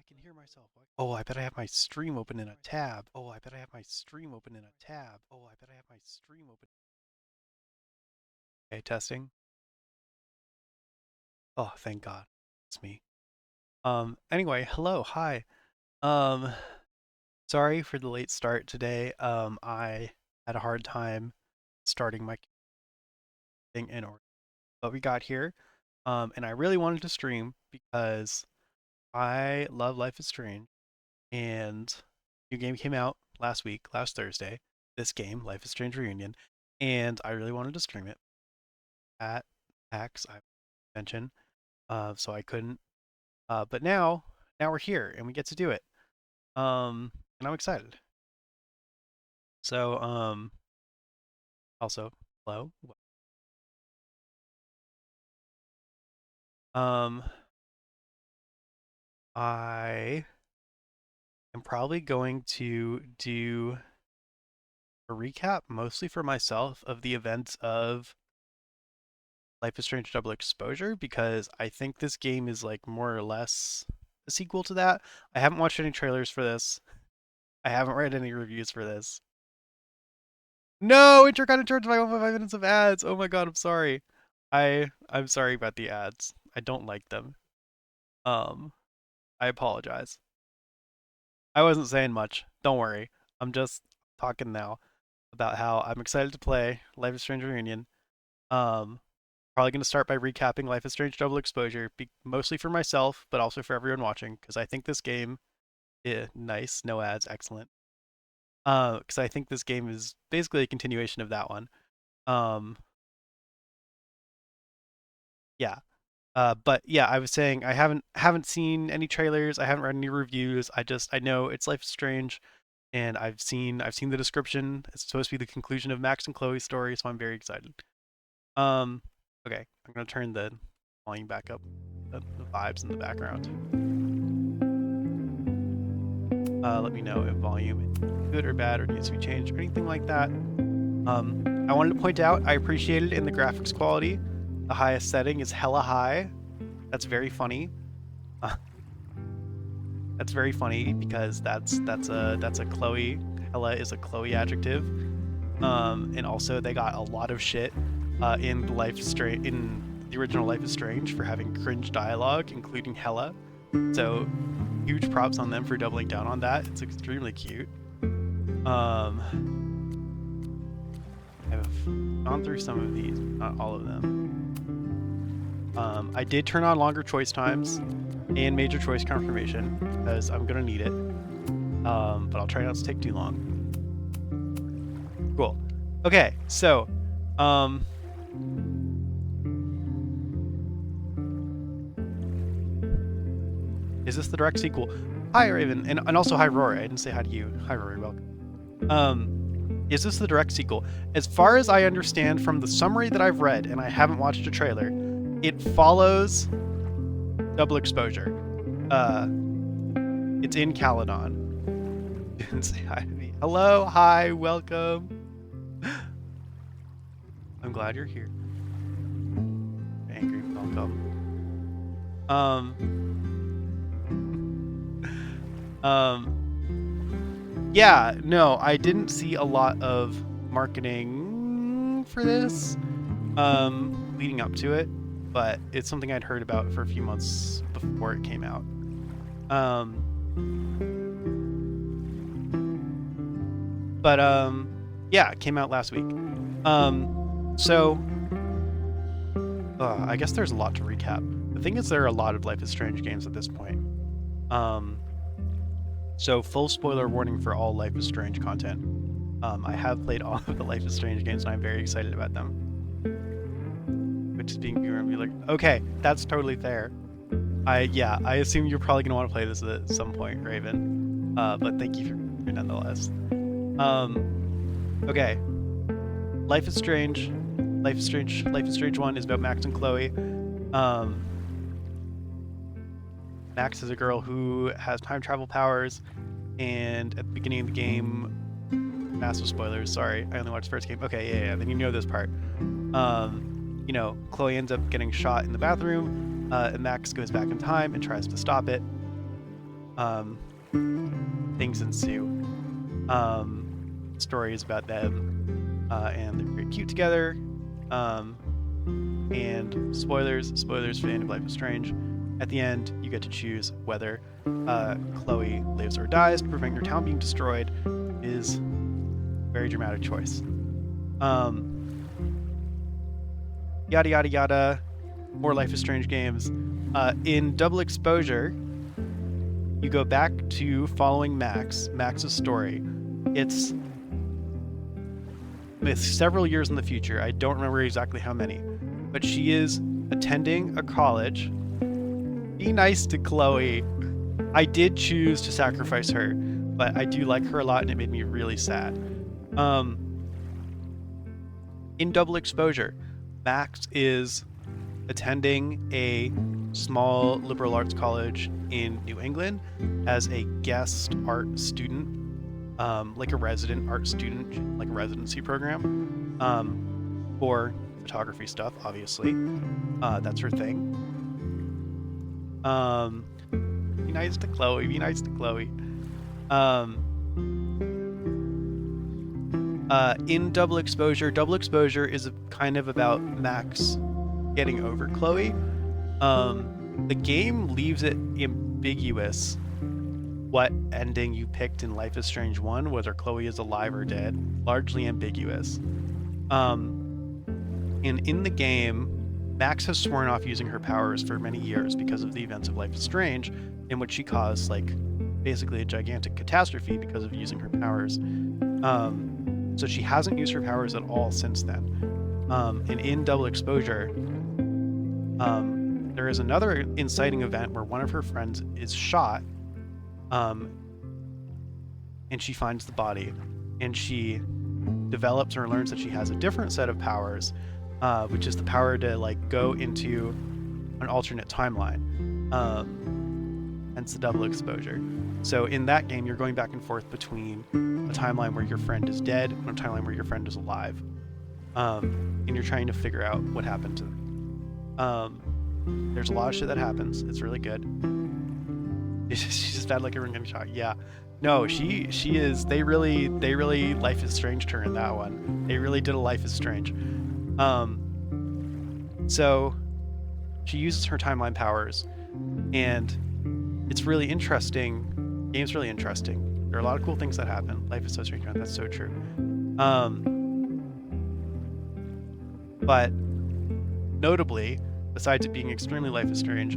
can hear myself. Oh, I bet I have my stream open in a tab. Oh, I bet I have my stream open in a tab. Oh, I bet I have my stream open. Okay, testing. Oh, thank God. It's me. Anyway, hello, hi. Um, sorry for the late start today. I had a hard time starting my thing in order, but we got here. And I really wanted to stream because I love Life is Strange, and new game came out last Thursday. This game, Life is Strange Reunion, and I really wanted to stream it at PAX. I mentioned, so I couldn't. But now we're here and we get to do it. And I'm excited. So, also, hello. Um, I am probably going to do a recap, mostly for myself, of the events of Life is Strange Double Exposure, because I think this game is like more or less a sequel to that. I haven't watched any trailers for this. I haven't read any reviews for this. No, it got interrupted by 1.5 minutes of ads. Oh my God, I'm sorry. I'm sorry about the ads. I don't like them. Um, I apologize. I wasn't saying much. Don't worry. I'm just talking now about how I'm excited to play Life is Strange Reunion. Um, Probably going to start by recapping Life is Strange Double Exposure, mostly for myself, but also for everyone watching, because I think this game, nice, no ads, excellent. Because I think this game is basically a continuation of that one. Um, yeah. But yeah, I was saying I haven't seen any trailers. I haven't read any reviews. I know it's Life is Strange, and I've seen the description. It's supposed to be the conclusion of Max and Chloe's story, so I'm very excited. Um, okay, I'm gonna turn the volume back up, the vibes in the background. Let me know if volume is good or bad or needs to be changed or anything like that. I wanted to point out I appreciated in the graphics quality. The highest setting is hella high. That's very funny. Uh, that's very funny because that's a Chloe. Hella is a Chloe adjective. And also they got a lot of shit in the original Life is Strange for having cringe dialogue, including hella. So huge props on them for doubling down on that. It's extremely cute. I've gone through some of these, not all of them. I did turn on longer choice times and major choice confirmation because I'm gonna need it. But I'll try not to take too long. Cool. Okay, so, is this the direct sequel? Hi, Raven, and also hi, Rory. I didn't say hi to you. Hi, Rory. Welcome. Is this the direct sequel? As far as I understand from the summary that I've read, and I haven't watched a trailer, it follows Double Exposure. It's in Caledon. Didn't say hi to me. Hello, hi, welcome. I'm glad you're here. Angry, welcome. Yeah, no, I didn't see a lot of marketing for this, leading up to it, but it's something I'd heard about for a few months before it came out. Yeah, it came out last week. So, I guess there's a lot to recap. The thing is, there are a lot of Life is Strange games at this point. So full spoiler warning for all Life is Strange content. I have played all of the Life is Strange games, and I'm very excited about them. Which is being viewer and be like, okay, that's totally fair. I assume you're probably gonna want to play this at some point, Raven. But thank you for nonetheless. Okay. Life is Strange. Life is Strange 1 is about Max and Chloe. Max is a girl who has time travel powers, and at the beginning of the game, massive spoilers, sorry, I only watched the first game. Okay, yeah, then you know this part. Chloe ends up getting shot in the bathroom, and Max goes back in time and tries to stop it. Um, things ensue. Stories about them, and they're very cute together. And spoilers for the end of Life is Strange. At the end, you get to choose whether Chloe lives or dies to prevent your town being destroyed. It is a very dramatic choice. Yada yada yada. More Life is Strange games. In Double Exposure, you go back to following Max's story. It's several years in the future. I don't remember exactly how many, but she is attending a college. Be nice to Chloe. I did choose to sacrifice her, but I do like her a lot, and it made me really sad. In Double Exposure, Max is attending a small liberal arts college in New England as a guest art student, like a resident art student, like a residency program, for photography stuff, obviously. That's her thing. Be nice to Chloe. Be nice to Chloe. In Double Exposure is kind of about Max getting over Chloe. The game leaves it ambiguous what ending you picked in Life is Strange 1, whether Chloe is alive or dead. Largely ambiguous. And in the game, Max has sworn off using her powers for many years because of the events of Life is Strange, in which she caused, like, basically a gigantic catastrophe because of using her powers. So she hasn't used her powers at all since then. And in Double Exposure, there is another inciting event where one of her friends is shot, and she finds the body, and she develops or learns that she has a different set of powers, which is the power to, like, go into an alternate timeline. Hence the Double Exposure. So in that game, you're going back and forth between a timeline where your friend is dead and a timeline where your friend is alive, and you're trying to figure out what happened to them. There's a lot of shit that happens. It's really good. She's just bad like everyone getting shot. Yeah. No, she is. They really Life is Strange her in that one. They really did a Life is Strange. So she uses her timeline powers, and it's really interesting. The game's really interesting. There are a lot of cool things that happen. Life is so strange. That's so true. But notably, besides it being extremely Life is Strange,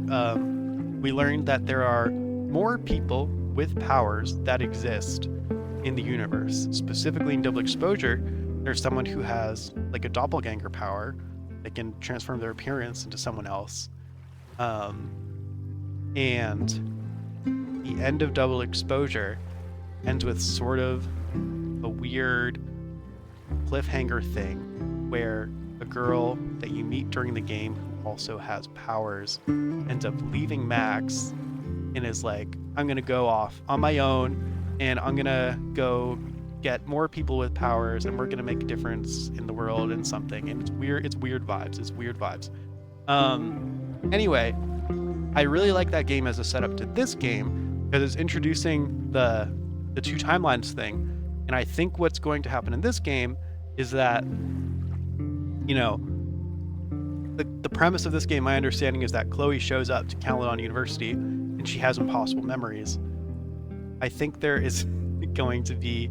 we learned that there are more people with powers that exist in the universe. Specifically in Double Exposure, there's someone who has, like, a doppelganger power. They can transform their appearance into someone else. And the end of Double Exposure ends with sort of a weird cliffhanger thing where a girl that you meet during the game who also has powers ends up leaving Max and is like, I'm gonna go off on my own, and I'm gonna go get more people with powers, and we're gonna make a difference in the world and something. And it's weird vibes. Anyway, I really like that game as a setup to this game because it's introducing the two timelines thing. And I think what's going to happen in this game is that, you know, the premise of this game, my understanding, is that Chloe shows up to Caledon University and she has impossible memories. I think there is going to be,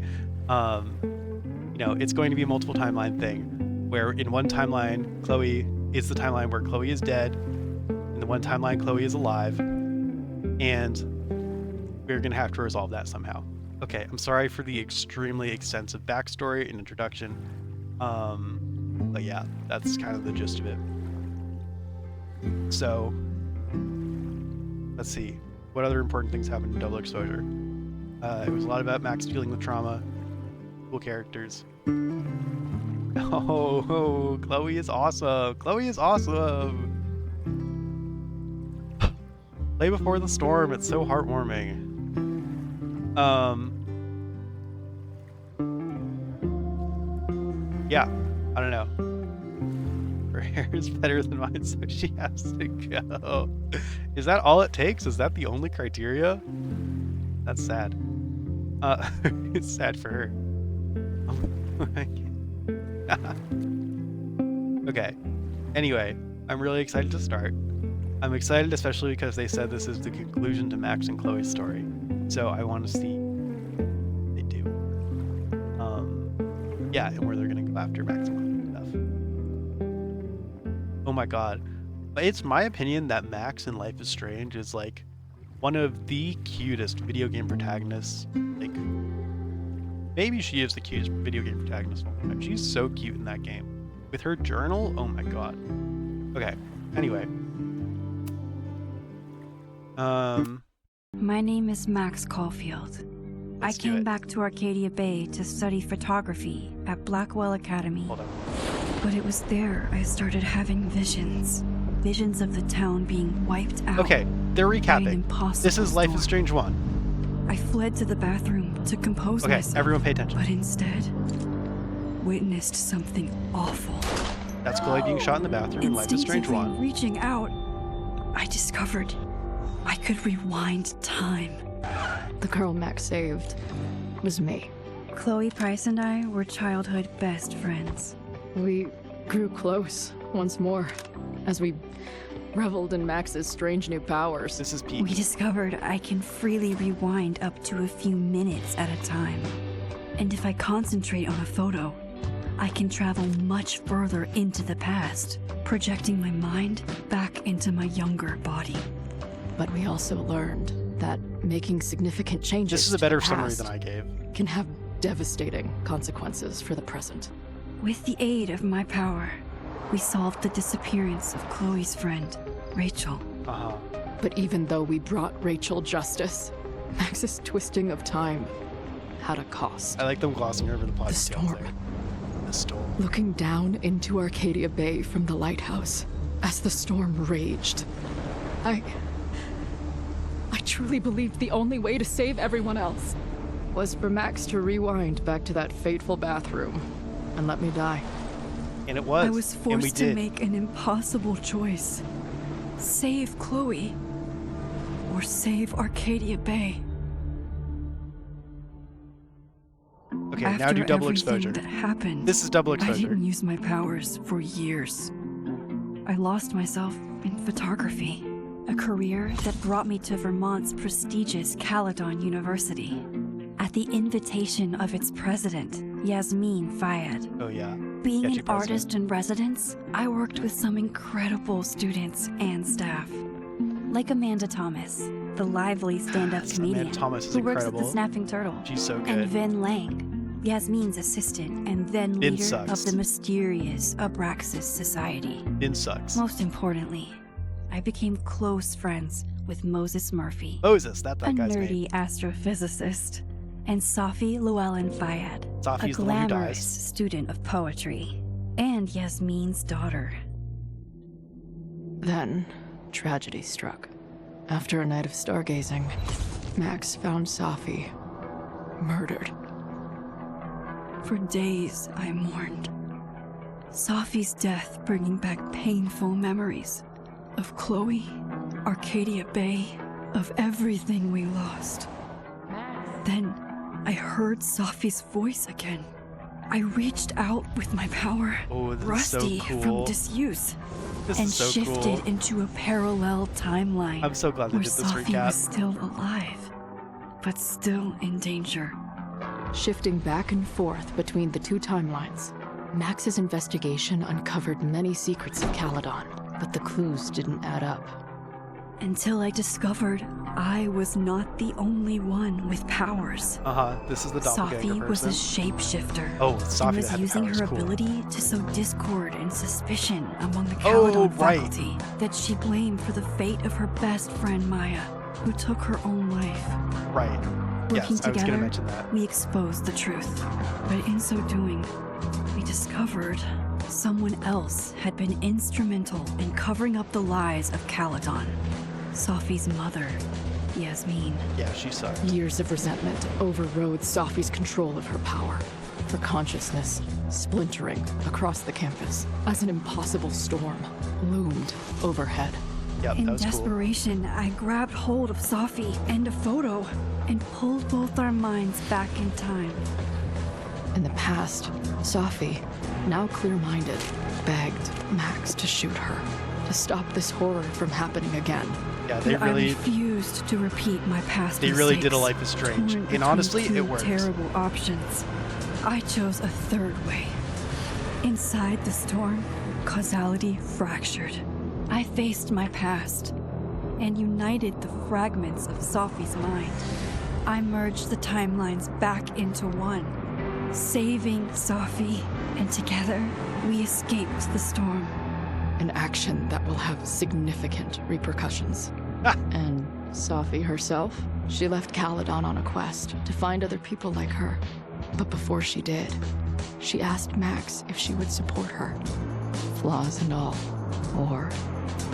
it's going to be a multiple timeline thing where in one timeline, Chloe is the timeline where Chloe is dead. In the one timeline, Chloe is alive. And we're going to have to resolve that somehow. Okay, I'm sorry for the extremely extensive backstory and introduction. But yeah, that's kind of the gist of it. So, let's see. What other important things happened in Double Exposure? It was a lot about Max dealing with trauma. Cool characters. Oh, Chloe is awesome. Chloe is awesome. Play Before the Storm. It's so heartwarming. Yeah, I don't know. Her hair is better than mine, so she has to go. Is that all it takes? Is that the only criteria? That's sad. It's sad for her. Okay. Anyway, I'm really excited to start. I'm excited especially because they said this is the conclusion to Max and Chloe's story. So I want to see what they do. Yeah, and where they're gonna go after Max and Chloe stuff. Oh my god. But it's my opinion that Max in Life is Strange is like one of the cutest video game protagonists. Like, maybe she is the cutest video game protagonist of all time. She's so cute in that game. With her journal, oh my god. Okay, anyway. My name is Max Caulfield. I came back to Arcadia Bay to study photography at Blackwell Academy. Hold on. But it was there I started having visions. Visions of the town being wiped out. Okay, they're recapping. This is Life is Strange 1. I fled to the bathroom to compose myself. Okay, everyone pay attention. But instead, witnessed something awful. That's Chloe being shot in the bathroom in Life is Strange 1. Reaching out, I discovered I could rewind time. The girl Max saved was me. Chloe Price and I were childhood best friends. We grew close once more as we reveled in Max's strange new powers. This is Pete. We discovered I can freely rewind up to a few minutes at a time. And if I concentrate on a photo, I can travel much further into the past, projecting my mind back into my younger body. But we also learned that making significant changes This is a to better the summary past than I gave. can have devastating consequences for the present. With the aid of my power, we solved the disappearance of Chloe's friend, Rachel. Uh-huh. But even though we brought Rachel justice, Max's twisting of time had a cost. I like them glossing over the plot The details storm. there. The storm. Looking down into Arcadia Bay from the lighthouse, as the storm raged, I truly believed the only way to save everyone else was for Max to rewind back to that fateful bathroom and let me die. And it was. I was and we forced to did. make an impossible choice. Save Chloe, or save Arcadia Bay. Okay, After now do double everything exposure. that happened, This is double I exposure. didn't use my powers for years. I lost myself in photography, a career that brought me to Vermont's prestigious Caledon University. At the invitation of its president, Yasmin Fayed. Oh yeah. Being Get you an president. artist in residence, I worked with some incredible students and staff. Like Amanda Thomas, the lively stand-up Yes, comedian Amanda Thomas is who works at incredible. the Snapping Turtle. She's so And good. Vin Lang, Yasmin's assistant and then Vin leader sucks. of the mysterious Abraxas Society. Vin sucks. Most importantly, I became close friends with Moses Murphy, Moses, that a guy's nerdy name. astrophysicist, and Safi Llewellyn Fayed, a Safi's the one who glamorous dies. student of poetry, and Yasmin's daughter. Then, tragedy struck. After a night of stargazing, Max found Safi murdered. For days, I mourned. Safi's death bringing back painful memories of Chloe, Arcadia Bay, of everything we lost. Then, I heard Safi's voice again. I reached out with my power, Oh, this rusty is so cool. from disuse, This and is so shifted cool. into a parallel timeline I'm so glad they where did this Safi recap. was still alive, but still in danger. Shifting back and forth between the two timelines, Max's investigation uncovered many secrets of Caledon, but the clues didn't add up. Until I discovered I was not the only one with powers. Uh-huh. This is the doppelganger Safi was a person. shapeshifter. Oh, Safi and that was had the using powers. her Cool. ability to sow discord and suspicion among the Oh, Caledon right. faculty that she blamed for the fate of her best friend Maya, who took her own life. Right. Working Yes, I was together, going to mention that. we exposed the truth. But in so doing, we discovered someone else had been instrumental in covering up the lies of Caledon. Safi's mother, Yasmin. Yeah, she sucked. Years of resentment overrode Safi's control of her power, her consciousness splintering across the campus as an impossible storm loomed overhead. Yep, that In was cool. desperation, I grabbed hold of Safi and a photo and pulled both our minds back in time. In the past, Safi, now clear-minded, begged Max to shoot her, to stop this horror from happening again. Yeah, they But I really refused to repeat my past did a mistakes, Life is Strange. torn And between honestly, two it works. terrible options. I chose a third way. Inside the storm, causality fractured. I faced my past and united the fragments of Safi's mind. I merged the timelines back into one, saving Safi, and together we escaped the storm. An action that will have significant repercussions. And Safi herself, she left Caledon on a quest to find other people like her. But before she did, she asked Max if she would support her, flaws and all, or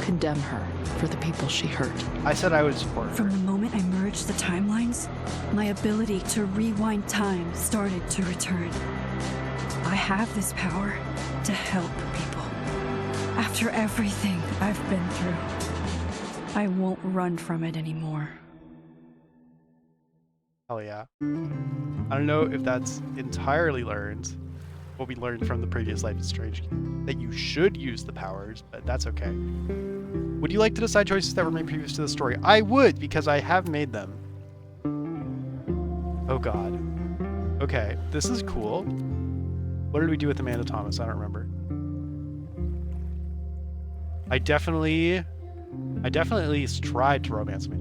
condemn her for the people she hurt. I said I would support her. From the moment I merged the timelines, my ability to rewind time started to return. I have this power to help people. After everything I've been through, I won't run from it anymore. Hell yeah. I don't know if that's entirely learned, what we learned from the previous Life is Strange, that you should use the powers, but that's okay. Would you like to decide choices that were made previous to the story? I would, because I have made them. Oh god. Okay, this is cool. What did we do with Amanda Thomas? I don't remember. I definitely at least tried to romance me.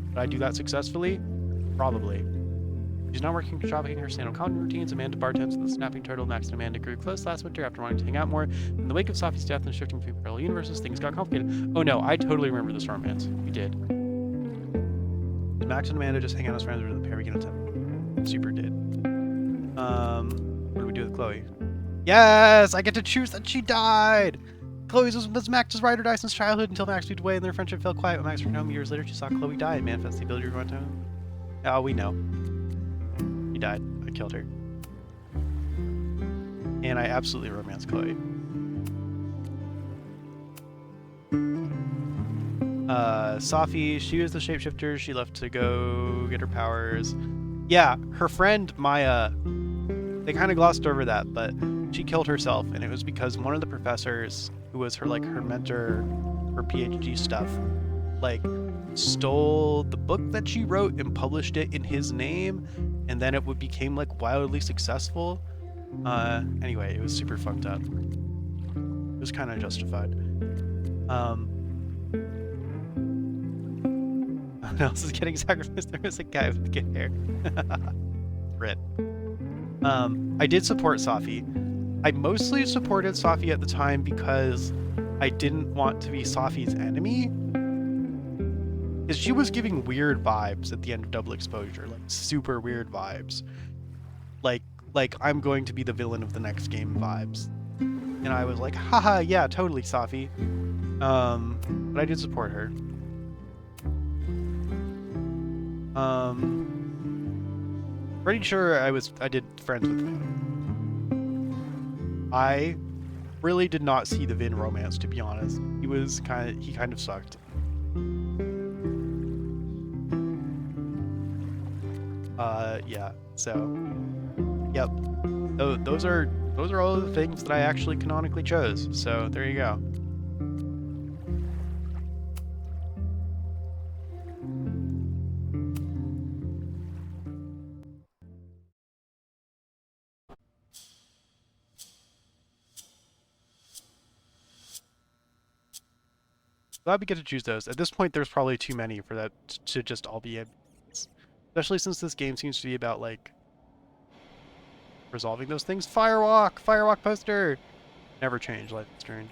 Did I do that successfully? Probably. She's not working shopping her stand-up comedy routines. Amanda bartends with the snapping turtle. Max and Amanda grew close last winter after wanting to hang out more. In the wake of Safi's death and shifting between parallel universes, things got complicated. Oh no, I totally remember this romance. We did. Did Max and Amanda just hang out as friends or did the pair begin a temp? Super did. What do we do with Chloe? Yes! I get to choose that she died! Chloe was Max's ride or die since childhood until Max moved away and their friendship fell quiet. When Max returned home years later, she saw Chloe die and manifest the ability to rewind time. Oh, we know. He died. I killed her. And I absolutely romanced Chloe. Safi, she was the shapeshifter. She left to go get her powers. Yeah, her friend Maya, they kind of glossed over that, but she killed herself, and it was because one of the professors, who was her mentor for PhD stuff, stole the book that she wrote and published it in his name, and then it became wildly successful. Anyway, it was super fucked up. It was kind of justified. What else is getting sacrificed? There was a guy with good hair. Rit. I did support Safi. I mostly supported Safi at the time because I didn't want to be Safi's enemy. Because she was giving weird vibes at the end of Double Exposure, super weird vibes. Like I'm going to be the villain of the next game vibes. And I was like, haha, yeah, totally, Safi. But I did support her. Pretty sure I did friends with Vin. I really did not see the Vin romance, to be honest. He kind of sucked. Yeah, so, yep. Those are all the things that I actually canonically chose, so there you go. Glad we get to choose those. At this point, there's probably too many for that to just all be evidence. Especially since this game seems to be about, resolving those things. Firewalk! Firewalk poster! Never change, Life is Strange.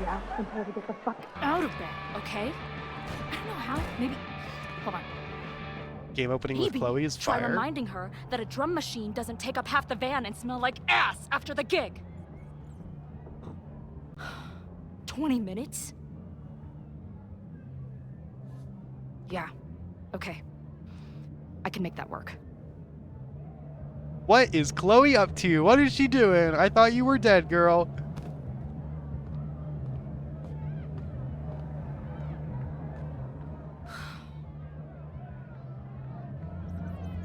Yeah, I'm told to get the fuck out of bed, okay? I don't know how, maybe... Hold on. Game opening Maybe with Chloe is try fire. reminding her that a drum machine doesn't take up half the van and smell like ass after the gig. 20 minutes? Yeah, okay. I can make that work. What is Chloe up to? What is she doing? I thought you were dead, girl.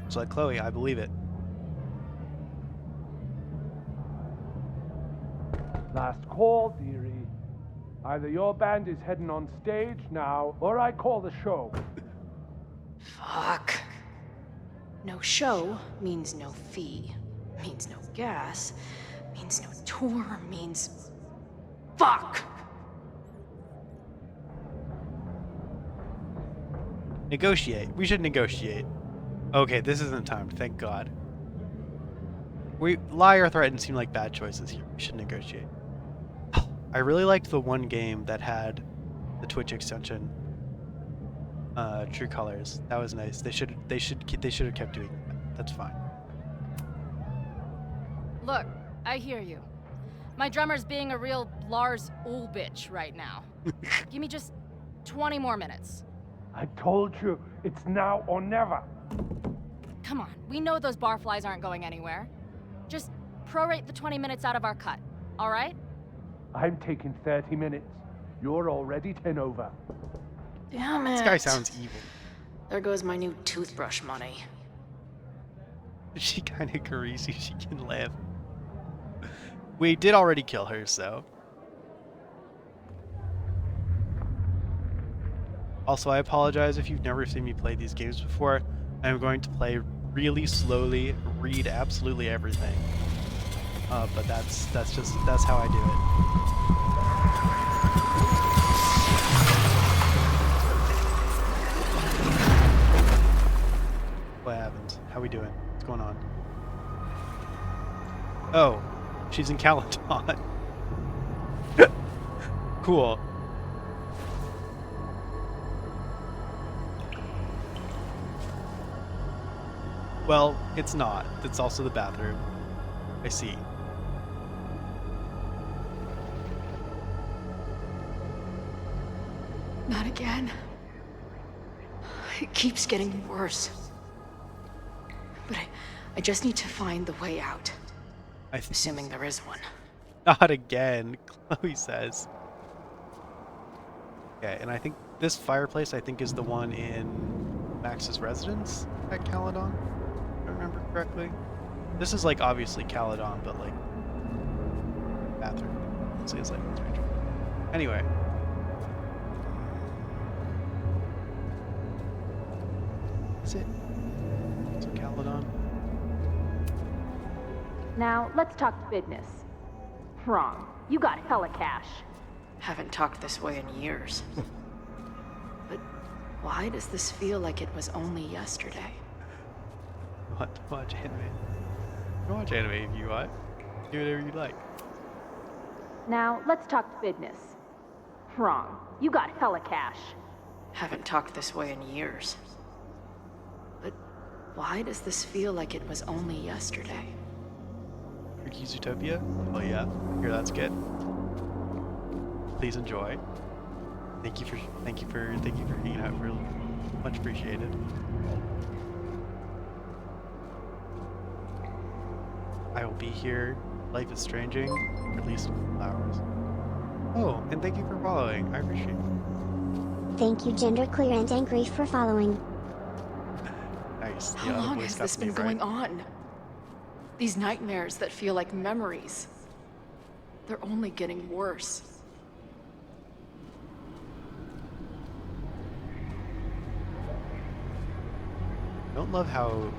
It's like, Chloe, I believe it. Last call, dearie. Either your band is heading on stage now, or I call the show. Fuck. No show means no fee, means no gas, means no tour, means... Fuck! Negotiate. We should negotiate. Okay, this isn't timed, thank God. Lie or threaten seem like bad choices here. We should negotiate. I really liked the one game that had the Twitch extension, True Colors. That was nice. They should have kept doing that. That's fine. Look, I hear you. My drummer's being a real Lars Ulbich right now. Give me just 20 more minutes. I told you, it's now or never. Come on, we know those barflies aren't going anywhere. Just prorate the 20 minutes out of our cut, all right? I'm taking 30 minutes. You're already 10 over. Damn it. This guy sounds evil. There goes my new toothbrush money. She kind of greasy. She can live. We did already kill her, so. Also, I apologize if you've never seen me play these games before. I'm going to play really slowly, read absolutely everything. But that's how I do it. What happened? How we doing? What's going on? Oh, she's in Caledon. Cool. Well, it's not. It's also the bathroom. I see. Not again. It keeps getting worse. But I just need to find the way out. Assuming there is one. Not again, Chloe says. Okay, and I think this fireplace, is the one in Max's residence at Caledon, if I remember correctly. This is, like, obviously Caledon, but, like, bathroom. Let's see, it's like, strange. Anyway. Is it? Is it Caledon? Now, let's talk business. Wrong. You got hella cash. Haven't talked this way in years. But why does this feel like it was only yesterday? What? Watch anime. You watch anime if you want. Do whatever you like. Now, let's talk business. Wrong. You got hella cash. Haven't talked this way in years. But why does this feel like it was only yesterday? Ricky's Utopia? Oh yeah. Here, that's good. Please enjoy. Thank you for hanging out. Really much appreciated. I will be here. Life is Stranging for at least a couple hours. Oh, and thank you for following. I appreciate it. Thank you, Genderqueer and Angry, for following. Nice. How long has this been going on? These nightmares that feel like memories. They're only getting worse. I don't love how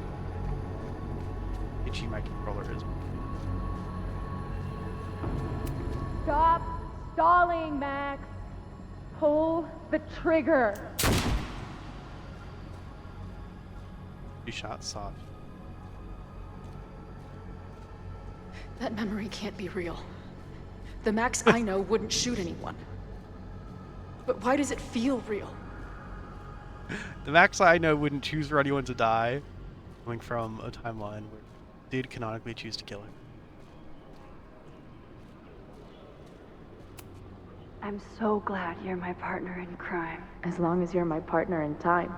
itchy my controller is. Stop stalling, Max. Pull the trigger. You shot soft. That memory can't be real. The Max I know wouldn't shoot anyone. But why does it feel real? The Max I know wouldn't choose for anyone to die, coming from a timeline where did canonically choose to kill him. I'm so glad you're my partner in crime. As long as you're my partner in time.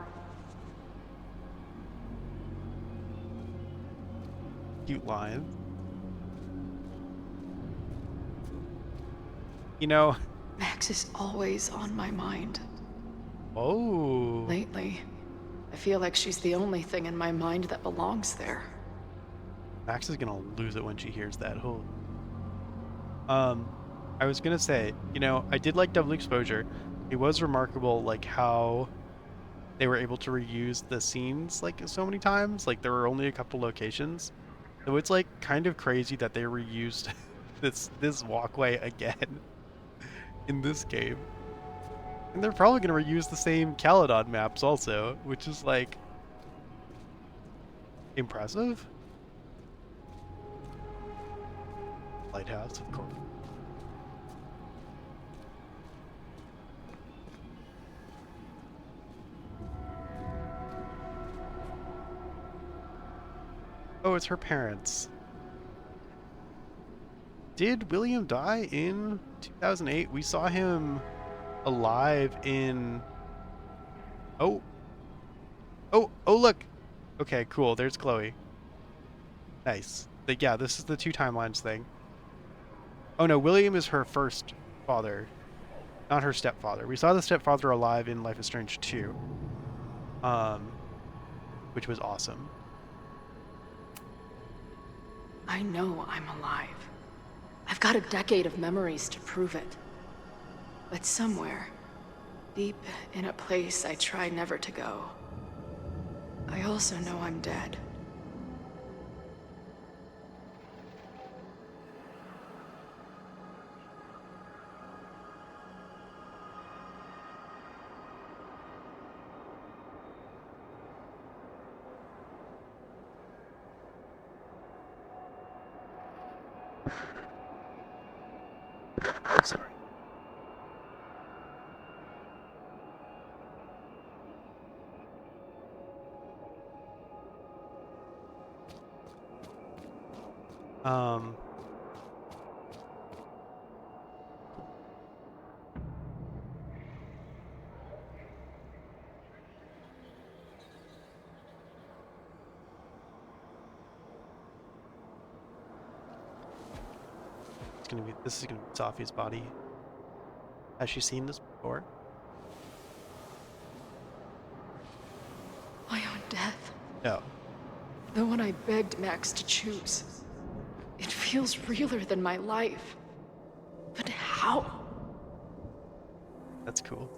cute lines. You know, Max is always on my mind. oh, Lately, I feel like she's the only thing in my mind that belongs there. Max is gonna lose it when she hears that. Hold. I was gonna say, you know, I did like Double Exposure. It was remarkable, like how they were able to reuse the scenes like so many times. Like there were only a couple locations, so it's like kind of crazy that they reused this walkway again in this game. And they're probably gonna reuse the same Caledon maps also, which is like impressive. Lighthouse, of course. Oh, it's her parents. Did William die in 2008? We saw him alive in... Oh. Oh, look! Okay, cool. There's Chloe. Nice. But yeah, this is the two timelines thing. Oh no, William is her first father, not her stepfather. We saw the stepfather alive in Life is Strange 2, which was awesome. I know I'm alive. I've got a decade of memories to prove it. But somewhere, deep in a place I try never to go, I also know I'm dead. Sorry. Um, this is gonna be Safi's body. Has she seen this before? My own death. No. The one I begged Max to choose. It feels realer than my life. But how? That's cool.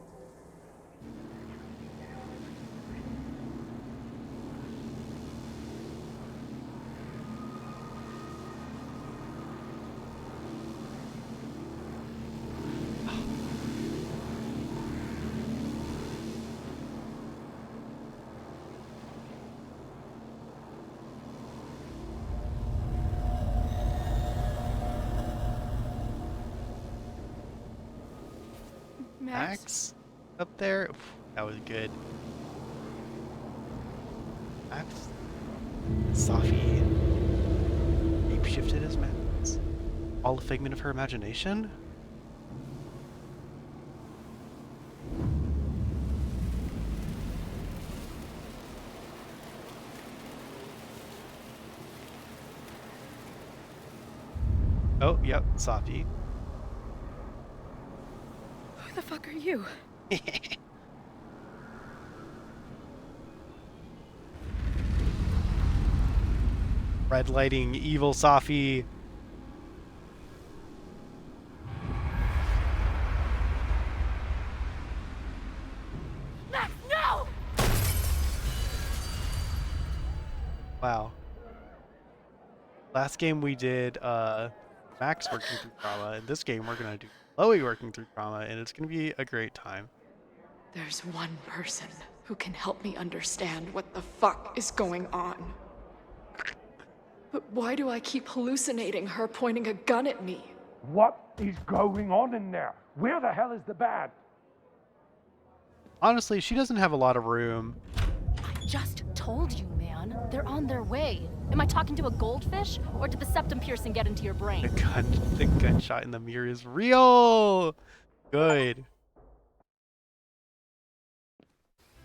Max up there? Oof, that was good. Max? Safi shape-shifted his Max. All a figment of her imagination? Oh, yep, Safi. Who the fuck are you? Red lighting, evil Safi. Max, no! Wow. Last game we did Max working through trauma. In this game we're gonna do Chloe working through trauma, and it's gonna be a great time. There's one person who can help me understand what the fuck is going on. But why do I keep hallucinating her pointing a gun at me? What is going on in there? Where the hell is the bad? Honestly, she doesn't have a lot of room. I just told you, man. They're on their way. Am I talking to a goldfish, or did the septum piercing get into your brain? The gunshot in the mirror is real. Good.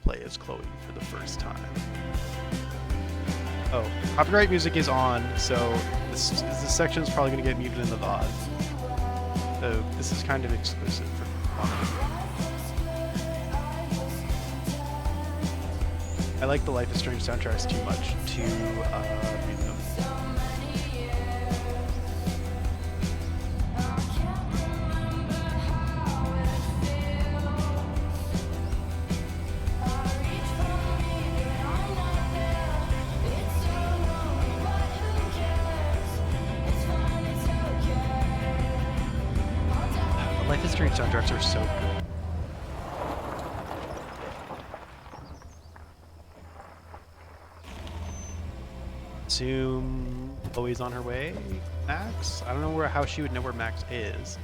Play as Chloe for the first time. Oh, copyright music is on, so this section is probably going to get muted in the VOD. So this is kind of exclusive for I like the Life is Strange soundtracks too much to read them. The Life is Strange soundtracks are so good. Assume Chloe's on her way. Max? I don't know how she would know where Max is.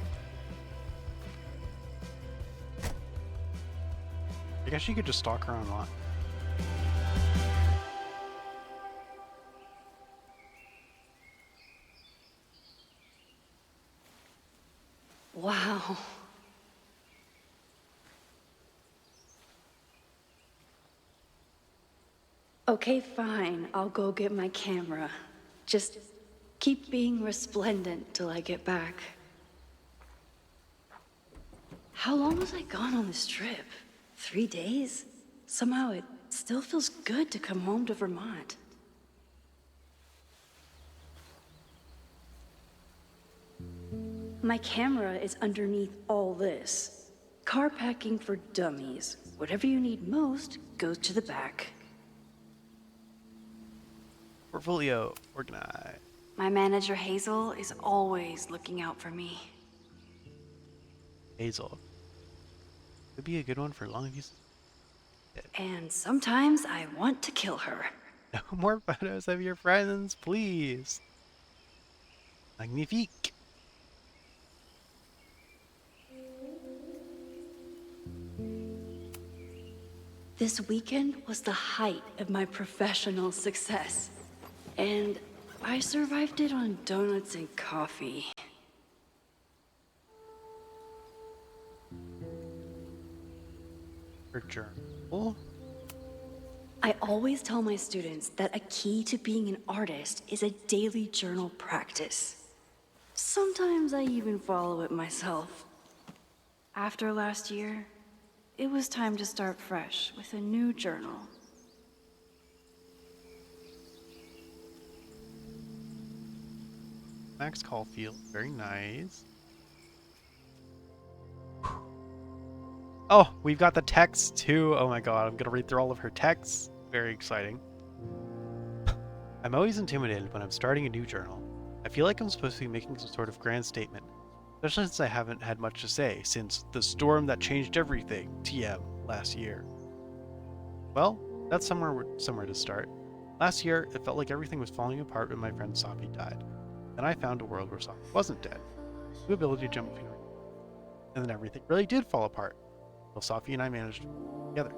I guess she could just stalk her online. Wow. Okay, fine. I'll go get my camera. Just keep being resplendent till I get back. How long was I gone on this trip? 3 days? Somehow it still feels good to come home to Vermont. My camera is underneath all this. Car packing for dummies. Whatever you need most goes to the back. Portfolio organized. My manager Hazel is always looking out for me. Hazel. Could be a good one for long use. And sometimes I want to kill her. No more photos of your friends, please. Magnifique. This weekend was the height of my professional success. And I survived it on donuts and coffee. Her journal. I always tell my students that a key to being an artist is a daily journal practice. Sometimes I even follow it myself. After last year, it was time to start fresh with a new journal. Max Caulfield, very nice. Oh, we've got the texts too. Oh my god, I'm gonna read through all of her texts. Very exciting. I'm always intimidated when I'm starting a new journal. I feel like I'm supposed to be making some sort of grand statement, especially since I haven't had much to say since the storm that changed everything, TM, last year. Well, that's somewhere to start. Last year, it felt like everything was falling apart when my friend Safi died. Then I found a world where Safi wasn't dead. The ability to jump between, and then everything really did fall apart. Well, Safi and I managed to work together.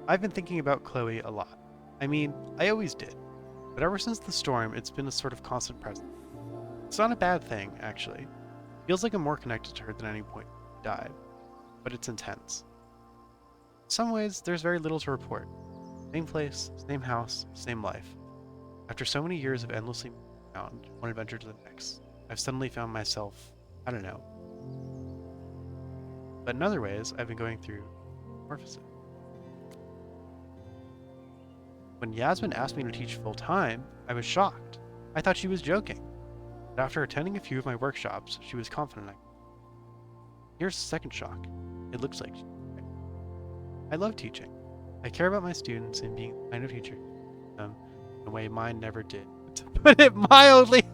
I've been thinking about Chloe a lot. I mean, I always did. But ever since the storm, it's been a sort of constant presence. It's not a bad thing, actually. Feels like I'm more connected to her than any point she died. But it's intense. In some ways, there's very little to report. Same place, same house, same life. After so many years of endlessly moving around, one adventure to the next, I've suddenly found myself, I don't know. But in other ways, I've been going through metamorphosis. When Yasmin asked me to teach full-time, I was shocked. I thought she was joking. But after attending a few of my workshops, she was confident. Here's the second shock. It looks like she's right. I love teaching. I care about my students and being the kind of teacher them in a way mine never did. To put it mildly.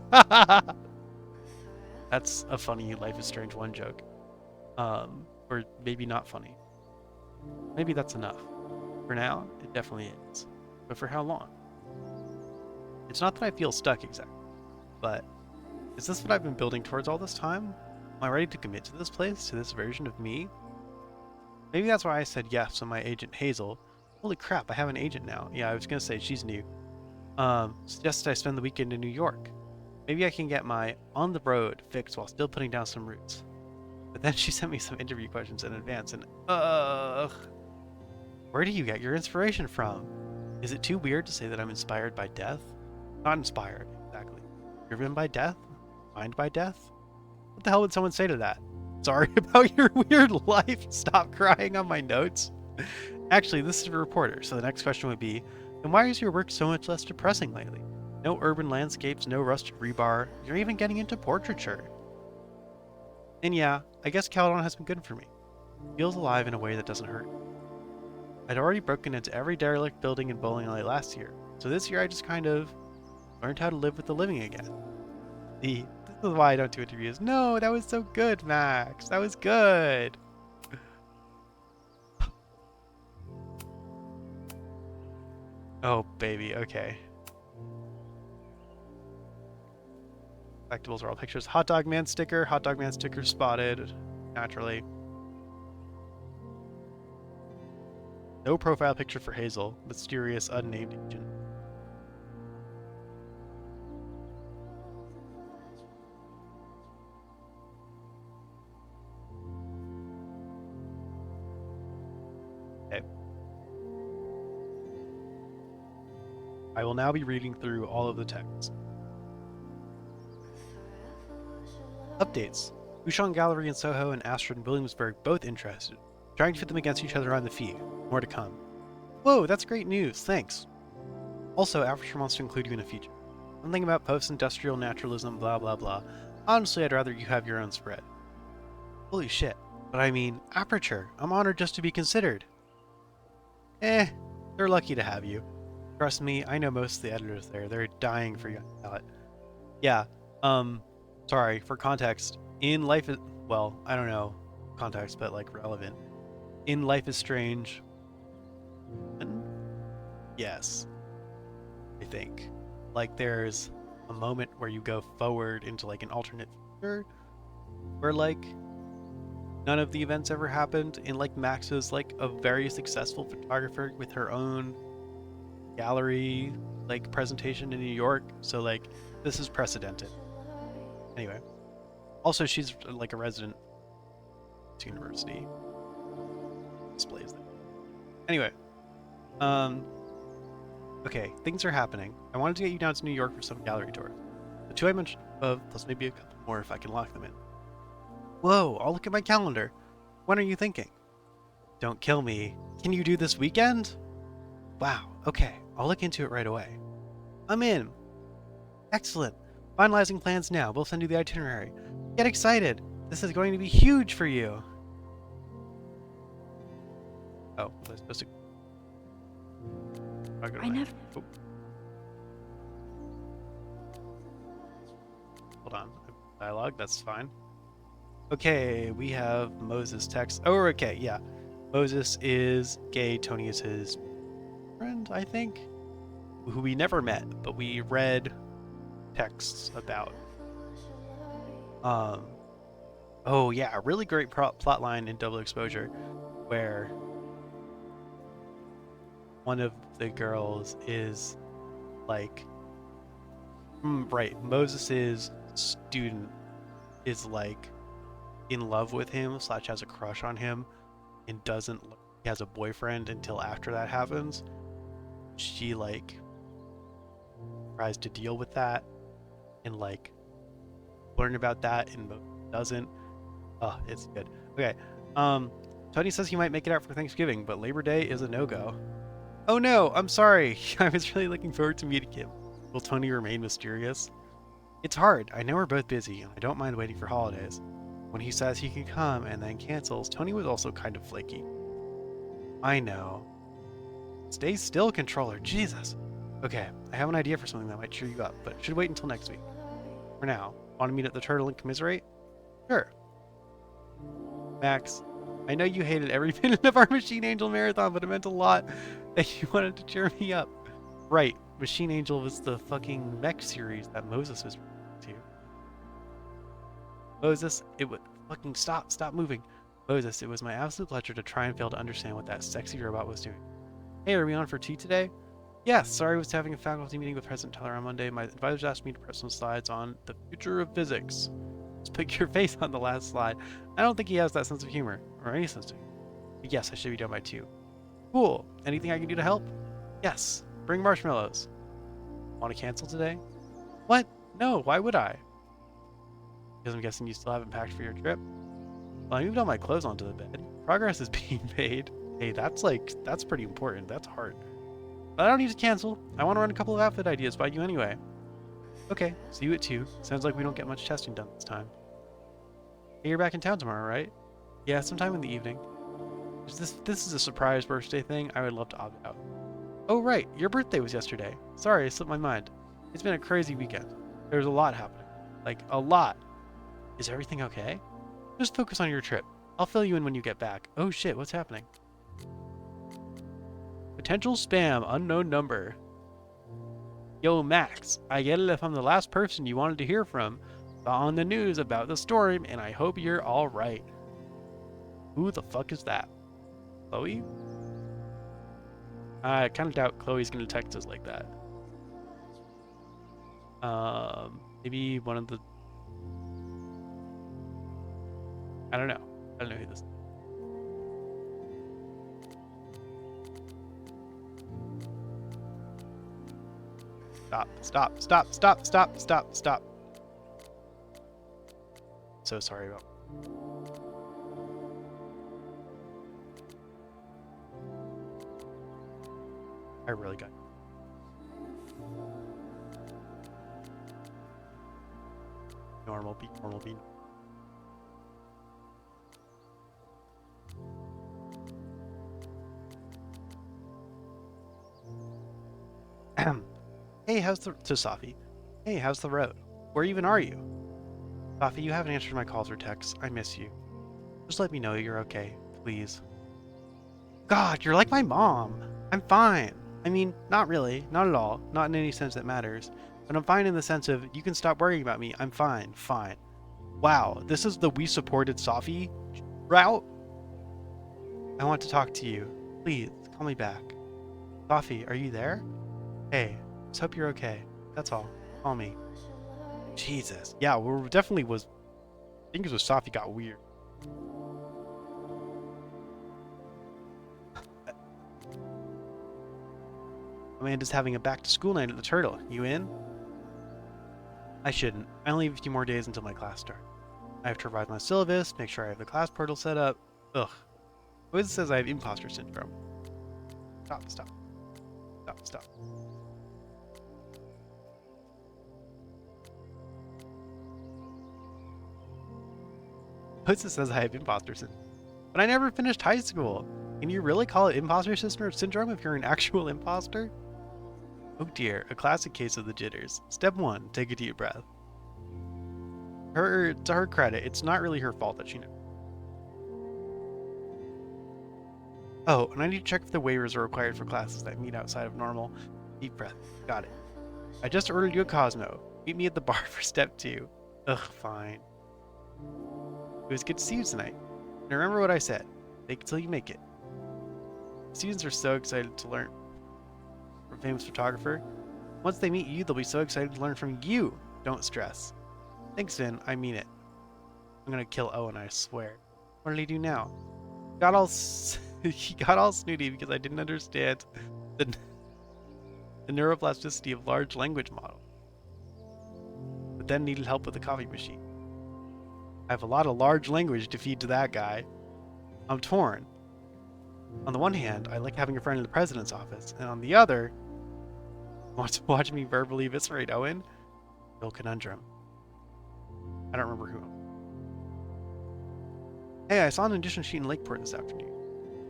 That's a funny Life is Strange 1 joke. Or maybe not funny. Maybe that's enough. For now, it definitely is. But for how long? It's not that I feel stuck exactly, but is this what I've been building towards all this time? Am I ready to commit to this place, to this version of me? Maybe that's why I said yes to my agent Hazel. Holy crap, I have an agent now. Yeah, I was gonna say she's new. Suggested I spend the weekend in New York. Maybe I can get my on the road fixed while still putting down some roots. But then she sent me some interview questions in advance and where do you get your inspiration from? Is it too weird to say that I'm inspired by death? Not inspired, exactly. Driven by death? Defined by death? What the hell would someone say to that? Sorry about your weird life. Stop crying on my notes. Actually, this is a reporter, so the next question would be, then why is your work so much less depressing lately? No urban landscapes, no rusted rebar. You're even getting into portraiture. And yeah, I guess Caledon has been good for me. It feels alive in a way that doesn't hurt. I'd already broken into every derelict building in bowling alley last year, so this year I just kind of learned how to live with the living again. This is why I don't do interviews. No, that was so good, Max. That was good. Oh, baby. Okay. Collectibles are all pictures. Hot Dog Man sticker. Hot Dog Man sticker spotted. Naturally. No profile picture for Hazel. Mysterious unnamed agent. Okay. I will now be reading through all of the texts. Updates. Bouchon Gallery in Soho and Astrid in Williamsburg both interested. Trying to fit them against each other on the feed. More to come. Whoa, that's great news. Thanks. Also, Aperture wants to include you in a feature. Something about post-industrial naturalism, blah blah blah. Honestly, I'd rather you have your own spread. Holy shit. But I mean, Aperture. I'm honored just to be considered. They're lucky to have you. Trust me, I know most of the editors there. They're dying for young talent. Yeah, sorry, for context, in Life is... Well, I don't know context, but, like, relevant. In Life is Strange... And yes, I think. Like, there's a moment where you go forward into, like, an alternate future, where, like, none of the events ever happened, and, like, Max is, like, a very successful photographer with her own gallery, like, presentation in New York, so, like, this is precedented. Anyway. Also, she's, like, a resident at university. Displays them. Anyway. Okay, things are happening. I wanted to get you down to New York for some gallery tours. The two I mentioned above, plus maybe a couple more if I can lock them in. Whoa, I'll look at my calendar. When are you thinking? Don't kill me. Can you do this weekend? Wow, okay, I'll look into it right away. I'm in. Excellent. Finalizing plans now. We'll send you the itinerary. Get excited. This is going to be huge for you. Oh, was I supposed to... I never... Oh. Hold on. Dialogue, that's fine. Okay, we have Moses text. Oh, okay, yeah. Moses is gay. Tony is his friend, I think. Who we never met, but we read texts about. Oh yeah, a really great plot line in Double Exposure where one of the girls is like, right, Moses's student is like in love with him / has a crush on him and doesn't look, he has a boyfriend until after that happens. She like tries to deal with that and like learn about that and doesn't. Oh, it's good. Okay. Tony says he might make it out for Thanksgiving, but Labor Day is a no-go. Oh no, I'm sorry. I was really looking forward to meeting him. Will Tony remain mysterious? It's hard. I know we're both busy, and I don't mind waiting for holidays. When he says he can come and then cancels, Tony was also kind of flaky. I know. Stay still, controller. Jesus. Okay, I have an idea for something that might cheer you up, but it should wait until next week. For now, want to meet at the Turtle and commiserate? Sure. Max, I know you hated every minute of our Machine Angel marathon, but it meant a lot that you wanted to cheer me up. Right, Machine Angel was the fucking mech series that Moses was to. Moses, it would fucking stop moving. Moses, it was my absolute pleasure to try and fail to understand what that sexy robot was doing. Hey, are we on for tea today? Yes, sorry I was having a faculty meeting with President Teller on Monday. My advisors asked me to press some slides on the future of physics. Just put your face on the last slide. I don't think he has that sense of humor, or any sense of humor. But yes, I should be done by 2. Cool. Anything I can do to help? Yes. Bring marshmallows. Want to cancel today? What? No, why would I? Because I'm guessing you still haven't packed for your trip. Well, I moved all my clothes onto the bed. Progress is being made. Hey, that's pretty important. That's hard. But I don't need to cancel. I want to run a couple of outfit ideas by you anyway. Okay, see you at 2. Sounds like we don't get much testing done this time. Hey, you're back in town tomorrow, right? Yeah, sometime in the evening. This is a surprise birthday thing. I would love to opt out. Oh, right. Your birthday was yesterday. Sorry, it slipped my mind. It's been a crazy weekend. There's a lot happening. Like, a lot. Is everything okay? Just focus on your trip. I'll fill you in when you get back. Oh shit, what's happening? Potential spam, unknown number. Yo, Max, I get it if I'm the last person you wanted to hear from. Saw on the news about the storm, and I hope you're alright. Who the fuck is that? Chloe? I kind of doubt Chloe's gonna text us like that. Maybe one of the... I don't know. I don't know who this is. Stop. So sorry about... I really got... Normal, be normal, be... Hey, how's the... To Safi. Hey, how's the road? Where even are you? Safi, you haven't answered my calls or texts. I miss you. Just let me know you're okay, please. God, you're like my mom. I'm fine. I mean, not really. Not at all. Not in any sense that matters. But I'm fine in the sense of, you can stop worrying about me. I'm fine. Fine. Wow, this is the we supported Safi route? I want to talk to you. Please, call me back. Safi, are you there? Hey, just hope you're okay. That's all. Call me. Jesus. Yeah, we definitely was... Things with Safi got weird. Amanda's having a back-to-school night at the Turtle. You in? I shouldn't. I only have a few more days until my class starts. I have to revise my syllabus, make sure I have the class portal set up. Ugh. Wiz says I have imposter syndrome. Stop. Wiz says I have imposter syndrome. But I never finished high school. Can you really call it imposter syndrome if you're an actual imposter? Oh dear, a classic case of the jitters. Step 1, take a deep breath. To her credit, it's not really her fault that she knows. Oh, and I need to check if the waivers are required for classes that meet outside of normal. Deep breath. Got it. I just ordered you a Cosmo. Meet me at the bar for step 2. Ugh, fine. It was good to see you tonight. And remember what I said. Fake it till you make it. Students are so excited to learn from a famous photographer. Once they meet you, they'll be so excited to learn from you. Don't stress. Thanks, Vin. I mean it. I'm gonna kill Owen, I swear. What did he do now? He got all snooty because I didn't understand the neuroplasticity of large language model. But then needed help with the coffee machine. I have a lot of large language to feed to that guy. I'm torn. On the one hand, I like having a friend in the president's office, and on the other, want to watch me verbally eviscerate Owen? Real conundrum. I don't remember who. Hey, I saw an additional sheet in Lakeport this afternoon.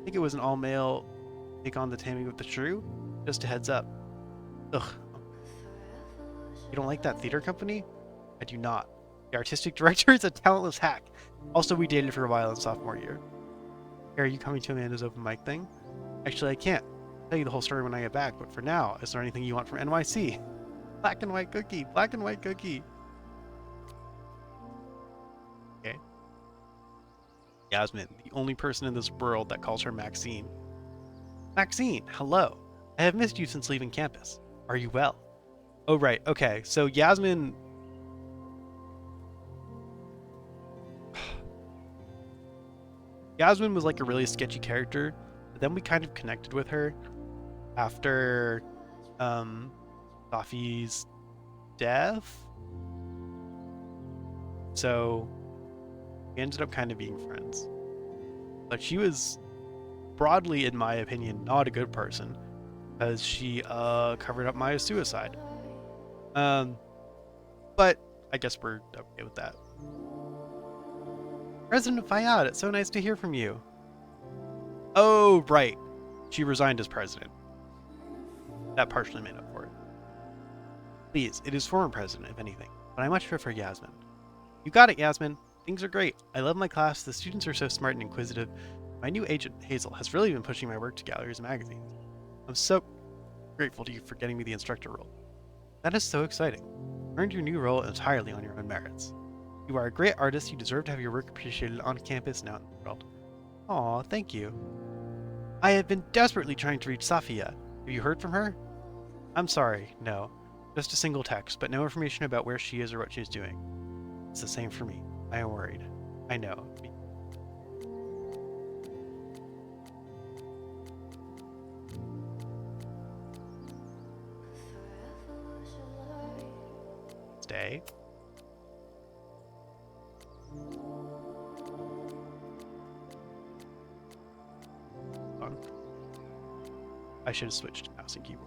I think it was an all-male take on the taming of the shrew. Just a heads up. Ugh. You don't like that theater company? I do not. The artistic director is a talentless hack. Also, we dated for a while in sophomore year. Hey, are you coming to Amanda's open mic thing? Actually, I can't. I'll tell you the whole story when I get back, but for now, is there anything you want from NYC? Black and white cookie. Black and white cookie. Okay. Yasmin, the only person in this world that calls her Maxine. Maxine, hello. I have missed you since leaving campus. Are you well? Oh, right. Okay. So Yasmin... Yasmin was like a really sketchy character, but then we kind of connected with her after Safi's death. So we ended up kind of being friends. But she was broadly, in my opinion, not a good person because she covered up my suicide. But I guess we're okay with that. President Fayad, it's so nice to hear from you. Oh, right. She resigned as president. That partially made up for it. Please, it is former president, if anything, but I much prefer Yasmin. You got it, Yasmin. Things are great. I love my class. The students are so smart and inquisitive. My new agent, Hazel, has really been pushing my work to galleries and magazines. I'm so grateful to you for getting me the instructor role. That is so exciting. You earned your new role entirely on your own merits. You are a great artist. You deserve to have your work appreciated on campus and out in the world. Aw, thank you. I have been desperately trying to reach Safia. Have you heard from her? I'm sorry, no. Just a single text, but no information about where she is or what she's doing. It's the same for me. I am worried. I know. Stay. I should have switched to mouse and keyboard.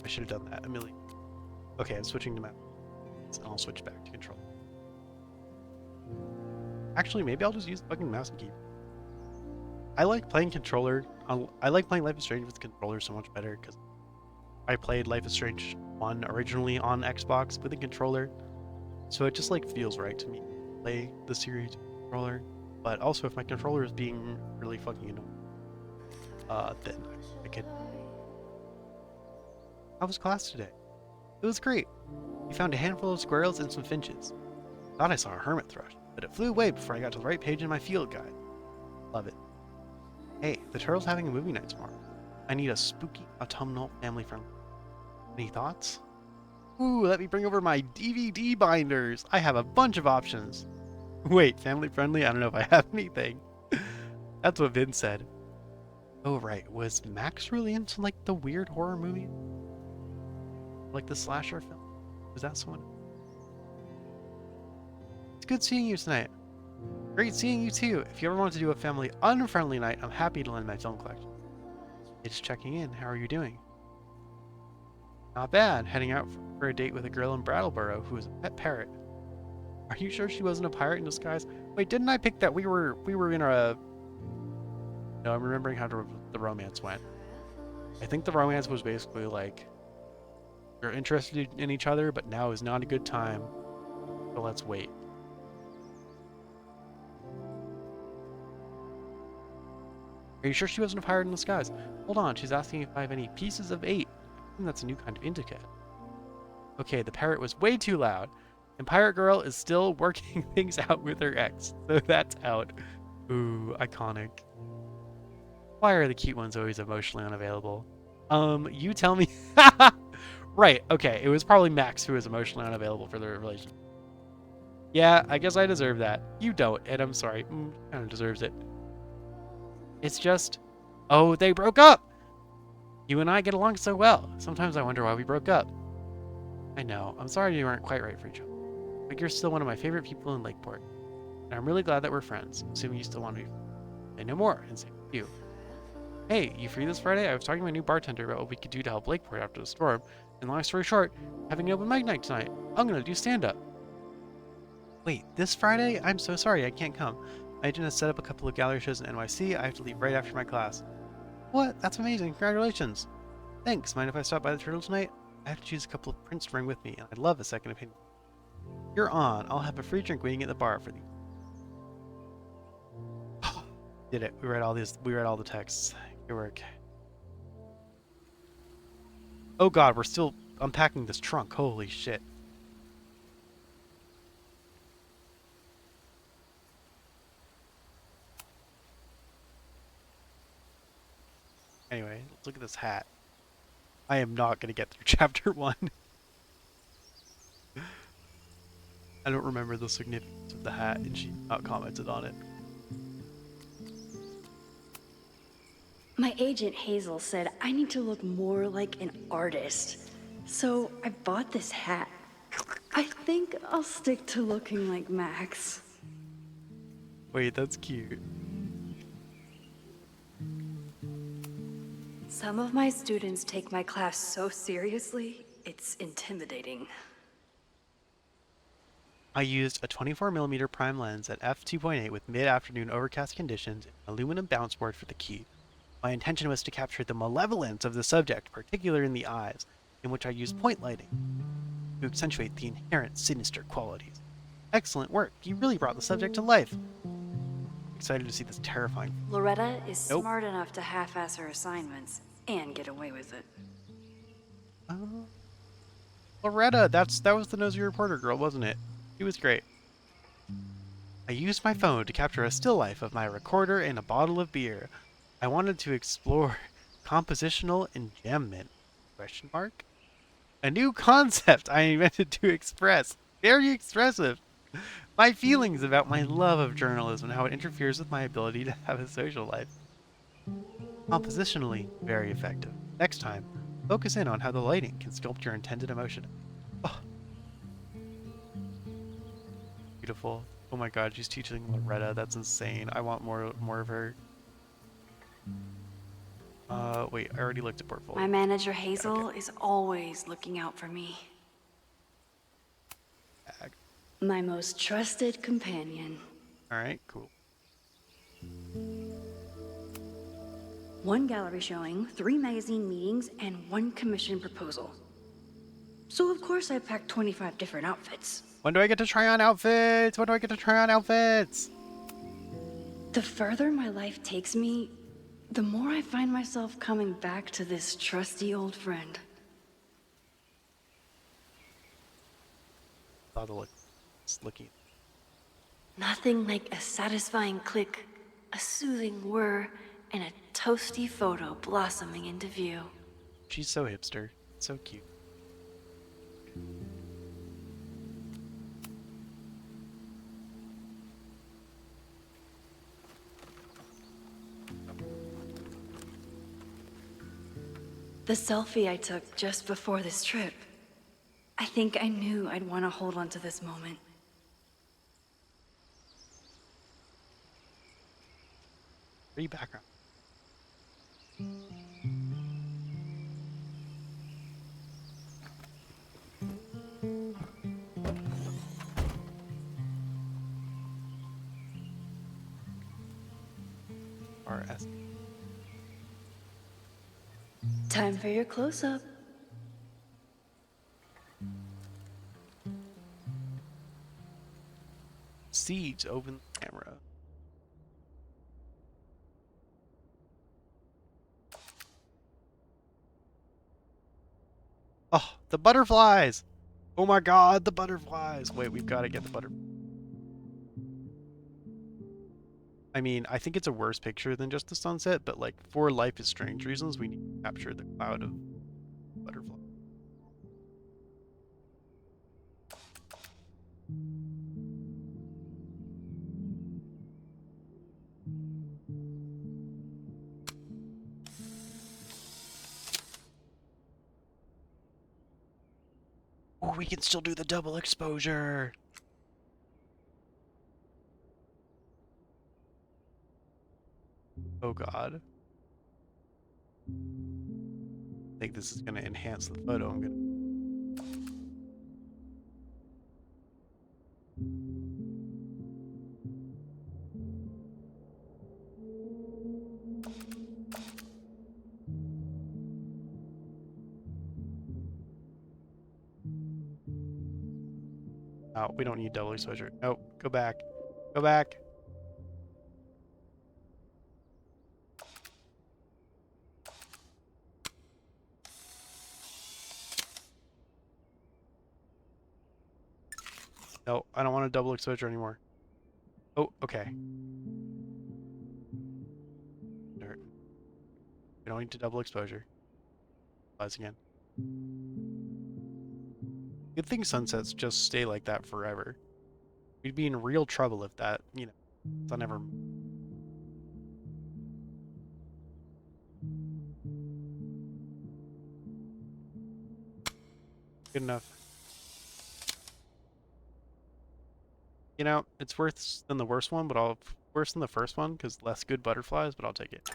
I should have done that a million. Okay, I'm switching to mouse, and I'll switch back to control. Actually, maybe I'll just use fucking mouse and keyboard. I like playing controller. I like playing Life is Strange with controller so much better because I played Life is Strange 1 originally on Xbox with a controller, so it just like feels right to me to play the series with a controller. But also, if my controller is being really fucking annoying, then I could. How was class today? It was great. We found a handful of squirrels and some finches. Thought I saw a hermit thrush, but it flew away before I got to the right page in my field guide. Love it. Hey, the turtle's having a movie night tomorrow. I need a spooky, autumnal, family-friendly. Any thoughts? Ooh, let me bring over my DVD binders. I have a bunch of options. Wait, family-friendly? I don't know if I have anything. That's what Vin said. Oh, right. Was Max really into, like, the weird horror movie? Like the slasher film? Was that someone? It's good seeing you tonight. Great seeing you too. If you ever want to do a family unfriendly night, I'm happy to lend my film collection. It's checking in. How are you doing? Not bad. Heading out for a date with a girl in Brattleboro who is a pet parrot. Are you sure she wasn't a pirate in disguise? Wait, didn't I pick that we were in a... No, I'm remembering how the romance went. I think the romance was basically like, we're interested in each other, but now is not a good time, so let's wait. Are you sure she wasn't a pirate in disguise? Hold on, she's asking if I have any pieces of 8. I think that's a new kind of indica. Okay, the parrot was way too loud, and Pirate Girl is still working things out with her ex, so that's out. Ooh, iconic. Why are the cute ones always emotionally unavailable? You tell me. Right, okay, it was probably Max who was emotionally unavailable for their relationship. Yeah, I guess I deserve that. You don't, and I'm sorry. Kind of deserves it. It's just... Oh, they broke up! You and I get along so well. Sometimes I wonder why we broke up. I know. I'm sorry you weren't quite right for each other. But you're still one of my favorite people in Lakeport. And I'm really glad that we're friends, assuming you still want to be friends. Say no more, and same with you. Hey, you free this Friday? I was talking to my new bartender about what we could do to help Lakeport after the storm. And long story short, having an open mic night tonight. I'm gonna do stand-up. Wait, this Friday? I'm so sorry, I can't come. My agent has set up a couple of gallery shows in NYC. I have to leave right after my class. What? That's amazing. Congratulations. Thanks. Mind if I stop by the Turtle tonight? I have to choose a couple of prints to bring with me, and I'd love a second opinion. You're on. I'll have a free drink waiting at the bar for you. Did it. We read all the texts. Good work. Oh god, we're still unpacking this trunk. Holy shit. Anyway, let's look at this hat. I am not going to get through chapter 1. I don't remember the significance of the hat, and she not commented on it. My agent Hazel said I need to look more like an artist. So I bought this hat. I think I'll stick to looking like Max. Wait, that's cute. Some of my students take my class so seriously, it's intimidating. I used a 24mm prime lens at f2.8 with mid-afternoon overcast conditions and an aluminum bounce board for the key. My intention was to capture the malevolence of the subject, particularly in the eyes, in which I used point lighting to accentuate the inherent sinister qualities. Excellent work. You really brought the subject to life. Excited to see this terrifying. Loretta is Nope. smart enough to half-ass her assignments and get away with it. Loretta, that was the nosy reporter girl, wasn't it? She was great. I used my phone to capture a still life of my recorder and a bottle of beer. I wanted to explore compositional enjambment? Question mark? A new concept I invented to express. Very expressive. My feelings about my love of journalism and how it interferes with my ability to have a social life. Compositionally, very effective. Next time, focus in on how the lighting can sculpt your intended emotion. Oh, beautiful. Oh my god, she's teaching Loretta. That's insane. I want more of her. Wait, I already looked at portfolio. My manager Hazel is always looking out for me. Ag. My most trusted companion. Alright, cool. One gallery showing, 3 magazine meetings, and 1 commission proposal. So of course I packed 25 different outfits. When do I get to try on outfits? When do I get to try on outfits? The further my life takes me, the more I find myself coming back to this trusty old friend. Saw the look. It's looking. Nothing like a satisfying click, a soothing whir, and a toasty photo blossoming into view. She's so hipster. So cute. The selfie I took just before this trip. I think I knew I'd want to hold on to this moment. Pretty background. RS. Time for your close-up. Siege, open the camera. Oh, the butterflies! Oh my god, the butterflies! Wait, we've got to get the butterflies. I mean, I think it's a worse picture than just the sunset, but like, for Life is Strange reasons, we need to capture the cloud of butterflies. Oh, we can still do the double exposure! Oh god. I think this is going to enhance the photo. I'm going to... Oh, we don't need double exposure. Nope, go back. Go back. No, I don't want a double exposure anymore. Oh, okay. Dirt. We don't need to double exposure. Pause again. Good thing sunsets just stay like that forever. We'd be in real trouble if that, sun ever... Good enough. You know, it's worse than the worst one, but worse than the first one because less good butterflies, but I'll take it.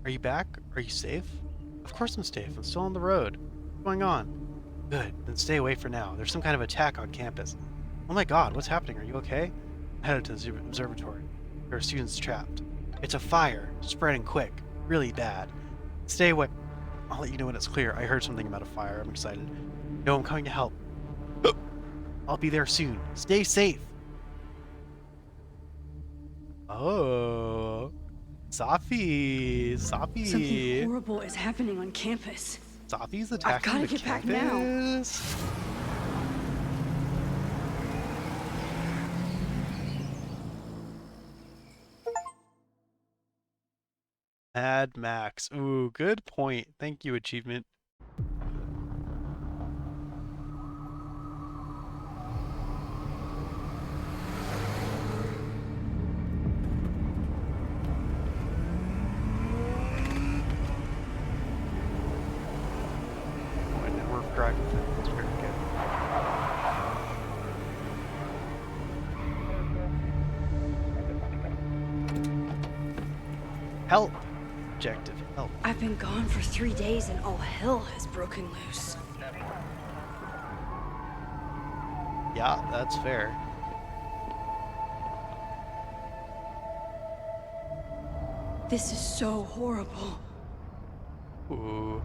Are you back? Are you safe? Of course I'm safe. I'm still on the road. What's going on? Good. Then stay away for now. There's some kind of attack on campus. Oh my god, what's happening? Are you okay? I'm headed to the observatory. There are students trapped. It's a fire. Spreading quick. Really bad. Stay away. I'll let you know when it's clear. I heard something about a fire. I'm excited. No, I'm coming to help. I'll be there soon. Stay safe. Oh. Safi. Something Safi. horrible is happening on campus. Safi's attacking gotta the get back now. campus? Mad Max. Ooh, good point. Thank you, achievement. Oh, and now we're driving through. That's very good. Help! Objective, help. I've been gone for 3 days and all hell has broken loose. Yeah, that's fair. This is so horrible. Ooh.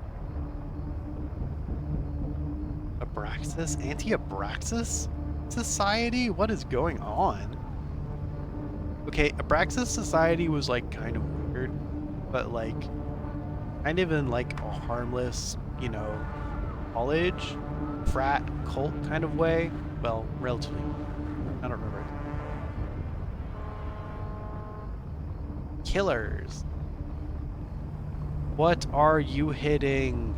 Abraxas? Anti-Abraxas Society? What is going on? Okay, Abraxas Society was like kind of weird, but like kind of in like a harmless, you know, college, frat, cult kind of way. Well, relatively. I don't remember. Killers. What are you hitting?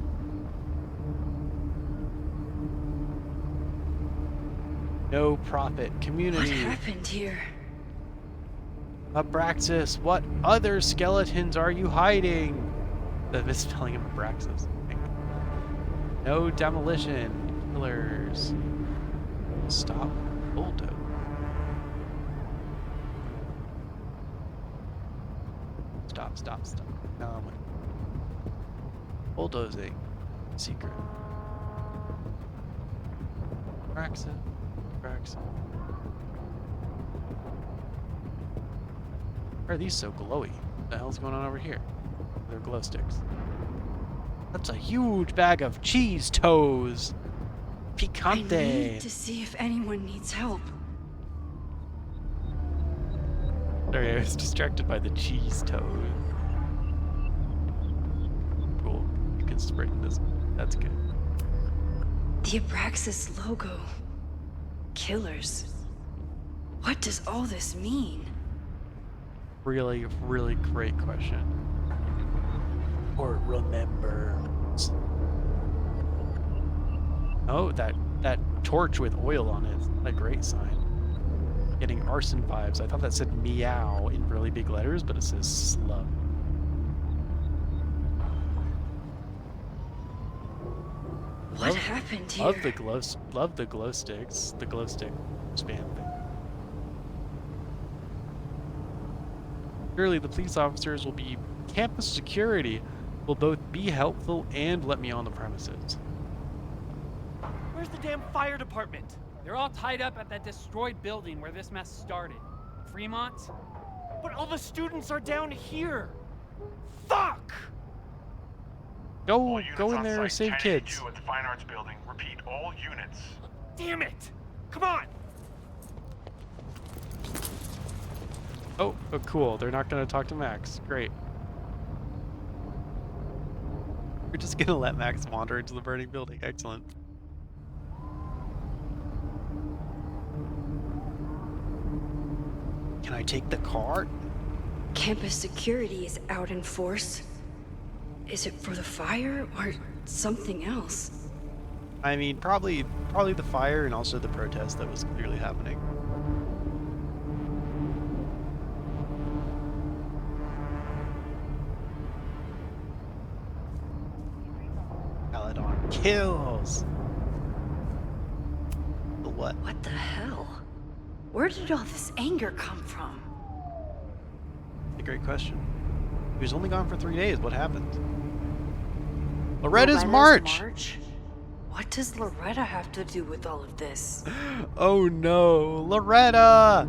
No profit. What Community. happened here? Abraxas, what other skeletons are you hiding? The misspelling of Abraxas. I think. No demolition. Killers. Stop. Bulldoze. Stop. No, I'm with bulldozing. Secret. Abraxas. Why are these so glowy? What the hell's going on over here? They're glow sticks. That's a huge bag of cheese toes. Picante. I need to see if anyone needs help. Sorry, I was distracted by the cheese toes. Cool. You can sprint this. That's good. The Abraxas logo. Killers. What does all this mean? Really, really great question. Or remembers. Oh, that torch with oil on it. A great sign. Getting arson vibes. I thought that said meow in really big letters, but it says slug. What happened here? Love the glow sticks. The glow stick spam thing. Surely the police officers will be campus security, will both be helpful and let me on the premises. Where's the damn fire department? They're all tied up at that destroyed building where this mess started. Fremont? But all the students are down here! Fuck! Go in there and save kids. At the Fine Arts Building. Repeat, all units. Damn it! Come on! Oh, cool. They're not going to talk to Max. Great. We're just going to let Max wander into the burning building. Excellent. Can I take the car? Campus security is out in force. Is it for the fire or something else? I mean, probably the fire and also the protest that was clearly happening. Caledon kills. The what? What the hell? Where did all this anger come from? A great question. He was only gone for 3 days. What happened? Loretta's march! What does Loretta have to do with all of this? Oh no, Loretta!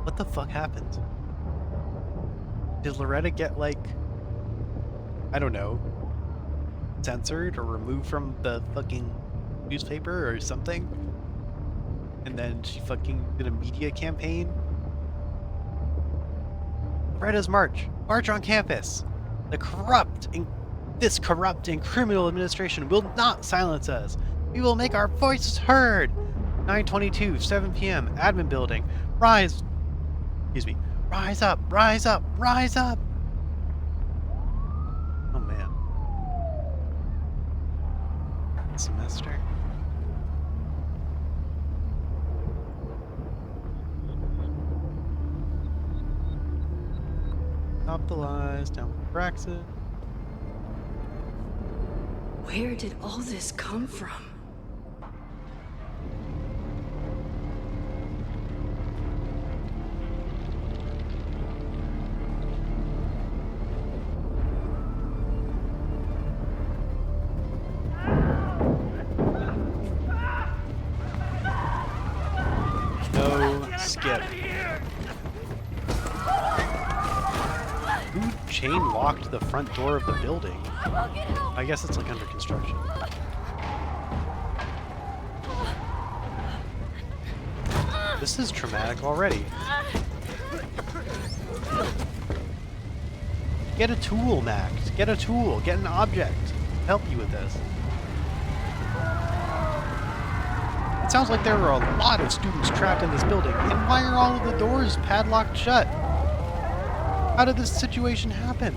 What the fuck happened? Did Loretta get, like, I don't know, censored or removed from the fucking newspaper or something? And then she fucking did a media campaign? Loretta's march. March on campus. This corrupt and criminal administration will not silence us. We will make our voices heard. 9:22, 7 p.m. Admin building. Rise up, rise up, rise up. Oh man. Semester. Stop the lies, down with Braxton. Where did all this come from? No skip. Who chain locked the front door of the building? I guess it's like under construction. This is traumatic already. Get a tool, Max. Get a tool. Get an object. Help you with this. It sounds like there are a lot of students trapped in this building. And why are all of the doors padlocked shut? How did this situation happen?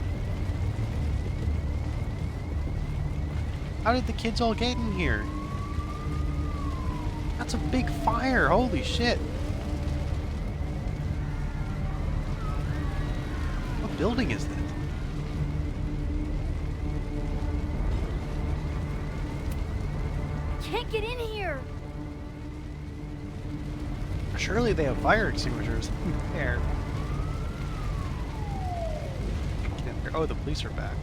How did the kids all get in here? That's a big fire. Holy shit. What building is this? Can't get in here. Surely they have fire extinguishers there. Oh, the police are back.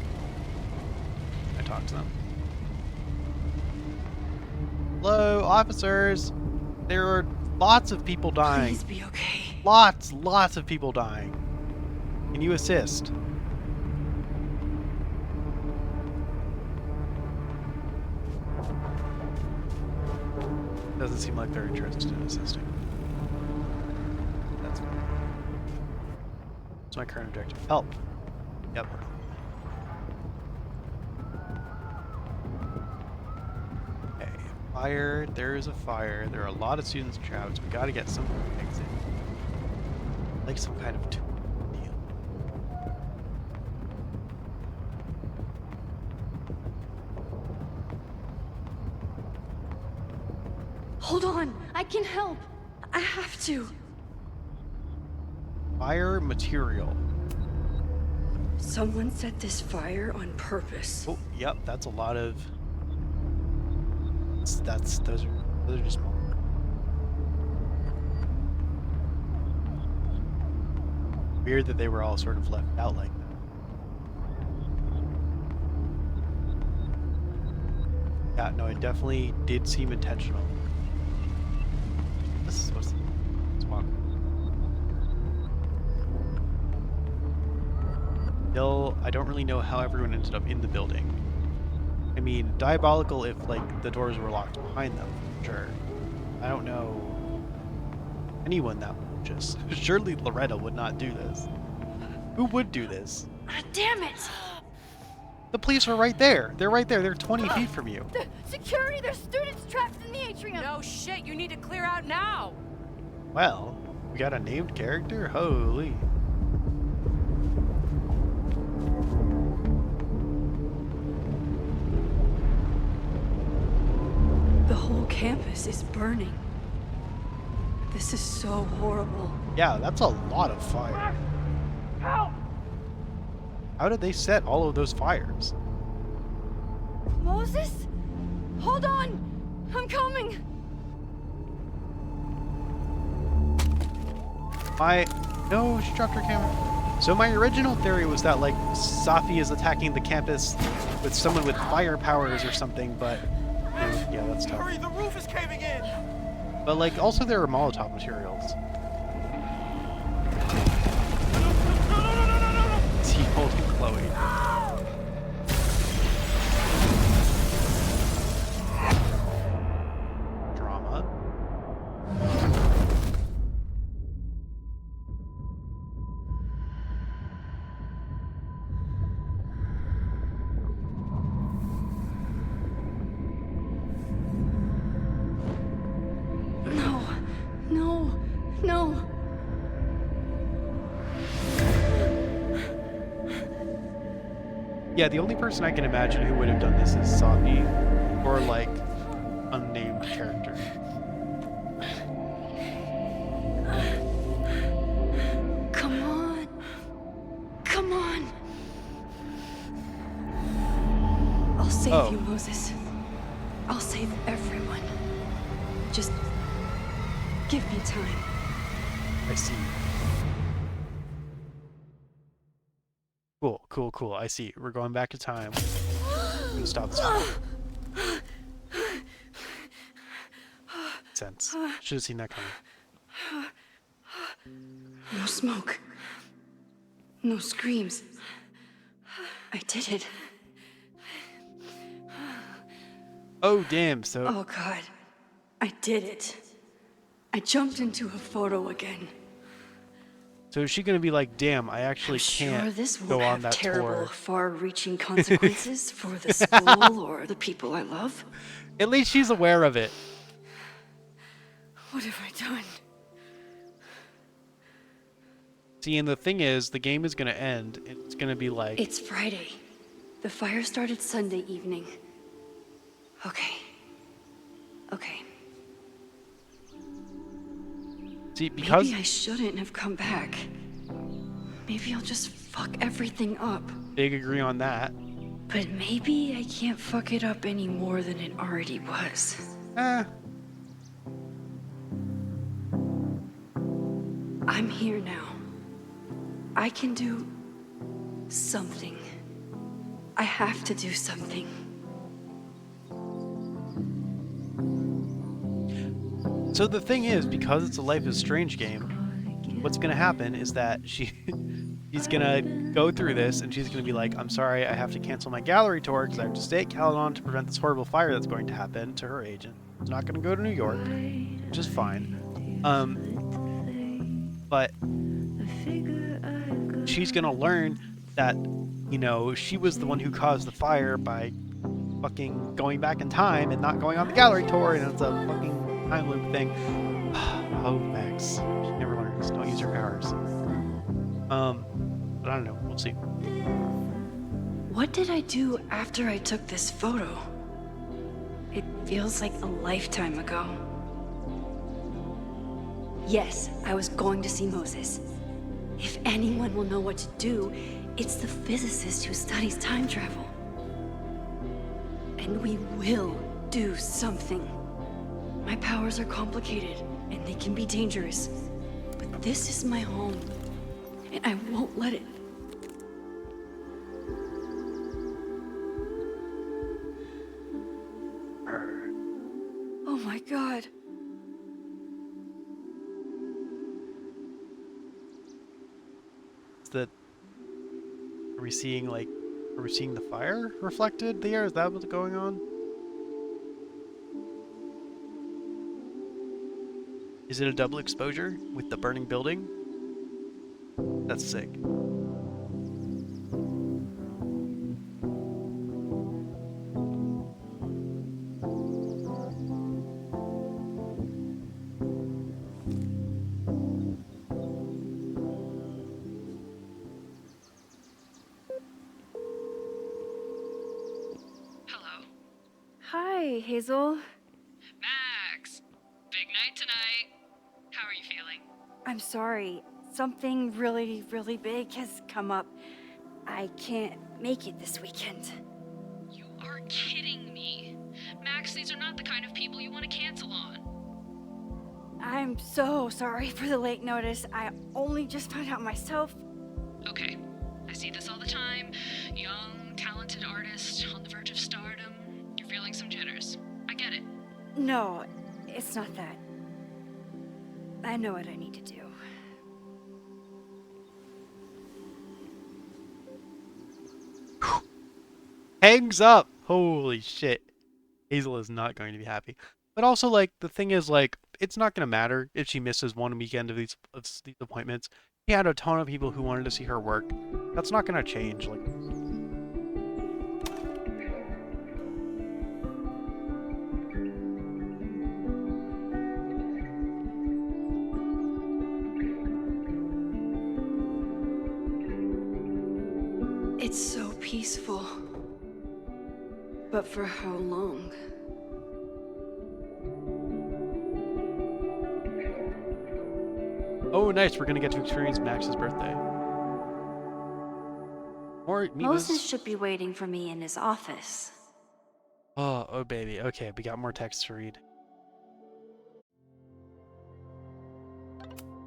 I talked to them. Hello, officers. There are lots of people dying. Please be okay. Lots of people dying. Can you assist? Doesn't seem like they're interested in assisting. That's my current objective. Help. Yep. Okay. Fire. There is a fire. There are a lot of students trapped. We gotta get some exit. Like some kind of tool deal. Hold on, I can help. I have to. Fire material. Someone set this fire on purpose. Oh, yep, that's a lot of. Those are just. Weird that they were all sort of left out like that. Yeah, no, it definitely did seem intentional. This is supposed to. Let's walk. Still, I don't really know how everyone ended up in the building. I mean, diabolical if, like, the doors were locked behind them, sure. I don't know anyone that would just... Surely Loretta would not do this. Who would do this? Damn it! The police are right there. They're right there. They're 20 feet from you. Security, there's students trapped in the atrium. No shit, you need to clear out now. Well, we got a named character? Holy. The whole campus is burning. This is so horrible. Yeah, that's a lot of fire. Help! How did they set all of those fires? Moses? Hold on! I'm coming! No, she dropped her camera. So my original theory was that, like, Safi is attacking the campus with someone with fire powers or something, but... yeah, that's tough. Hurry, the roof is caving in! But, like, also there are Molotov materials. Is he holding Chloe? Drama. No, no, no. Yeah, the only person I can imagine who would have done this is Safi, or, like, unnamed character. Come on. Come on. I'll save you, Moses. I'll save everyone. Just give me time. I see. Cool. I see. We're going back to time. I'm gonna stop this. Sense. Should have seen that coming. No smoke. No screams. I did it. Oh, damn. So. Oh, God. I did it. I jumped into a photo again. So is she gonna be like, damn, I actually can't Sure, this go won't on have that terrible, tour. far-reaching consequences for the school or the people I love. At least she's aware of it. What have I done? See, and the thing is, the game is gonna end. It's gonna be like, It's Friday. The fire started Sunday evening. Okay. see, because Maybe I shouldn't have come back. Maybe I'll just fuck everything up. big agree on that. But maybe I can't fuck it up any more than it already was. I'm here now. I can do something. I have to do something. So the thing is, because it's a Life is Strange game, what's gonna happen is that she's gonna go through this and she's gonna be like, I'm sorry, I have to cancel my gallery tour because I have to stay at Caledon to prevent this horrible fire that's going to happen to her agent. She's not gonna go to New York, which is fine. But she's gonna learn that, you know, she was the one who caused the fire by fucking going back in time and not going on the gallery tour, and it's a fucking time loop thing. Oh, Max. She never learns. Don't use your powers. But I don't know. We'll see. What did I do after I took this photo? It feels like a lifetime ago. Yes, I was going to see Moses. If anyone will know what to do, it's the physicist who studies time travel. And we will do something. My powers are complicated, and they can be dangerous. But this is my home, and I won't let it. Oh my God. Is that... Are we seeing, like... Are we seeing the fire reflected there? Is that what's going on? Is it a double exposure with the burning building? That's sick. Hi, Hazel. Max, big night tonight. How are you feeling? I'm sorry. Something really, really big has come up. I can't make it this weekend. You are kidding me. Max, these are not the kind of people you want to cancel on. I'm so sorry for the late notice. I only just found out myself. Okay, I see this all the time. Young, talented artist on the verge of stardom. You're feeling some jitters. I get it. No, it's not that. I know what I need to do. Hangs up. Holy shit. Hazel is not going to be happy. But also, like, the thing is, like, it's not going to matter if she misses one weekend of these appointments. She had a ton of people who wanted to see her work. That's not going to change. Like, It's so peaceful. But for how long? oh, nice. We're going to get to experience Max's birthday. More Moses Mimos. should be waiting for me in his office. Oh, baby. Okay, we got more text to read.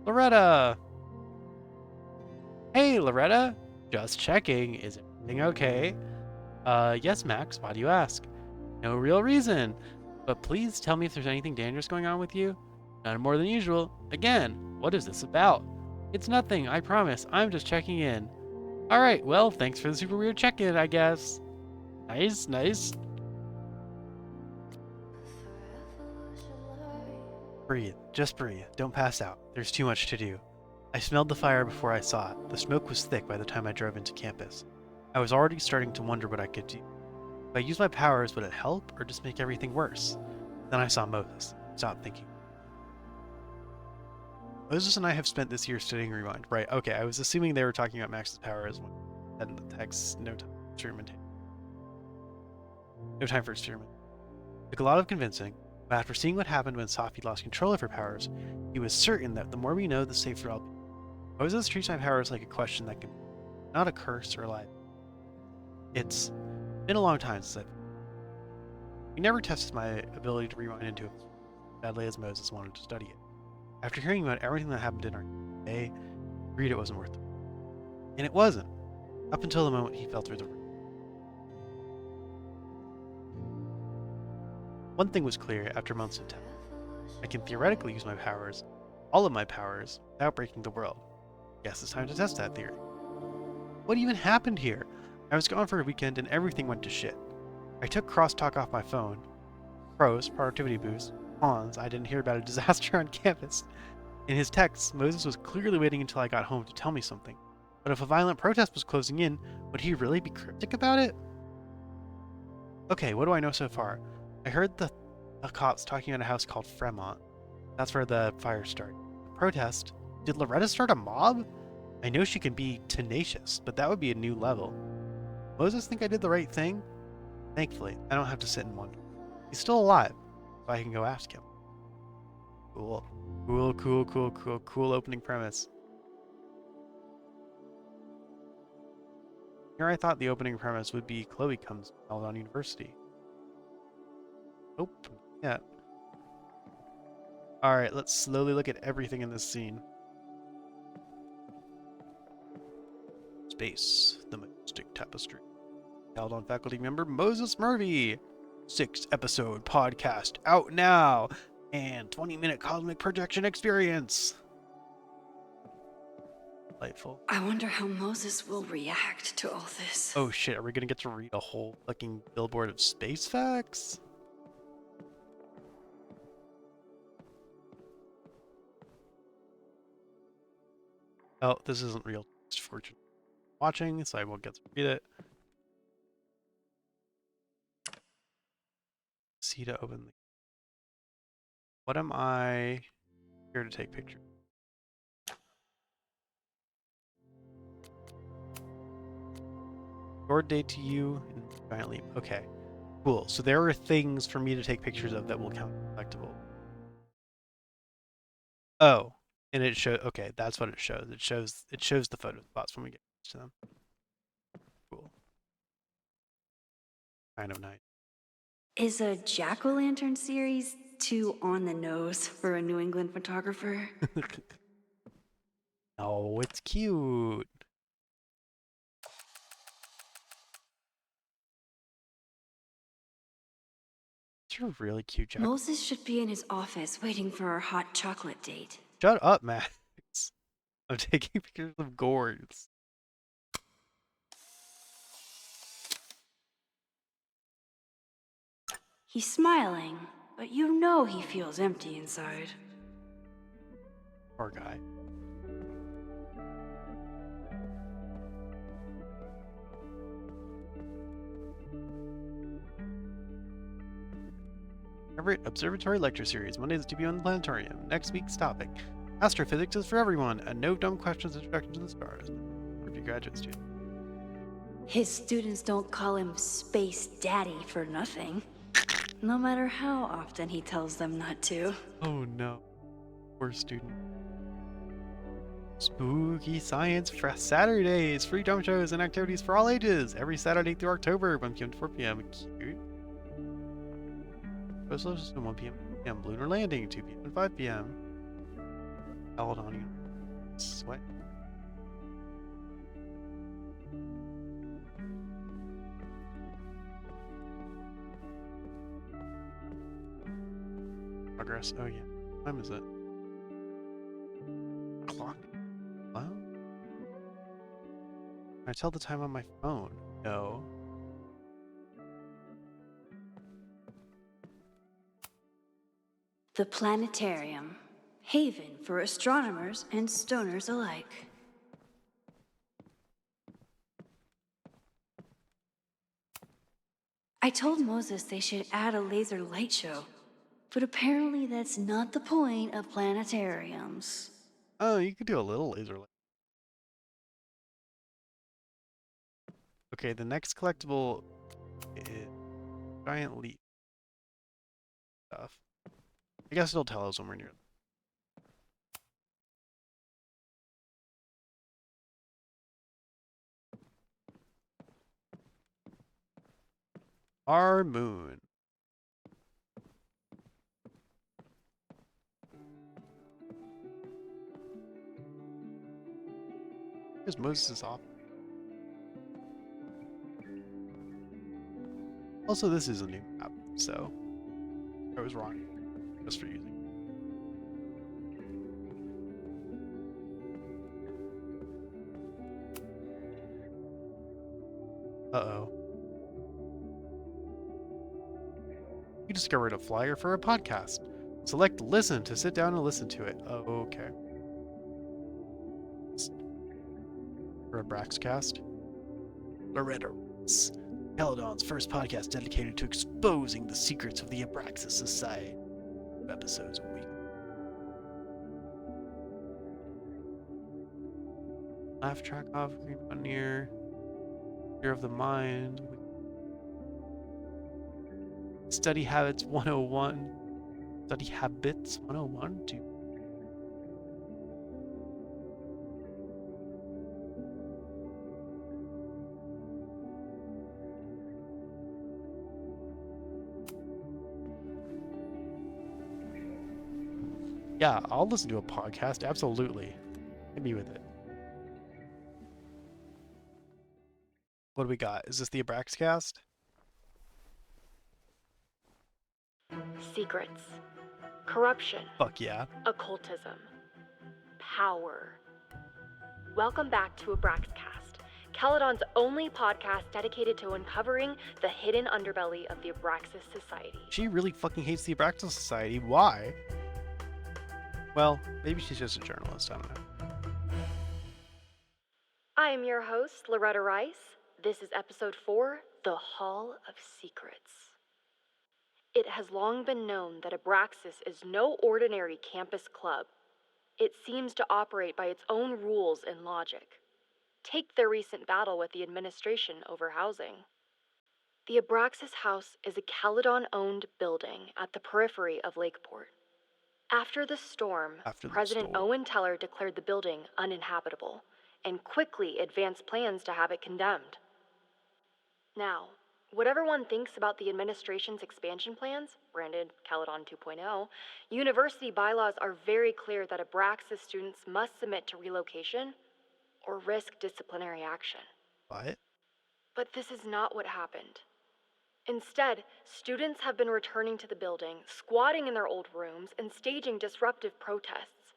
Loretta! Hey, Loretta! Just checking. Is everything okay? Yes, Max. Why do you ask? No real reason. But please tell me if there's anything dangerous going on with you. None more than usual. Again, what is this about? It's nothing, I promise. I'm just checking in. Alright, well, thanks for the super weird check-in, I guess. Nice, nice. Breathe. Just breathe. Don't pass out. There's too much to do. I smelled the fire before I saw it. The smoke was thick by the time I drove into campus. I was already starting to wonder what I could do. If I used my powers, would it help or just make everything worse? Then I saw Moses. Stopped thinking. Moses and I have spent this year studying Rewind. Right, okay, I was assuming they were talking about Max's powers when said in the text, no time for experimentation. No time for experimentation. Took a lot of convincing, but after seeing what happened when Safi lost control of her powers, he was certain that the more we know, the safer I'll be. Moses treats my powers like a question that can be not a curse or a lie. It's been a long time since he never tested my ability to rewind into it as badly as Moses wanted to study it. After hearing about everything that happened in our day, I agreed it wasn't worth it. And it wasn't, up until the moment he fell through the roof. One thing was clear after months of testing. I can theoretically use my powers, all of my powers, without breaking the world. Guess it's time to test that theory. What even happened here? I was gone for a weekend and everything went to shit. I took crosstalk off my phone. Pros, productivity boost. Cons, I didn't hear about a disaster on campus. In his texts, Moses was clearly waiting until I got home to tell me something. But if a violent protest was closing in, would he really be cryptic about it? Okay, what do I know so far? I heard the cops talking at a house called Fremont. That's where the fire started. The protest? Did Loretta start a mob? I know she can be tenacious, but that would be a new level. Moses think I did the right thing? Thankfully, I don't have to sit and wonder. He's still alive, so I can go ask him. Cool. Cool opening premise. Here I thought the opening premise would be Chloe comes to Peladon University. Nope. Yeah. Alright, let's slowly look at everything in this scene. Space. The Majestic Tapestry. Peladon faculty member Moses Murphy. 6-episode podcast out now. And 20-minute cosmic projection experience. Delightful. I wonder how Moses will react to all this. Oh shit, are we gonna get to read a whole fucking billboard of space facts? Oh, this isn't real text, fortunately. Watching, so I won't get to read it. C to open the... What am I here to take pictures? Short day to you and giant leap. Okay. Cool. So there are things for me to take pictures of that will count as collectible. Oh, and it shows. Okay, that's what it shows. It shows the photo spots when we get to them. Cool. Kind of nice. Is a jack-o'-lantern series too on the nose for a New England photographer? Oh, it's cute. It's a really cute jack. Moses should be in his office waiting for our hot chocolate date. Shut up, Max. I'm taking pictures of gourds. He's smiling, but you know he feels empty inside. Poor guy. Everett Observatory Lecture Series, Mondays at 2 p.m. on the Planetarium. Next week's topic: Astrophysics is for everyone, and no dumb questions introduction to the stars. For your graduate student. His students don't call him Space Daddy for nothing. No matter how often he tells them not to. Oh no. Poor student. Spooky Science for Saturdays! Free drum shows and activities for all ages! Every Saturday through October, 1 p.m. to 4 p.m. Cute. Solar System, 1 p.m. Lunar Landing, 2 p.m. and 5 p.m. Caledonian. Sweat. Progress. Oh yeah. What time is it? Clock. Hello? Can I tell the time on my phone? No. The Planetarium. Haven for astronomers and stoners alike. I told Moses they should add a laser light show, but apparently that's not the point of planetariums. Oh, you could do a little laser light. Okay, the next collectible is giant leap stuff. I guess it'll tell us when we're near. Our moon. Here's Moses' off. Also, this is a new map, so I was wrong just for using. Uh-oh. You discovered a flyer for a podcast. Select listen to sit down and listen to it. Oh, okay. For a Braxcast. Loretta Rice, Caledon's first podcast dedicated to exposing the secrets of the Abraxas Society. 2 episodes a week. Laugh track off, Green Pioneer, Fear of the Mind, Study Habits 101, Study Habits 101, dude. Yeah, I'll listen to a podcast, absolutely. Hit me with it. What do we got? Is this the Abraxcast? Secrets. Corruption. Fuck yeah. Occultism. Power. Welcome back to Abraxcast, Caledon's only podcast dedicated to uncovering the hidden underbelly of the Abraxas Society. She really fucking hates the Abraxas Society. Why? Well, maybe she's just a journalist. I don't know. I am your host, Loretta Rice. This is episode 4, The Hall of Secrets. It has long been known that Abraxas is no ordinary campus club. It seems to operate by its own rules and logic. Take their recent battle with the administration over housing. The Abraxas House is a Caledon-owned building at the periphery of Lakeport. After the storm, President Owen Teller declared the building uninhabitable and quickly advanced plans to have it condemned. Now, whatever one thinks about the administration's expansion plans, branded Caledon 2.0, university bylaws are very clear that Abraxas students must submit to relocation or risk disciplinary action. What? But this is not what happened. Instead, students have been returning to the building, squatting in their old rooms, and staging disruptive protests.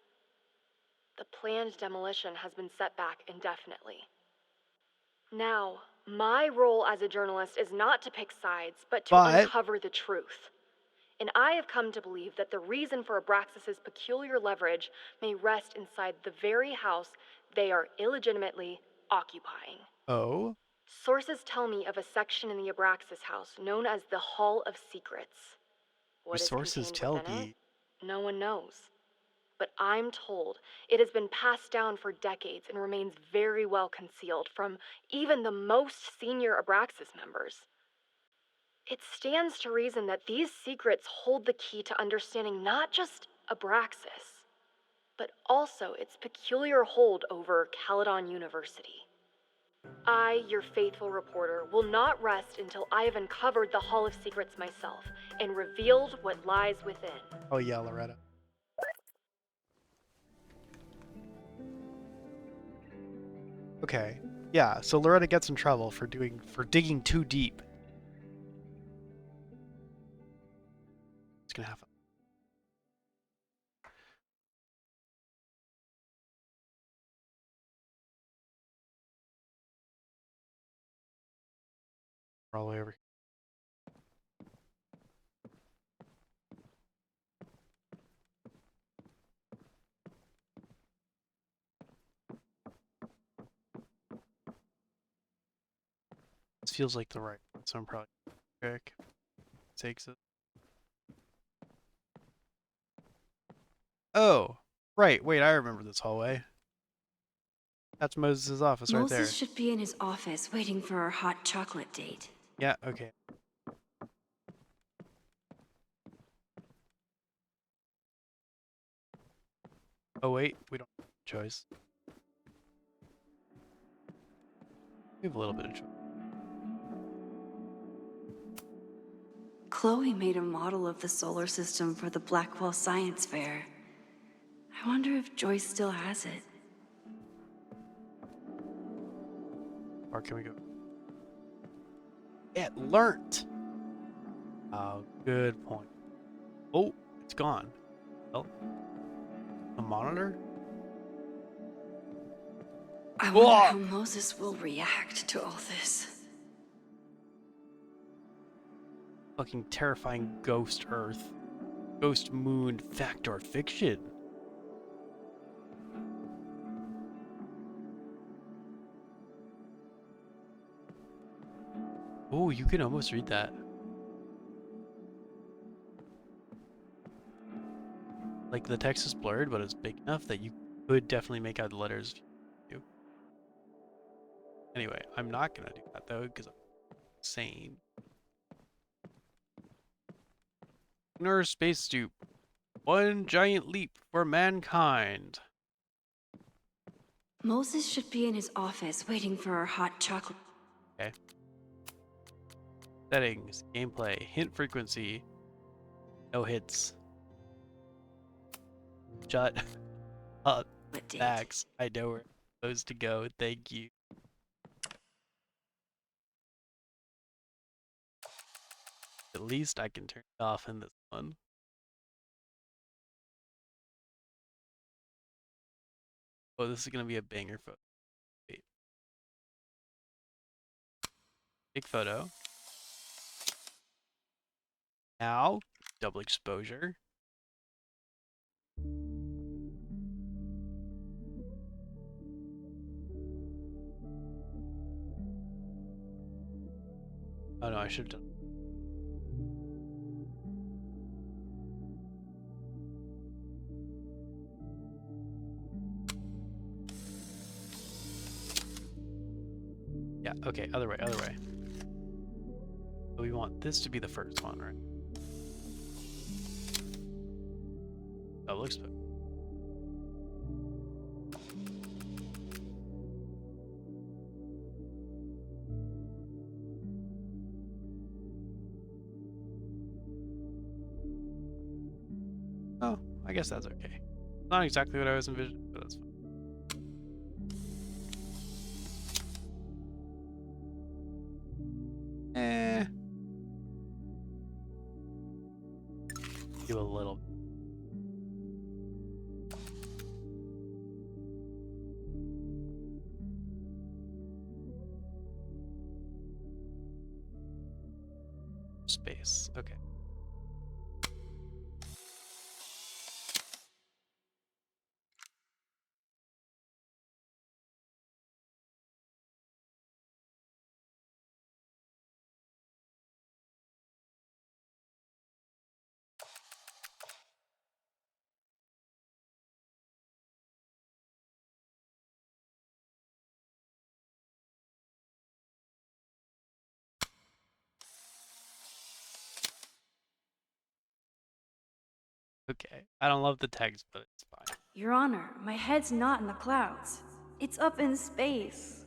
The planned demolition has been set back indefinitely. Now, my role as a journalist is not to pick sides, but to uncover the truth. And I have come to believe that the reason for Abraxas's peculiar leverage may rest inside the very house they are illegitimately occupying. Oh? Sources tell me of a section in the Abraxas house known as the Hall of Secrets. What is contained within it? No one knows. But I'm told it has been passed down for decades and remains very well concealed from even the most senior Abraxas members. It stands to reason that these secrets hold the key to understanding not just Abraxas, but also its peculiar hold over Caledon University. I, your faithful reporter, will not rest until I have uncovered the Hall of Secrets myself and revealed what lies within. Oh yeah, Loretta. Okay. Yeah, so Loretta gets in trouble for digging too deep. It's gonna happen. We're all the way over here. This feels like the right one, so I'm probably quick. Takes it. Oh, right. Wait, I remember this hallway. That's Moses' office right there. Moses should be in his office waiting for our hot chocolate date. Yeah, okay. Oh wait, we don't have a choice. We have a little bit of choice. Chloe made a model of the solar system for the Blackwell Science Fair. I wonder if Joyce still has it. Or can we go? It learnt! Oh, good point. Oh, it's gone. Well, a monitor? I wonder how Moses will react to all this. Fucking terrifying ghost Earth. Ghost moon, fact or fiction? Oh, you can almost read that. Like, the text is blurred, but it's big enough that you could definitely make out the letters. Anyway, I'm not gonna do that, though, because I'm insane. Lunar space stoop. One giant leap for mankind. Moses should be in his office waiting for our hot chocolate. Okay. Settings, gameplay, hint frequency. No hits. Shut up, Max. I know where I'm supposed to go. Thank you. At least I can turn it off in this one. Oh, this is gonna be a banger photo. Wait. Big photo. Now, double exposure. Oh no, I should have done. Yeah, okay, other way, other way. So we want this to be the first one, right? That looks good. Oh, I guess that's okay. Not exactly what I was envisioning, but that's fine. Do a little. Space. Okay. Okay. I don't love the text, but it's fine. Your Honor, my head's not in the clouds. It's up in space.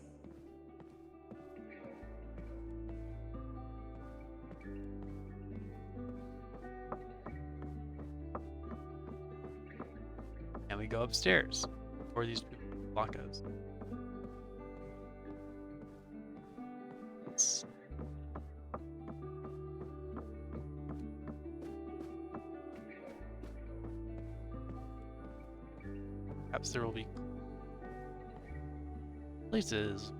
And we go upstairs for these block us. Perhaps there will be places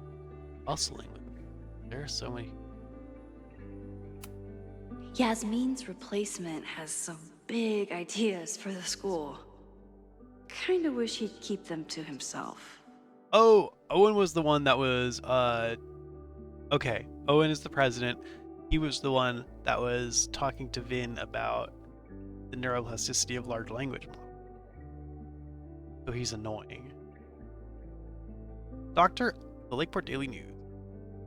bustling with. There are so many. Yasmin's replacement has some big ideas for the school. Kinda wish he'd keep them to himself. Oh, Owen was the one that was okay. Owen is the president. He was the one that was talking to Vin about the neuroplasticity of large language models. So he's annoying. Doctor, the Lakeport Daily News.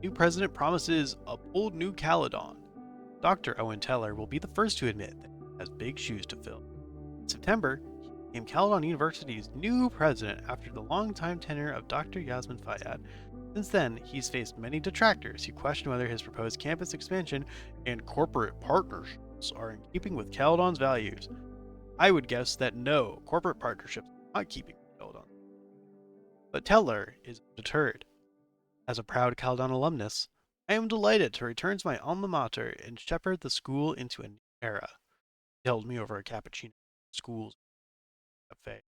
New president promises a bold new Caledon. Dr. Owen Teller will be the first to admit that he has big shoes to fill. In September, he became Caledon University's new president after the longtime tenure of Dr. Yasmin Fayyad. Since then, he's faced many detractors who question whether his proposed campus expansion and corporate partnerships are in keeping with Caledon's values. I would guess that no, corporate partnerships are not keeping with Caledon. But Teller is undeterred. As a proud Caledon alumnus, I am delighted to return to my alma mater and shepherd the school into a new era. He held me over a cappuccino at school's cafe.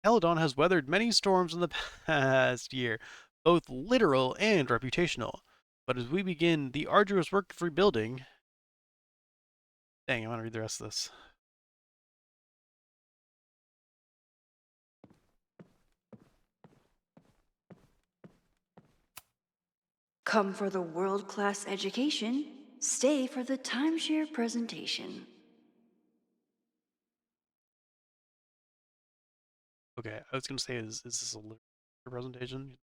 Caledon has weathered many storms in the past year, both literal and reputational. But as we begin the arduous work of rebuilding... Dang, I want to read the rest of this. Come for the world-class education, stay for the timeshare presentation. Okay, I was going to say, is this a literature presentation?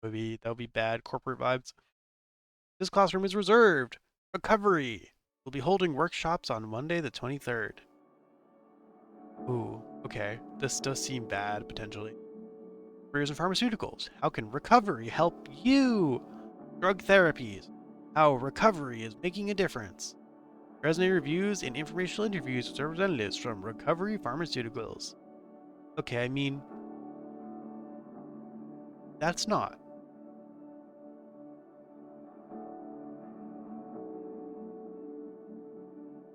That would be bad corporate vibes. This classroom is reserved. Recovery. We'll be holding workshops on Monday the 23rd. Ooh, okay. This does seem bad, potentially. Careers in pharmaceuticals. How can recovery help you? Drug therapies. How recovery is making a difference. Resume reviews and informational interviews with representatives from Recovery Pharmaceuticals. Okay, I mean, that's not.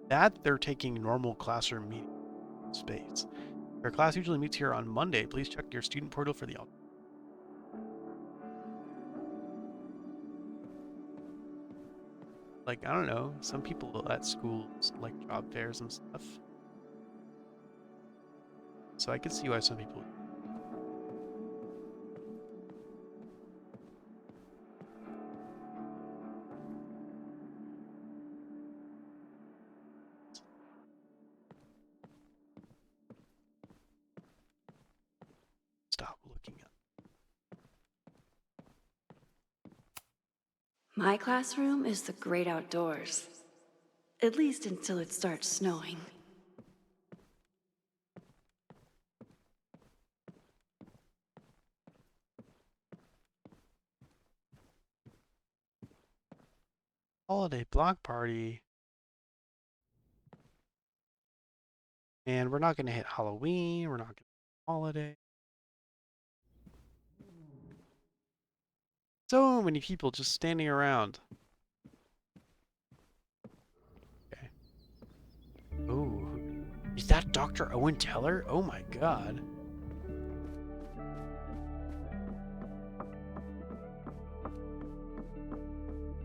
That they're taking normal classroom meeting space. Our class usually meets here on Monday. Please check your student portal for the like, I don't know, some people at schools like job fairs and stuff. So I could see why some people... Stop looking at. My classroom is the great outdoors. At least until it starts snowing. Holiday block party. And we're not going to hit Halloween. We're not going to hit holiday. So many people just standing around. Okay. Ooh. Is that Dr. Owen Teller? Oh my god.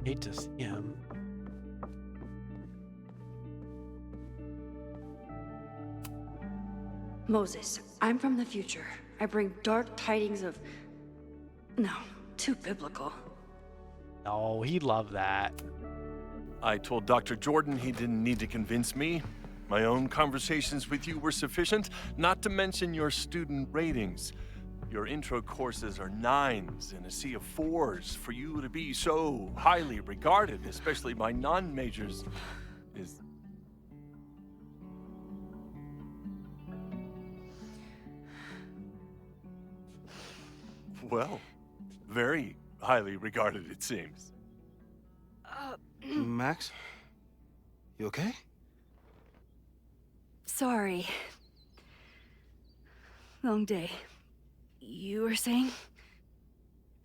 Hate to see him. Moses, I'm from the future. I bring dark tidings of... No, too biblical. No, he'd love that. I told Dr. Jordan he didn't need to convince me. My own conversations with you were sufficient, not to mention your student ratings. Your intro courses are 9s in a sea of 4s. For you to be so highly regarded, especially by non-majors, is... well, very highly regarded, it seems. Max? You okay? Sorry. Long day. You were saying?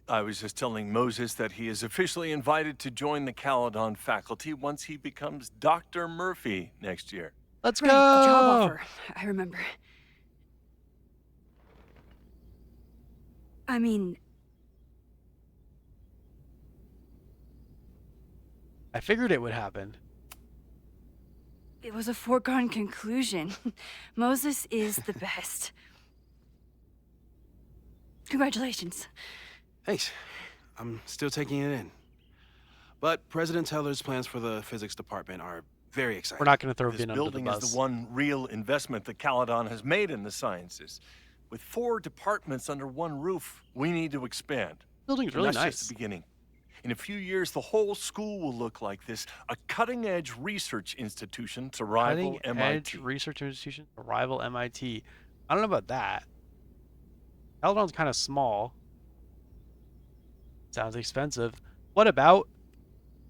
I was just telling Moses that he is officially invited to join the Caledon faculty once he becomes Dr. Murphy next year. Let's Right, go! the job offer. I remember. I mean... I figured it would happen. It was a foregone conclusion. Moses is the best. Congratulations. Thanks. I'm still taking it in. But President Teller's plans for the physics department are very exciting. We're not going to throw This Vin under the building bus. is the one real investment that Caledon has made in the sciences. With 4 departments under one roof, we need to expand. Building's And really that's nice. just the beginning. In a few years, the whole school will look like this, a cutting-edge research institution to rival Cutting MIT. edge research institution to rival MIT. I don't know about that. Caledon's kind of small. Sounds expensive. What about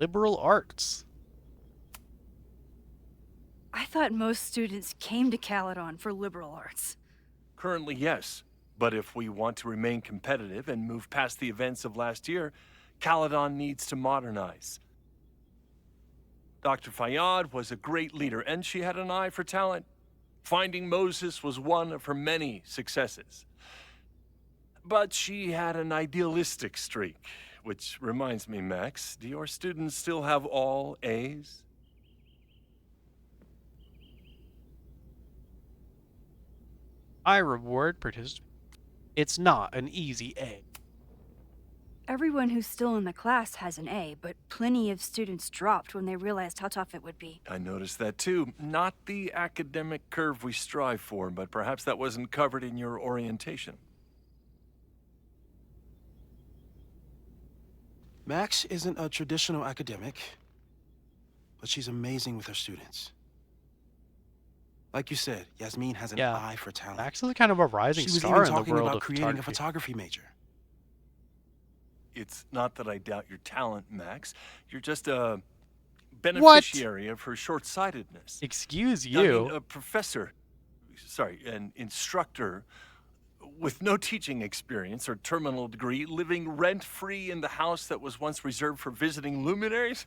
liberal arts? I thought most students came to Caledon for liberal arts. Currently, yes. But if we want to remain competitive and move past the events of last year, Caledon needs to modernize. Dr. Fayyad was a great leader, and she had an eye for talent. Finding Moses was one of her many successes. But she had an idealistic streak, which reminds me, Max, do your students still have all A's? I reward participants. It's not an easy A. Everyone who's still in the class has an A, but plenty of students dropped when they realized how tough it would be. I noticed that too. Not the academic curve we strive for, but perhaps that wasn't covered in your orientation. Max isn't a traditional academic, but she's amazing with her students. Like you said, Yasmin has an eye for talent. Max is kind of a rising She was star even in the talking world about of creating a photography. photography major. It's not that I doubt your talent, Max. You're just a beneficiary of her short-sightedness. Excuse I you. mean, a professor, an instructor with no teaching experience or terminal degree, living rent-free in the house that was once reserved for visiting luminaries?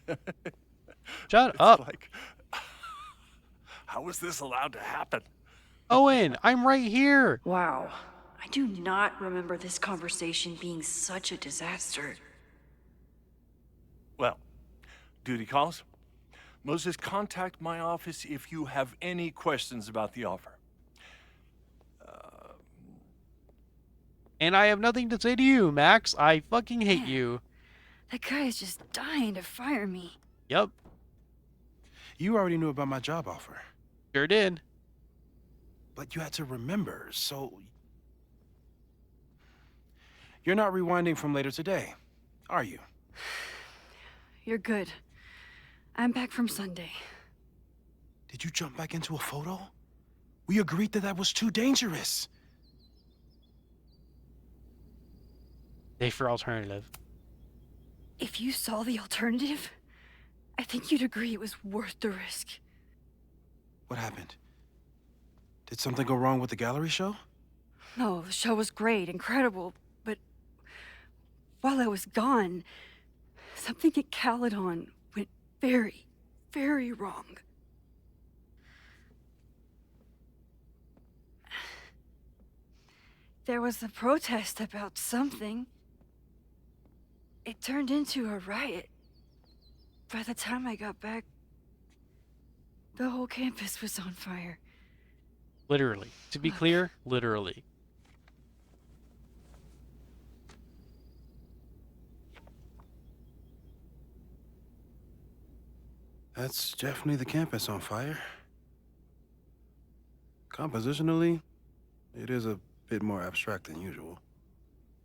Shut up. Like, how was this allowed to happen? Owen, I'm right here. Wow. I do not remember this conversation being such a disaster. Well, duty calls. Moses, contact my office if you have any questions about the offer. And I have nothing to say to you, Max. I fucking hate you. That guy is just dying to fire me. Yep, You already knew about my job offer, sure did. but you had to remember, so... You're not rewinding from later today, are you? you're good. I'm back from Sunday. Did you jump back into a photo? We agreed that that was too dangerous. Safer alternative. If you saw the alternative, I think you'd agree it was worth the risk. What happened? Did something go wrong with the gallery show? No, the show was great, incredible, but while I was gone, something at Caledon went very, very wrong. There was a protest about something. It turned into a riot. By the time I got back, the whole campus was on fire. Literally. To be clear, literally. That's definitely the campus on fire. Compositionally, it is a bit more abstract than usual.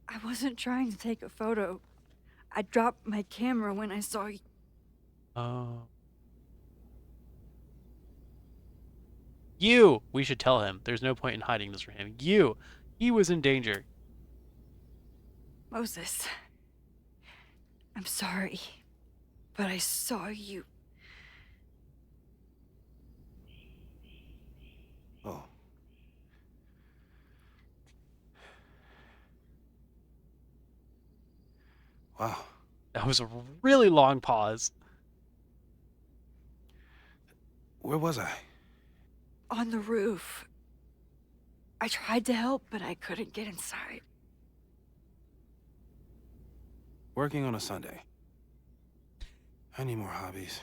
I wasn't trying to take a photo. I dropped my camera when I saw you. Oh. You! We should tell him. There's no point in hiding this from him. You! He was in danger. Moses, I'm sorry, but I saw you. Oh. Wow. That was a really long pause. Where was I? On the roof. I tried to help, but I couldn't get inside. Working on a Sunday. I need more hobbies.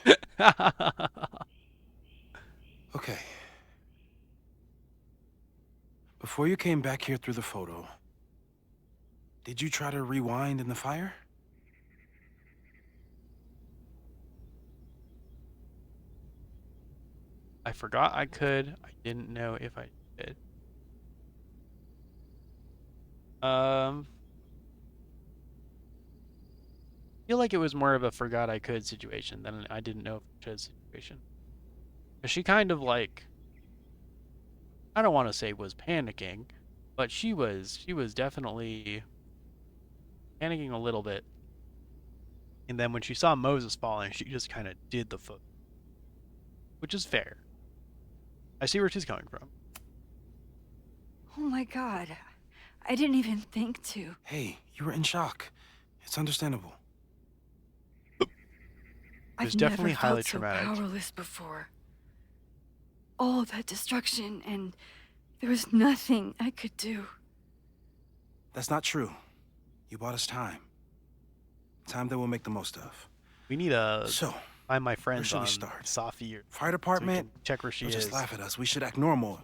Okay. Before you came back here through the photo, did you try to rewind in the fire? I forgot I could. I didn't know if I did. I feel like it was more of a forgot I could situation than I didn't know if I should situation. She kind of like, I don't want to say was panicking, but she was definitely panicking a little bit. And then when she saw Moses falling, she just kind of did the foot, which is fair. I see where she's coming from. Oh my god. I didn't even think to. Hey, you were in shock. It's understandable. It's I've definitely never highly felt so traumatic. powerless before. All that destruction, and there was nothing I could do. That's not true. You bought us time. Time that we'll make the most of. We need to So, find my friends where on should we start? Sophie or Fire department? So check where she They'll is. just laugh at us. We should act normal.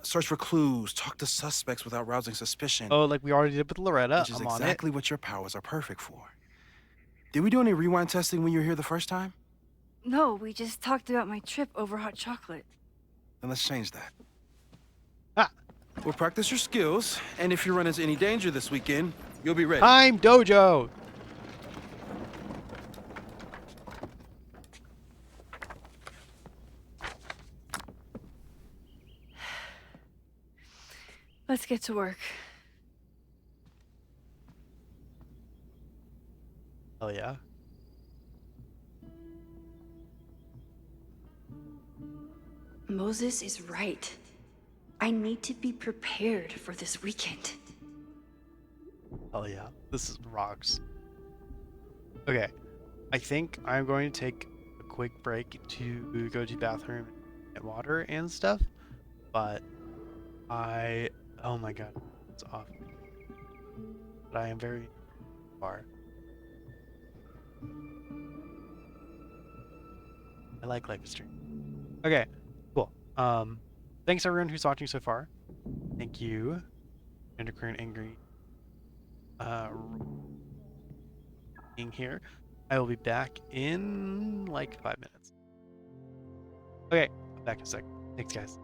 Search for clues, talk to suspects without rousing suspicion. Oh, like we already did with Loretta. Which is I'm exactly what your powers are perfect for. Did we do any rewind testing when you were here the first time? No, we just talked about my trip over hot chocolate. Then let's change that. Ah. We'll practice your skills, and if you run into any danger this weekend, you'll be ready. Time dojo. Let's get to work. Hell yeah. Moses is right. I need to be prepared for this weekend. Hell yeah. This is rocks. Okay. I think I'm going to take a quick break to go to the bathroom and water and stuff. But oh my god, it's off. But I am very far. I like Life is Strange. Okay, cool. Thanks everyone who's watching so far. Thank you, Endocrine Angry, being here. I will be back in like 5 minutes. Okay, I'm back in a sec. Thanks, guys.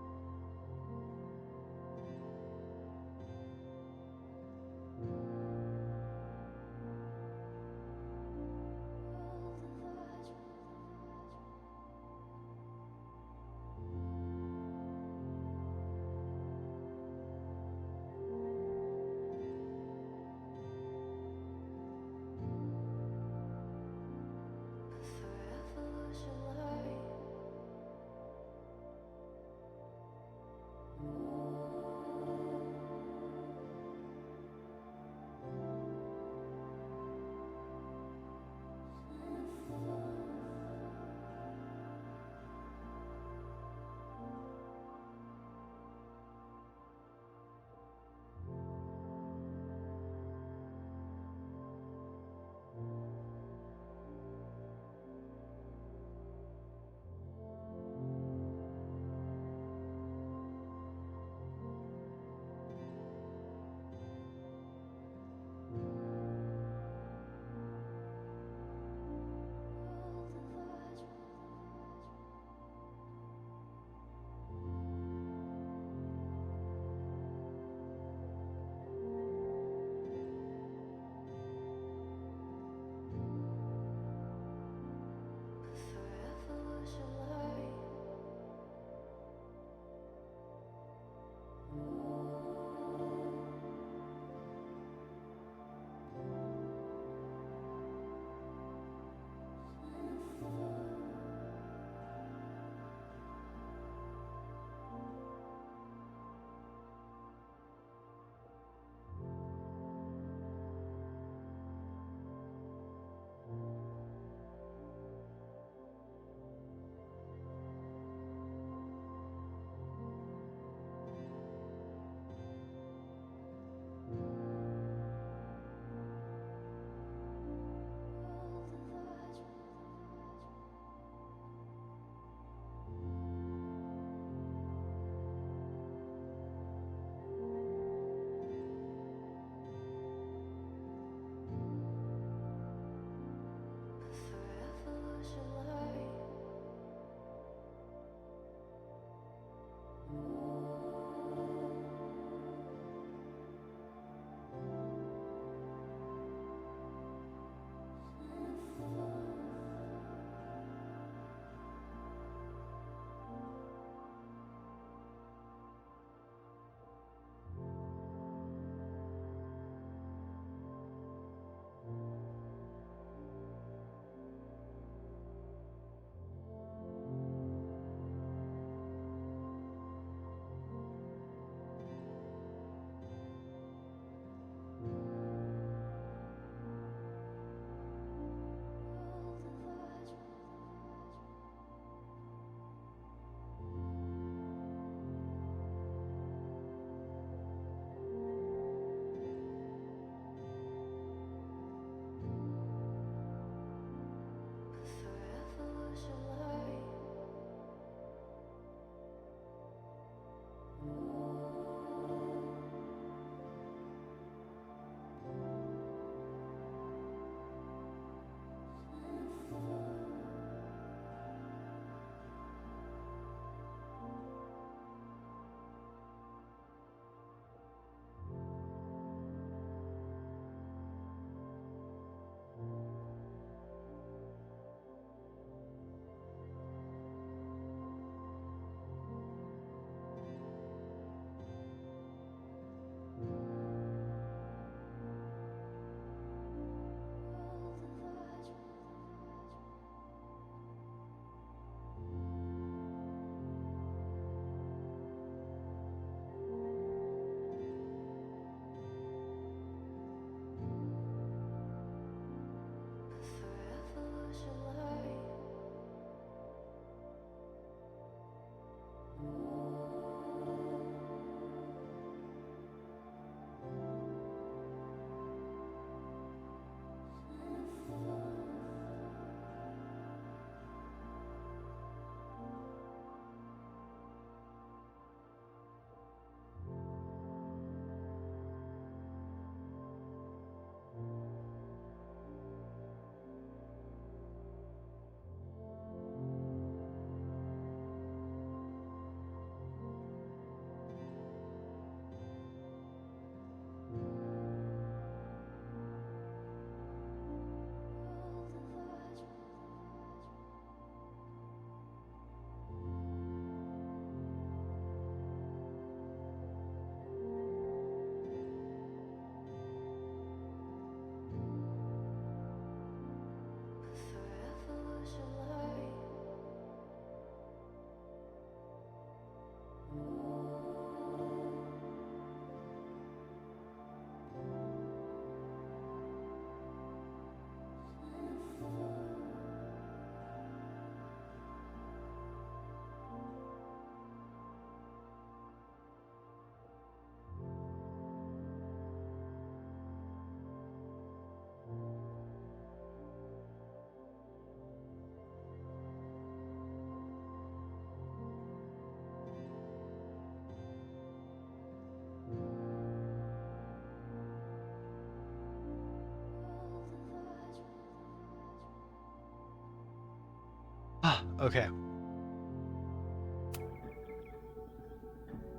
Okay.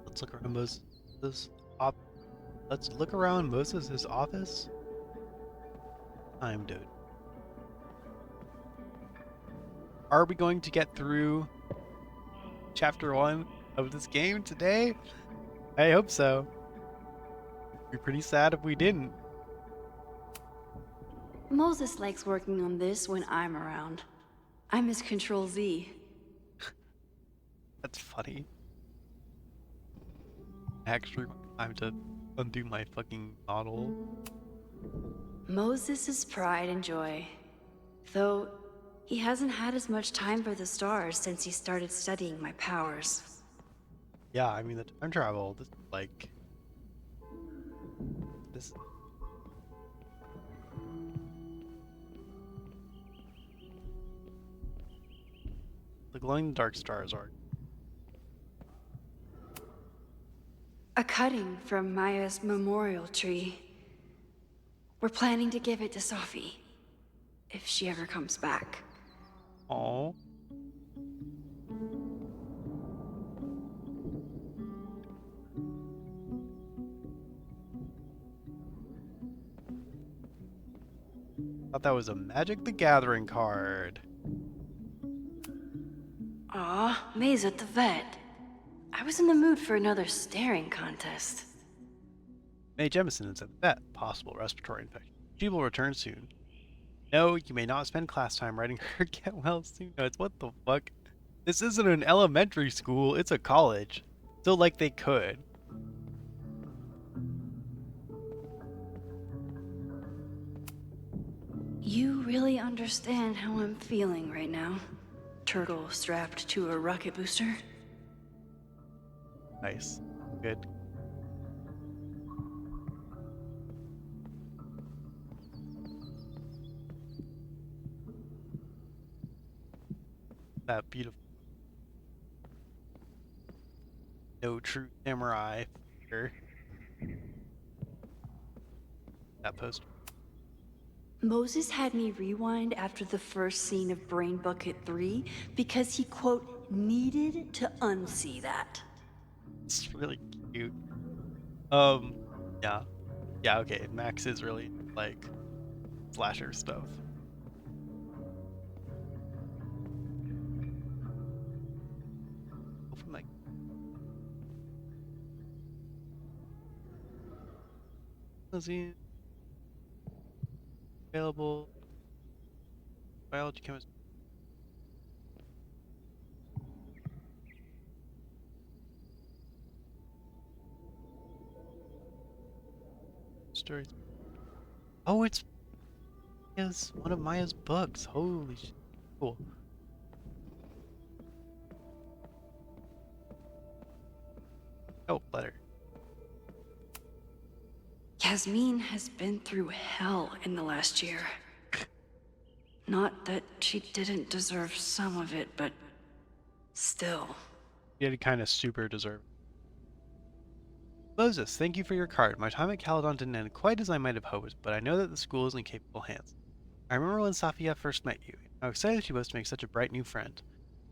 Let's look around Moses' Let's look around Moses' office. I'm dude. Are we going to get through chapter 1 of this game today? I hope so. It'd be pretty sad if we didn't. Moses likes working on this when I'm around. I miss Control Z. That's funny. Actually, time to undo my fucking model. Moses' pride and joy. Though, he hasn't had as much time for the stars since he started studying my powers. Yeah, I mean, the time travel, this, like... This... The glowing-in-the-dark stars are... A cutting from Maya's memorial tree. We're planning to give it to Sophie, if she ever comes back. Aww. Thought that was a Magic the Gathering card. Aw, May's at the vet. I was in the mood for another staring contest. May Jemison is at the vet. Possible respiratory infection. She will return soon. No, you may not spend class time writing her get well soon notes. What the fuck? This isn't an elementary school, it's a college. Still like they could. You really understand how I'm feeling right now? Turtle strapped to a rocket booster? Nice. Good. That beautiful. No true samurai figure. That poster. Moses had me rewind after the first scene of Brain Bucket 3 because he, quote, needed to unsee that. It's really cute. Yeah. Yeah, okay. Max is really, like, slasher stuff. Open mic. Is he available? Biology, chemistry. Stories. Oh, it's one of Maya's books. Holy shit. Cool. Oh, letter. Yasmin has been through hell in the last year. Not that she didn't deserve some of it, but still. You had kind of super deserve. Moses, thank you for your card. My time at Caledon didn't end quite as I might have hoped, but I know that the school is in capable hands. I remember when Safia first met you, how excited she was to make such a bright new friend.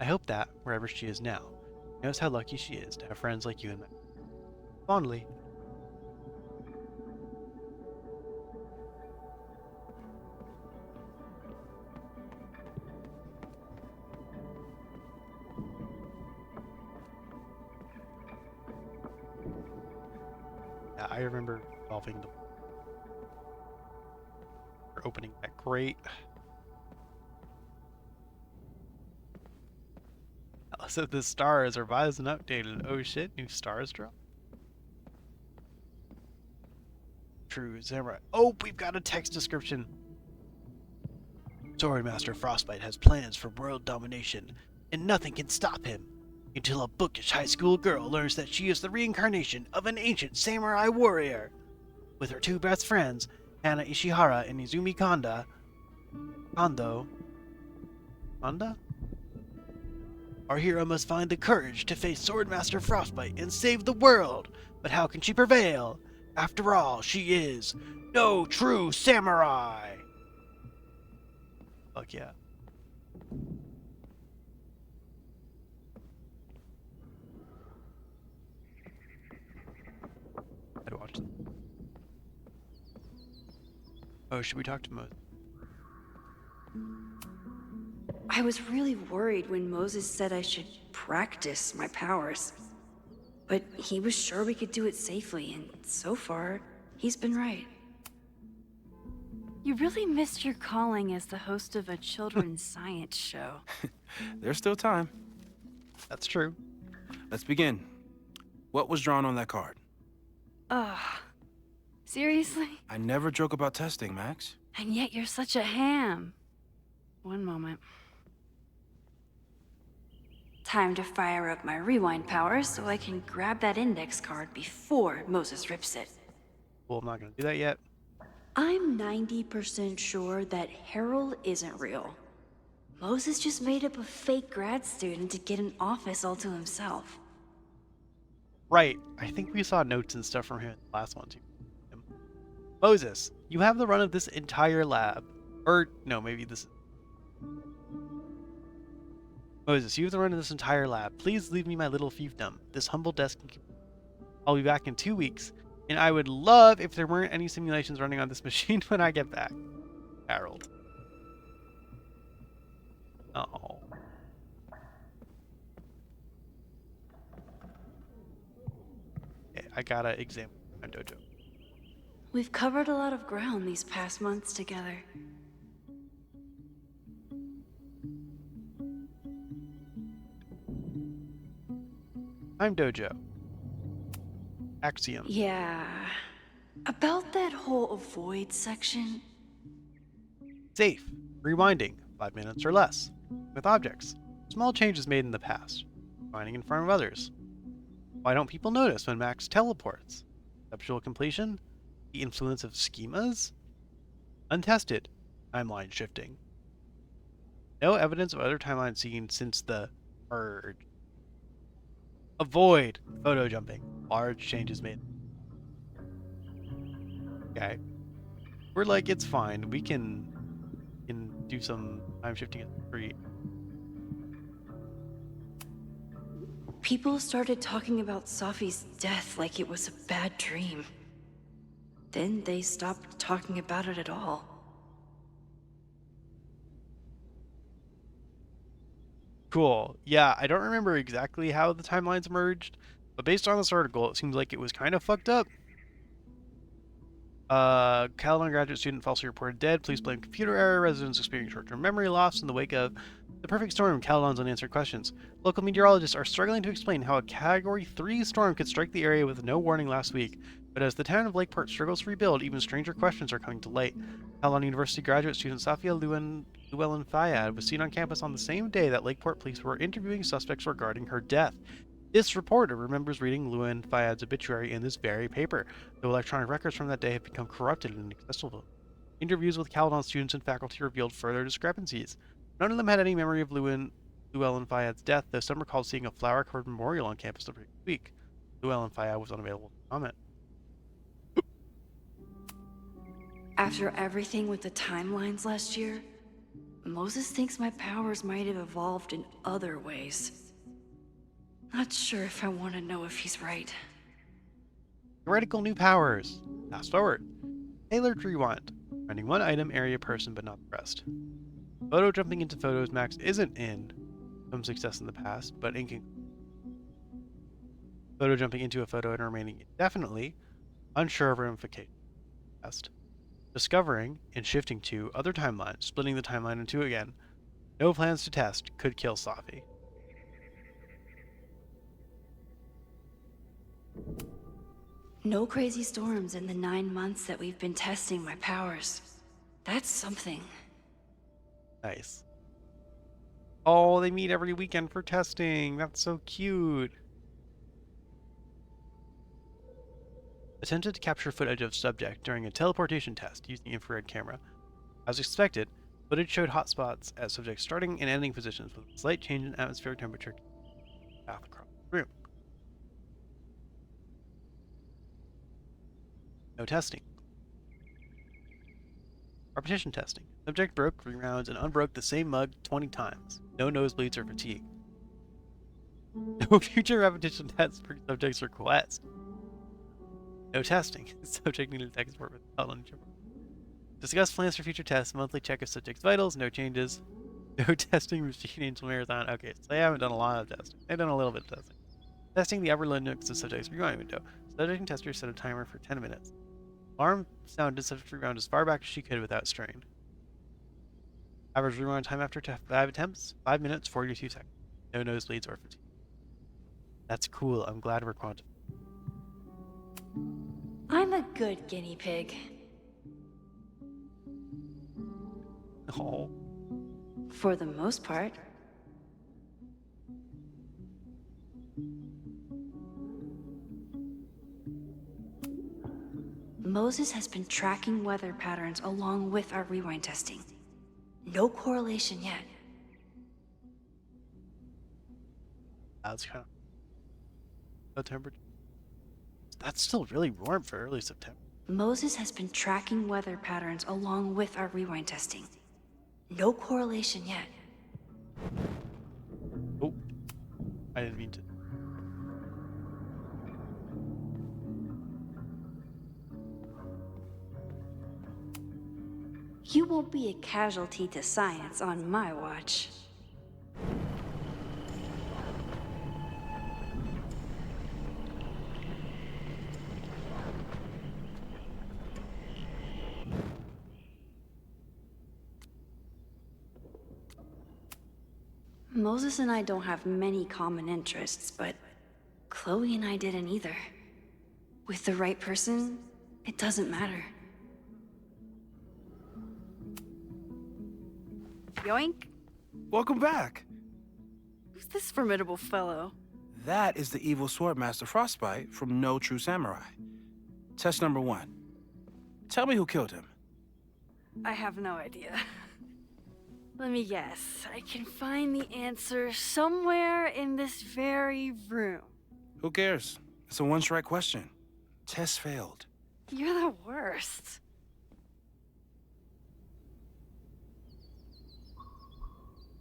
I hope that, wherever she is now, knows how lucky she is to have friends like you and me. Fondly. Yeah, I remember solving the opening that grate. Also, the stars are revised and updated. Oh shit, new stars drop. True, Samurai. Oh, we've got a text description. Swordmaster Frostbite has plans for world domination, and nothing can stop him. Until a bookish high school girl learns that she is the reincarnation of an ancient samurai warrior. With her two best friends, Hana Ishihara and Izumi Kanda. Kanda? Our hero must find the courage to face Swordmaster Frostbite and save the world. But how can she prevail? After all, she is no true samurai. Fuck yeah. Oh, should we talk to Moses? I was really worried when Moses said I should practice my powers. But he was sure we could do it safely, and so far, he's been right. You really missed your calling as the host of a children's science show. There's still time. That's true. Let's begin. What was drawn on that card? Ugh. Seriously? I never joke about testing, Max. And yet you're such a ham. One moment. Time to fire up my rewind powers so I can grab that index card before Moses rips it. Well, I'm not going to do that yet. I'm 90% sure that Harold isn't real. Moses just made up a fake grad student to get an office all to himself. Right. I think we saw notes and stuff from him in the last one, too. Moses, you have the run of this entire lab. Or, no, maybe this is... Moses, you have the run of this entire lab. Please leave me my little fiefdom. This humble desk can keep... I'll be back in 2 weeks, and I would love if there weren't any simulations running on this machine when I get back. Harold. Oh. Okay, I gotta examine my dojo. We've covered a lot of ground these past months together. I'm dojo. Axiom. Yeah. About that whole avoid section. Safe. Rewinding. 5 minutes or less. With objects. Small changes made in the past. Finding in front of others. Why don't people notice when Max teleports? Conceptual completion? The influence of schemas? Untested. Timeline shifting. No evidence of other timelines seen since the merge. Avoid. Photo jumping. Large changes made. Okay. We're like, it's fine. We can do some time shifting at 3. People started talking about Safi's death like it was a bad dream. Then they stopped talking about it at all. Cool. Yeah, I don't remember exactly how the timelines merged, but based on this article, it seems like it was kind of fucked up. Caledon graduate student falsely reported dead. Police blame computer error. Residents experience short-term memory loss in the wake of the perfect storm. Caledon's unanswered questions. Local meteorologists are struggling to explain how a Category 3 storm could strike the area with no warning last week. But as the town of Lakeport struggles to rebuild, even stranger questions are coming to light. Caledon University graduate student Safia Llewellyn Fayad was seen on campus on the same day that Lakeport police were interviewing suspects regarding her death. This reporter remembers reading Llewellyn Fayad's obituary in this very paper, though electronic records from that day have become corrupted and inaccessible. Interviews with Caledon students and faculty revealed further discrepancies. None of them had any memory of Llewellyn Fayad's death, though some recalled seeing a flower-covered memorial on campus the previous week. Llewellyn Fayad was unavailable to comment. After everything with the timelines last year, Moses thinks my powers might have evolved in other ways. Not sure if I want to know if he's right. Theoretical new powers. Fast forward. Tailored rewind. Finding one item, area, person, but not the rest. Photo jumping into photos Max isn't in. Some success in the past, but photo jumping into a photo and remaining indefinitely. Unsure of ramifications. Past. Discovering and shifting to other timelines, splitting the timeline in 2 again. No plans to test. Could kill Safi. No crazy storms in the 9 months that we've been testing my powers. That's something. Nice. Oh, they meet every weekend for testing. That's so cute. Attempted to capture footage of subject during a teleportation test using infrared camera. As expected, footage showed hotspots at subject starting and ending positions with a slight change in atmospheric temperature path across the room. No testing. Repetition testing. Subject broke 3 rounds and unbroke the same mug 20 times. No nosebleeds or fatigue. No future repetition tests per subject's request. No testing. Subject needed to export without on Discuss plans for future tests. Monthly check of subjects' vitals. No changes. No testing. Machine Angel Marathon. Okay, so they haven't done a lot of testing. They've done a little bit of testing. Testing the upper limits of subjects' rewind window. Subject and tester set a timer for 10 minutes. Alarm sounded subject rewound as far back as she could without strain. Average rewind time after 5 attempts, 5 minutes, 42 seconds. No nosebleeds or fatigue. That's cool. I'm glad we're quantifying. I'm a good guinea pig. Oh. For the most part. Moses has been tracking weather patterns along with our rewind testing. No correlation yet. That's kind of low temperature. That's still really warm for early September. Moses has been tracking weather patterns along with our rewind testing. No correlation yet. Oh, I didn't mean to. You won't be a casualty to science on my watch. Moses and I don't have many common interests, but Chloe and I didn't either. With the right person, it doesn't matter. Yoink. Welcome back. Who's this formidable fellow? That is the evil Swordmaster Frostbite from No True Samurai. Test number 1. Tell me who killed him. I have no idea. Let me guess. I can find the answer somewhere in this very room. Who cares? It's a one-strike question. Test failed. You're the worst.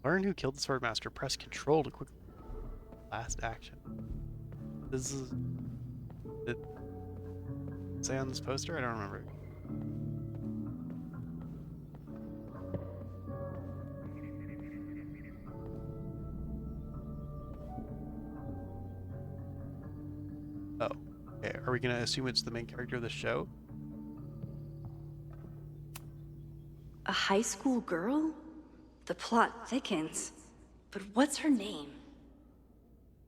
Learn who killed the Swordmaster. Press Control to quickly. Last action. This is. Did it say on this poster? I don't remember. Oh. Okay. Are we going to assume it's the main character of the show? A high school girl? The plot thickens. But what's her name?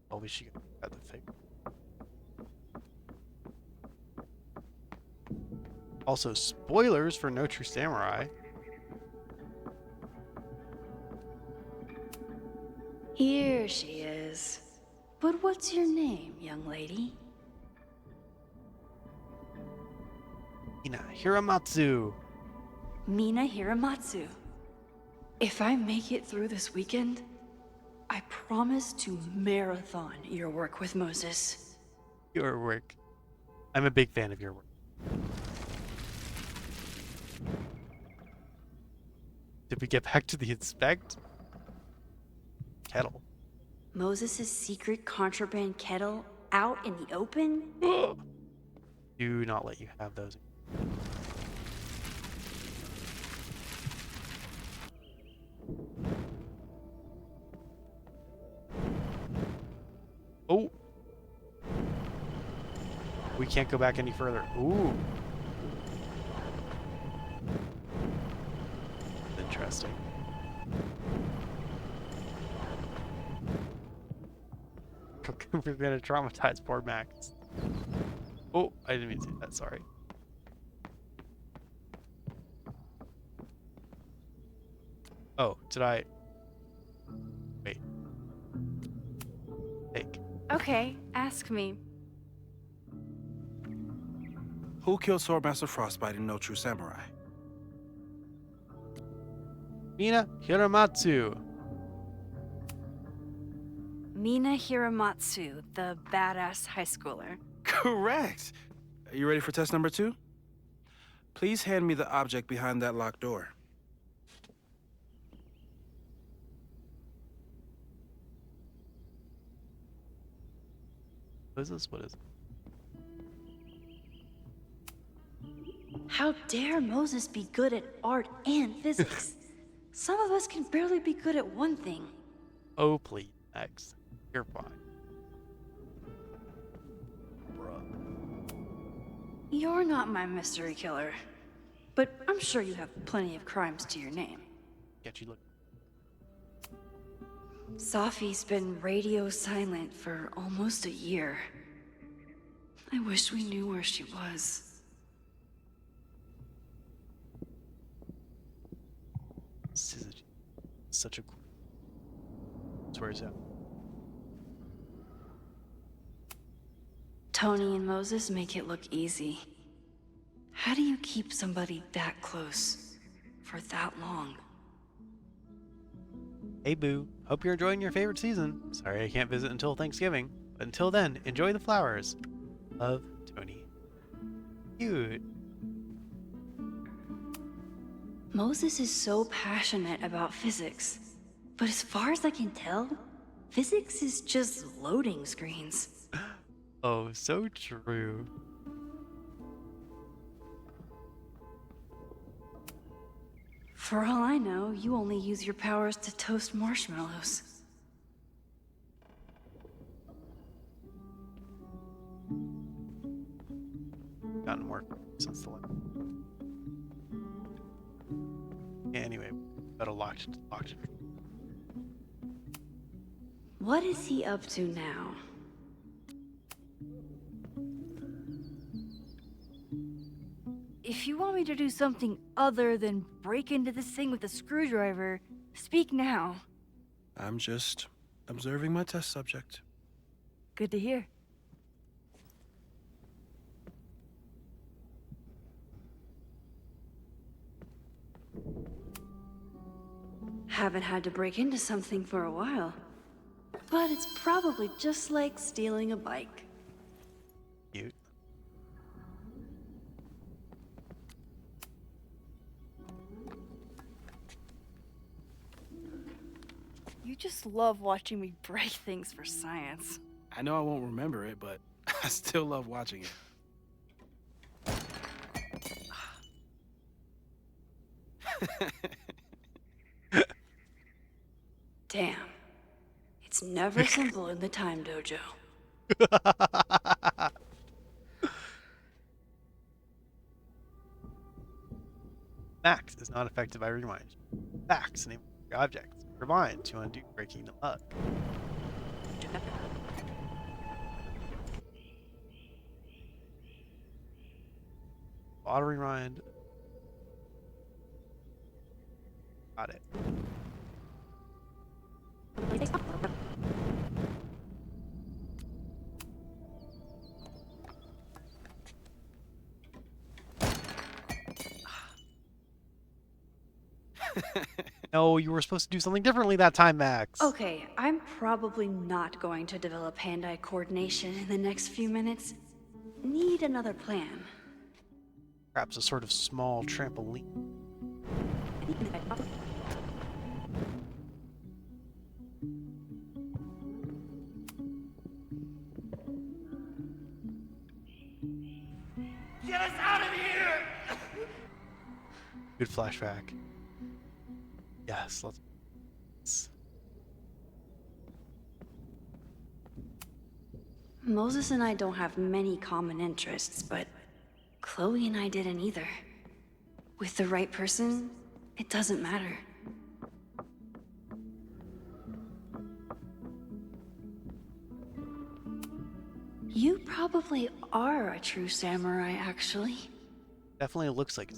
Well, we should get the thing. Also, spoilers for No True Samurai. Here she is. But what's your name, young lady? Mina Hiramatsu. Mina Hiramatsu. If I make it through this weekend, I promise to marathon your work with Moses. Your work. I'm a big fan of your work. Did we get back to the inspect? Kettle. Moses' secret contraband kettle out in the open? Do not let you have those. Oh! We can't go back any further. Ooh! Interesting. We're gonna traumatize poor Max. Oh, I didn't mean to say that, sorry. Oh, did I... Wait. Take. Okay, ask me. Who killed Swordmaster Frostbite in No True Samurai? Mina Hiramatsu. Mina Hiramatsu, the badass high schooler. Correct. Are you ready for test number 2? Please hand me the object behind that locked door. What is this? What is it? How dare Moses be good at art and physics? Some of us can barely be good at one thing. Oh, please, Max. You're fine. You're not my mystery killer, but I'm sure you have plenty of crimes to your name. Get you look. Safi's been radio silent for almost a year. I wish we knew where she was. This is such a. Where is that? Tony and Moses make it look easy. How do you keep somebody that close for that long? Hey, Boo. Hope you're enjoying your favorite season. Sorry I can't visit until Thanksgiving. But until then, enjoy the flowers. Love, Tony. Cute. Moses is so passionate about physics. But as far as I can tell, physics is just loading screens. Oh, so true. For all I know, you only use your powers to toast marshmallows. Gotten more since the last. Anyway, better locked it. What is he up to now? If you want me to do something other than break into this thing with a screwdriver, speak now. I'm just observing my test subject. Good to hear. Haven't had to break into something for a while. But it's probably just like stealing a bike. Cute. You just love watching me break things for science. I know I won't remember it, but I still love watching it. Damn. It's never simple in the time dojo. Max is not affected by rewind. Max enable objects. Rewind to undo breaking the mug. Auto rewind. Got it. No, you were supposed to do something differently that time, Max. Okay, I'm probably not going to develop hand-eye coordination in the next few minutes. Need another plan. Perhaps a sort of small trampoline. Get us out of here! Good flashback. Yes, let's. Moses and I don't have many common interests, but Chloe and I didn't either. With the right person, it doesn't matter. You probably are a true samurai, actually. Definitely looks like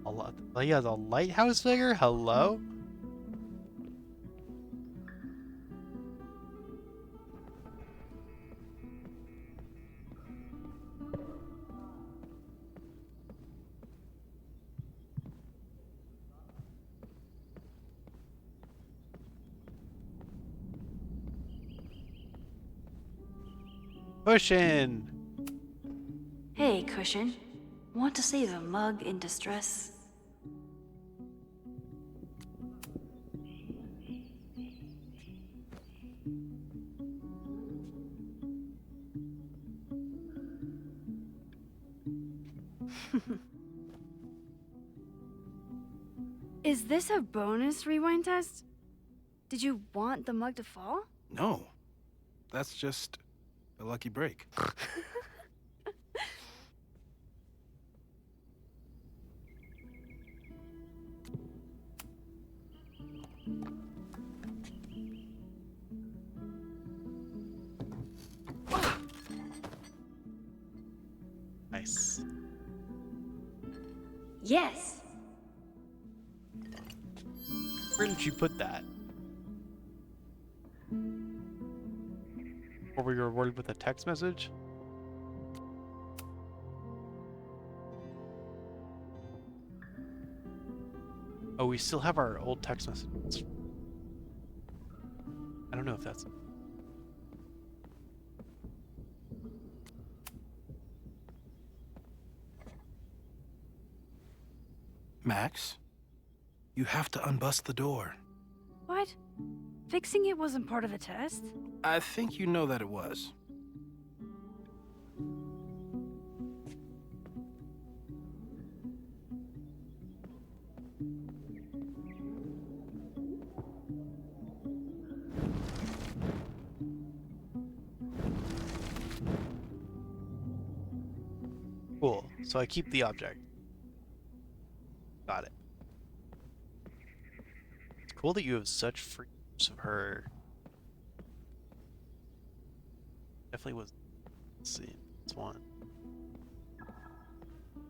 a lot. He has a lighthouse figure. Hello. Cushion. Hey, Cushion. Want to save a mug in distress? Is this a bonus rewind test? Did you want the mug to fall? No. That's just a lucky break. Nice. Yes. Where did you put that? Or were you rewarded with a text message? Oh, we still have our old text messages. I don't know if that's... Max, you have to unbust the door. What? Fixing it wasn't part of the test? I think you know that it was. Cool. So I keep the object. Got it. It's cool that you have such free use of her. Definitely was. Let's see. It's one.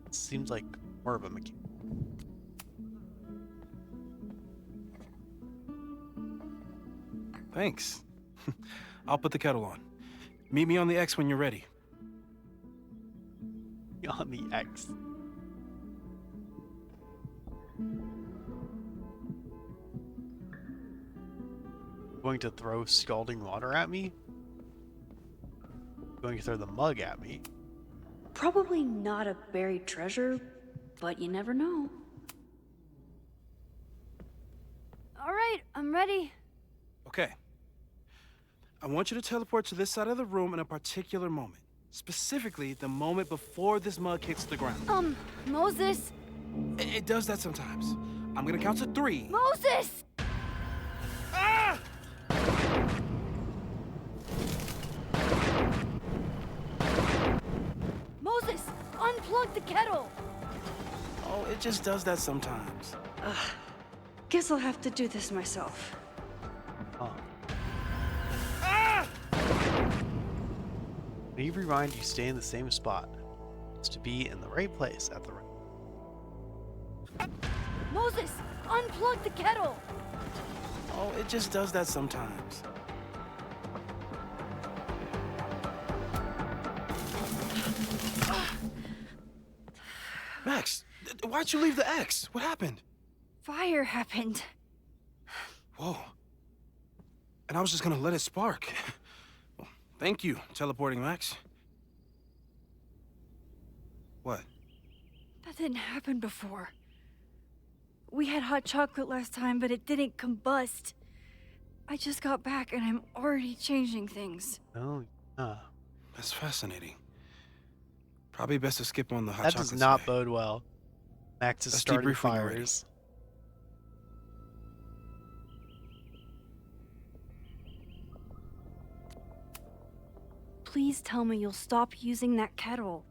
It seems like more of a mechanic. Thanks. I'll put the kettle on. Meet me on the X when you're ready. On the X. Going to throw scalding water at me? Going to throw the mug at me? Probably not a buried treasure, but you never know. All right, I'm ready. Okay. I want you to teleport to this side of the room in a particular moment. Specifically, the moment before this mug hits the ground. Moses! It does that sometimes. I'm gonna count to 3. Moses! Ah! Moses! Unplug the kettle! Oh, it just does that sometimes. Guess I'll have to do this myself. Oh. Ah! When you rewind, you stay in the same spot. It's to be in the right place at the right. Moses! Unplug the kettle! Oh, it just does that sometimes. Max, why'd you leave the X? What happened? Fire happened. Whoa. And I was just gonna let it spark. Well, thank you, teleporting Max. What? That didn't happen before. We had hot chocolate last time, but it didn't combust. I just got back and I'm already changing things. Oh, yeah. That's fascinating. Probably best to skip on the hot That chocolate. does not today. bode well. Max is Let's starting debrief when you're ready. fires. Please tell me you'll stop using that kettle.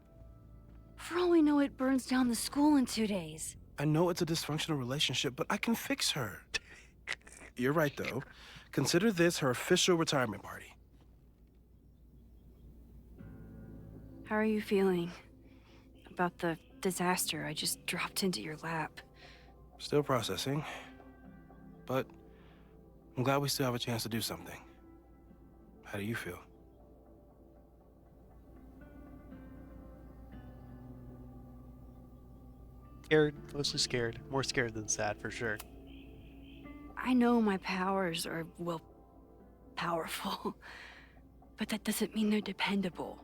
For all we know, it burns down the school in 2 days. I know it's a dysfunctional relationship, but I can fix her. You're right, though. Consider this her official retirement party. How are you feeling about the disaster I just dropped into your lap? Still processing. But I'm glad we still have a chance to do something. How do you feel? Scared, mostly scared. More scared than sad, for sure. I know my powers are, well, powerful. But that doesn't mean they're dependable.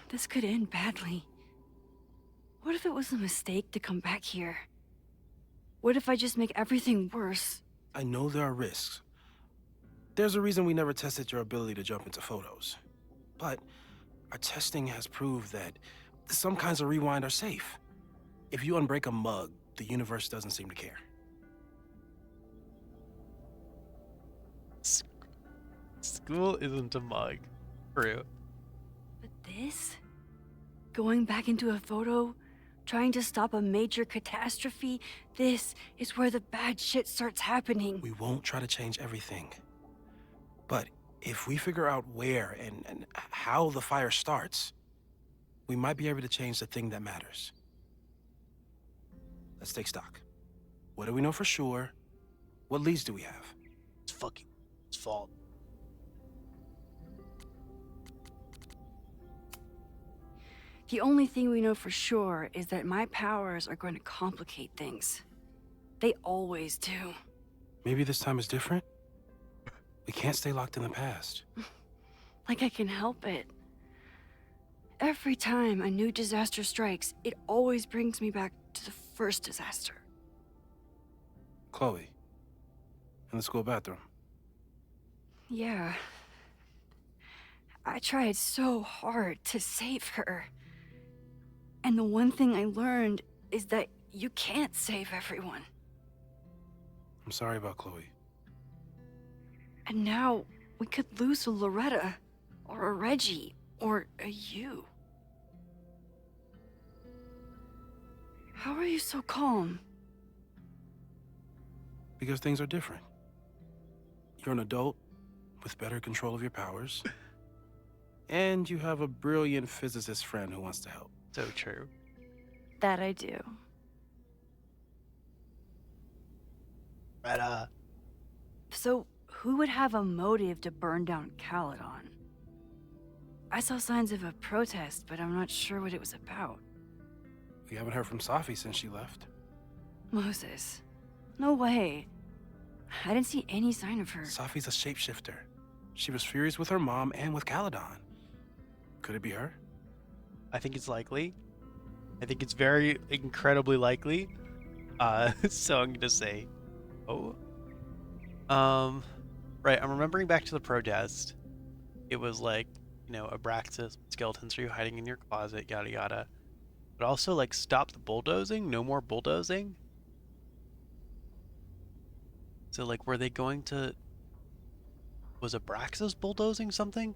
This could end badly. What if it was a mistake to come back here? What if I just make everything worse? I know there are risks. There's a reason we never tested your ability to jump into photos. But our testing has proved that some kinds of rewind are safe. If you unbreak a mug, the universe doesn't seem to care. School isn't a mug. True. But this? Going back into a photo? Trying to stop a major catastrophe? This is where the bad shit starts happening. We won't try to change everything. But if we figure out where and how the fire starts, we might be able to change the thing that matters. Let's take stock. What do we know for sure? What leads do we have? It's fucking his fault. The only thing we know for sure is that my powers are going to complicate things. They always do. Maybe this time is different? We can't stay locked in the past. Like I can help it. Every time a new disaster strikes, it always brings me back to the first disaster. Chloe, in the school bathroom. Yeah. I tried so hard to save her. And the one thing I learned is that you can't save everyone. I'm sorry about Chloe. And now we could lose a Loretta, or a Reggie, or a you. How are you so calm? Because things are different. You're an adult with better control of your powers. And you have a brilliant physicist friend who wants to help. So true. That I do. But, So, who would have a motive to burn down Caledon? I saw signs of a protest, but I'm not sure what it was about. We haven't heard from Safi since she left. Moses. No way. I didn't see any sign of her. Safi's a shapeshifter. She was furious with her mom and with Caledon. Could it be her? I think it's likely. I think it's very incredibly likely. So I'm gonna say, oh. Right. I'm remembering back to the protest. It was like, Abraxas, skeletons are you hiding in your closet, yada yada. But also like stop the bulldozing. No more bulldozing. So like, were they going to? Was Abraxas bulldozing something?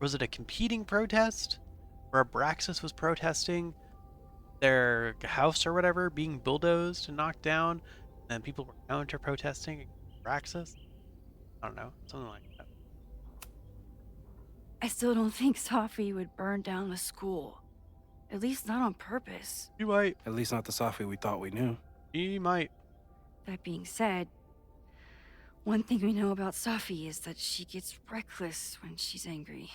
Was it a competing protest? Where Abraxas was protesting their house or whatever being bulldozed and knocked down, and then people were counter-protesting Abraxas? I don't know, something like that. I still don't think Safi would burn down the school. At least not on purpose. He might. At least not the Safi we thought we knew. He might. That being said, one thing we know about Safi is that she gets reckless when she's angry.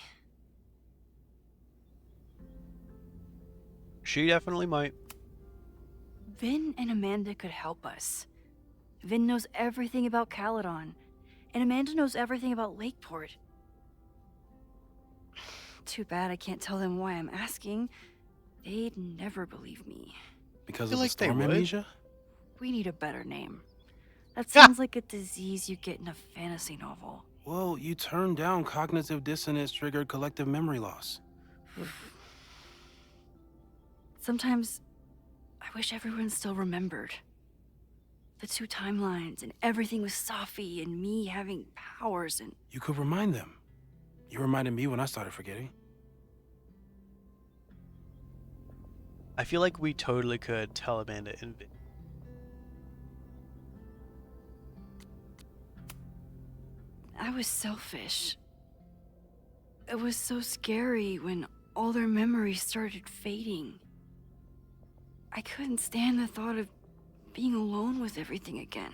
She definitely might. Vin and Amanda could help us. Vin knows everything about Caledon, and Amanda knows everything about Lakeport. Too bad I can't tell them why I'm asking. They'd never believe me. Because of the storm amnesia? We need a better name. That sounds like a disease you get in a fantasy novel. Well, you turned down cognitive dissonance triggered collective memory loss. Sometimes, I wish everyone still remembered. The two timelines and everything with Safi and me having powers and... You could remind them. You reminded me when I started forgetting. I feel like we totally could tell Amanda and Vin. I was selfish. It was so scary when all their memories started fading. I couldn't stand the thought of being alone with everything again.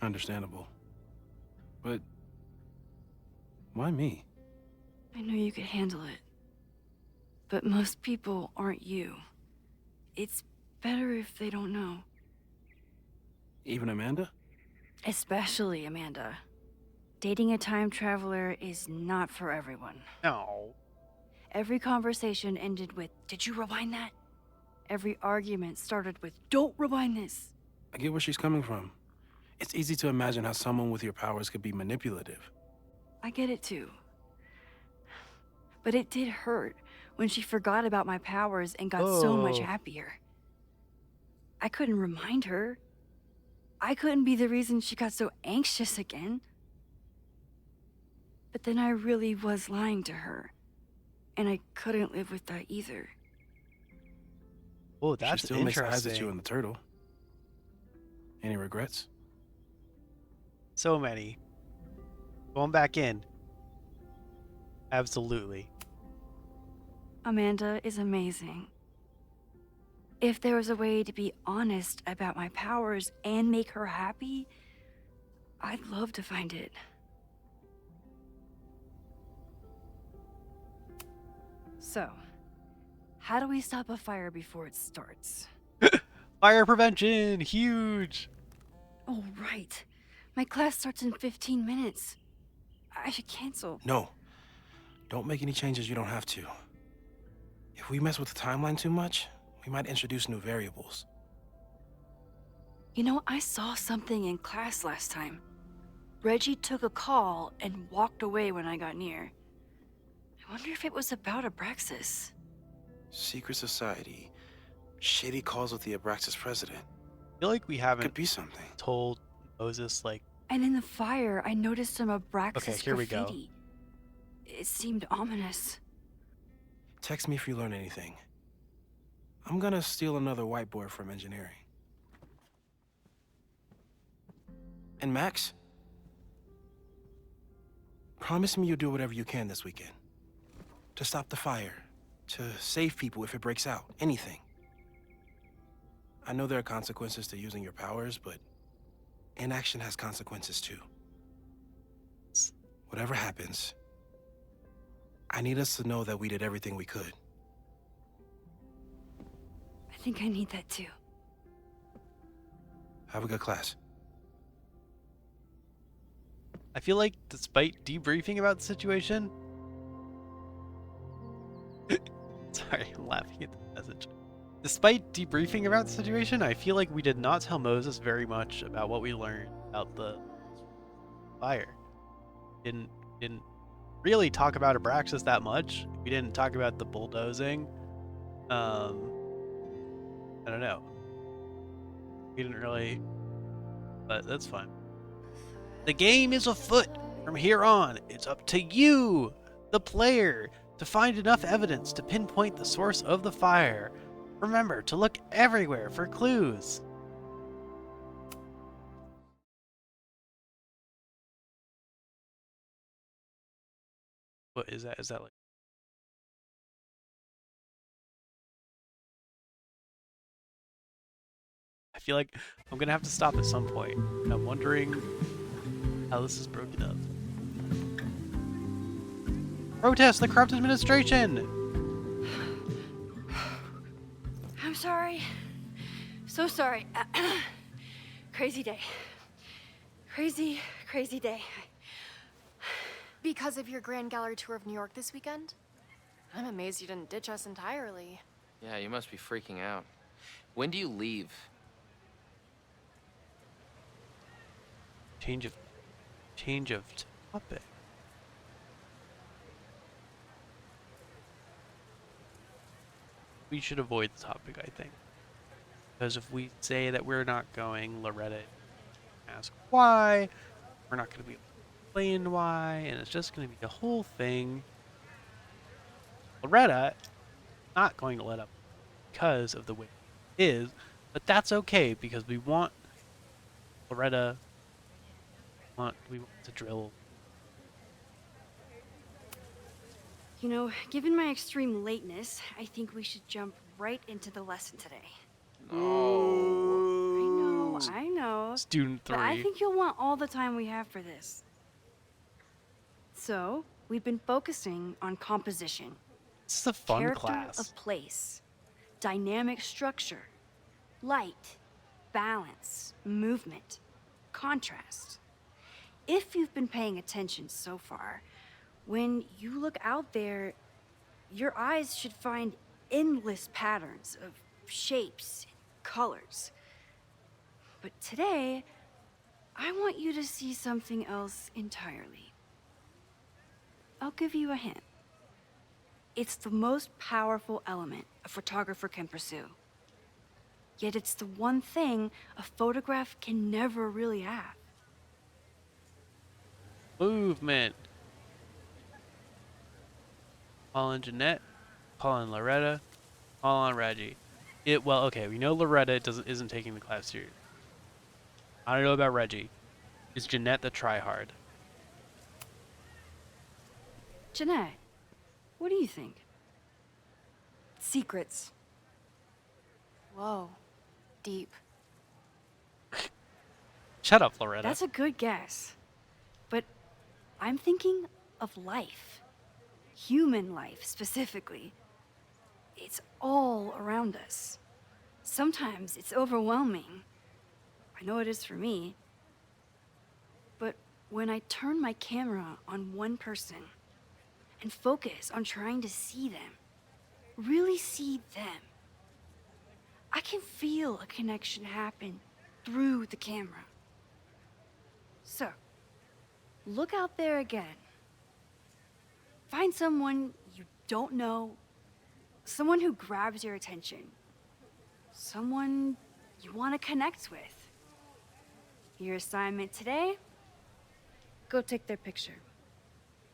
Understandable. But why me? I knew you could handle it. But most people aren't you. It's better if they don't know. Even Amanda? Especially Amanda. Dating a time traveler is not for everyone. No. Every conversation ended with, "Did you rewind that?" Every argument started with, "Don't rewind this." I get where she's coming from. It's easy to imagine how someone with your powers could be manipulative. I get it too. but it did hurt when she forgot about my powers and got so much happier. I couldn't remind her. I couldn't be the reason she got so anxious again. But then I really was lying to her, and I couldn't live with that either. Oh, that's she still interesting. Makes eyes at you and the turtle. Any regrets? So many. Going back in. Absolutely. Amanda is amazing. If there was a way to be honest about my powers and make her happy, I'd love to find it. So, how do we stop a fire before it starts? Fire prevention! Huge! Oh, right. My class starts in 15 minutes. I should cancel. No. Don't make any changes you don't have to. If we mess with the timeline too much, we might introduce new variables. You know, I saw something in class last time. Reggie took a call and walked away when I got near. I wonder if it was about Abraxas. Secret society. Shady calls with the Abraxas president. I feel like we haven't Could be something. told Moses, like... And in the fire, I noticed some Abraxas okay, here graffiti. we go. It seemed ominous. Text me if you learn anything. I'm gonna steal another whiteboard from engineering. And Max? Promise me you'll do whatever you can this weekend. To stop the fire. To save people if it breaks out. Anything. I know there are consequences to using your powers, but inaction has consequences too. Whatever happens, I need us to know that we did everything we could. I think I need that too. Have a good class. I feel like despite debriefing about the situation... Sorry, I'm laughing at the message. Despite debriefing about the situation, I feel like we did not tell Moses very much about what we learned about the fire. Didn't really talk about Abraxas that much. We didn't talk about the bulldozing. I don't know. We didn't really, but that's fine. The game is afoot. From here on, it's up to you, the player, to find enough evidence to pinpoint the source of the fire. Remember to look everywhere for clues. What is that? Is that like... I feel like I'm gonna have to stop at some point. And I'm wondering how this is broken up. Protest the corrupt administration! I'm sorry. So sorry. Crazy day. Crazy, crazy day. Because of your Grand Gallery tour of New York this weekend? I'm amazed you didn't ditch us entirely. Yeah, you must be freaking out. When do you leave? Change of topic. We should avoid the topic, I think. Because if we say that we're not going, Loretta asks why. We're not going to be able to explain why, and it's just going to be a whole thing. Loretta not going to let up because of the way it is, but that's okay because we want Loretta. We want to drill. You know, given my extreme lateness, I think we should jump right into the lesson today. No. I know. Student 3. But I think you'll want all the time we have for this. So, we've been focusing on composition. This is a fun character class. Of place, dynamic structure, light, balance, movement, contrast. If you've been paying attention so far, when you look out there, your eyes should find endless patterns of shapes and colors. But today, I want you to see something else entirely. I'll give you a hint. It's the most powerful element a photographer can pursue. Yet it's the one thing a photograph can never really have. Movement. Call on Jeanette. Call on Loretta. Call on Reggie. Well, okay, we know Loretta isn't taking the class serious. I don't know about Reggie. Is Jeanette the tryhard? Jeanette, what do you think? Secrets. Whoa. Deep. Shut up, Loretta. That's a good guess. But I'm thinking of life. Human life, specifically. It's all around us. Sometimes it's overwhelming. I know it is for me. But when I turn my camera on one person and focus on trying to see them, really see them, I can feel a connection happen through the camera. So, look out there again. Find someone you don't know, someone who grabs your attention, someone you want to connect with. Your assignment today? Go take their picture.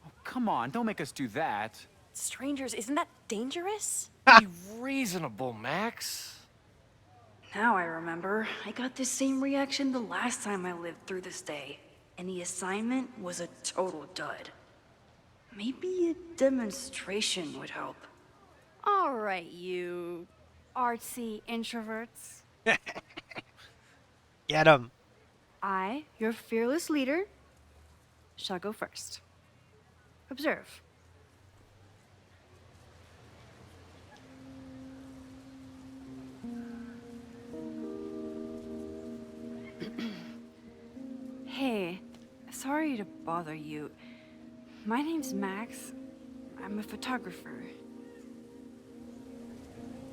Oh, come on, don't make us do that. Strangers, isn't that dangerous? Be reasonable, Max. Now I remember. I got this same reaction the last time I lived through this day, and the assignment was a total dud. Maybe a demonstration would help. All right, you artsy introverts. Get him. I, your fearless leader, shall go first. Observe. Hey, sorry to bother you. My name's Max. I'm a photographer.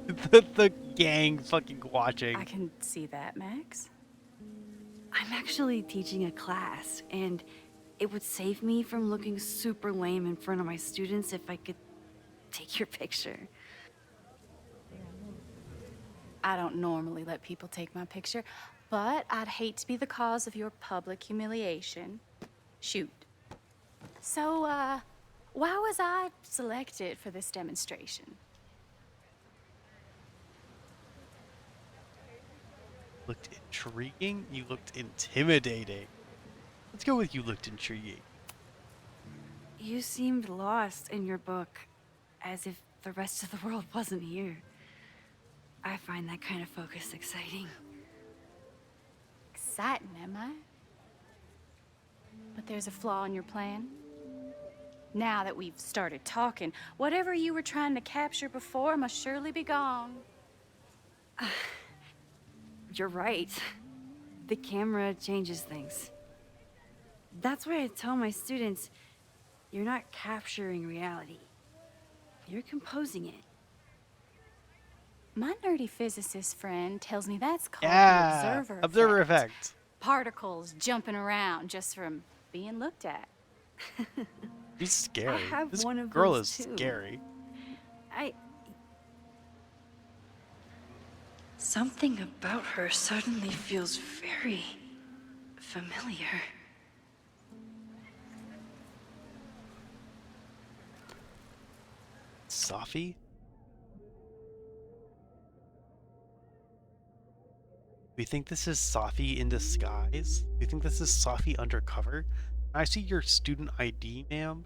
the gang fucking watching. I can see that, Max. I'm actually teaching a class, and it would save me from looking super lame in front of my students if I could take your picture. I don't normally let people take my picture, but I'd hate to be the cause of your public humiliation. Shoot. So, why was I selected for this demonstration? Looked intriguing? You looked intimidating. Let's go with you looked intriguing. You seemed lost in your book, as if the rest of the world wasn't here. I find that kind of focus exciting. Exciting, am I? But there's a flaw in your plan. Now that we've started talking, whatever you were trying to capture before must surely be gone. You're right. The camera changes things. That's why I tell my students, you're not capturing reality. You're composing it. My nerdy physicist friend tells me that's called Yeah, the observer effect. Particles jumping around just from being looked at. She's scary. I have This one of girl those is too. scary. Something about her suddenly feels very familiar. Safi? Do you think this is Safi in disguise? Do you think this is Safi undercover? Can I see your student ID, ma'am?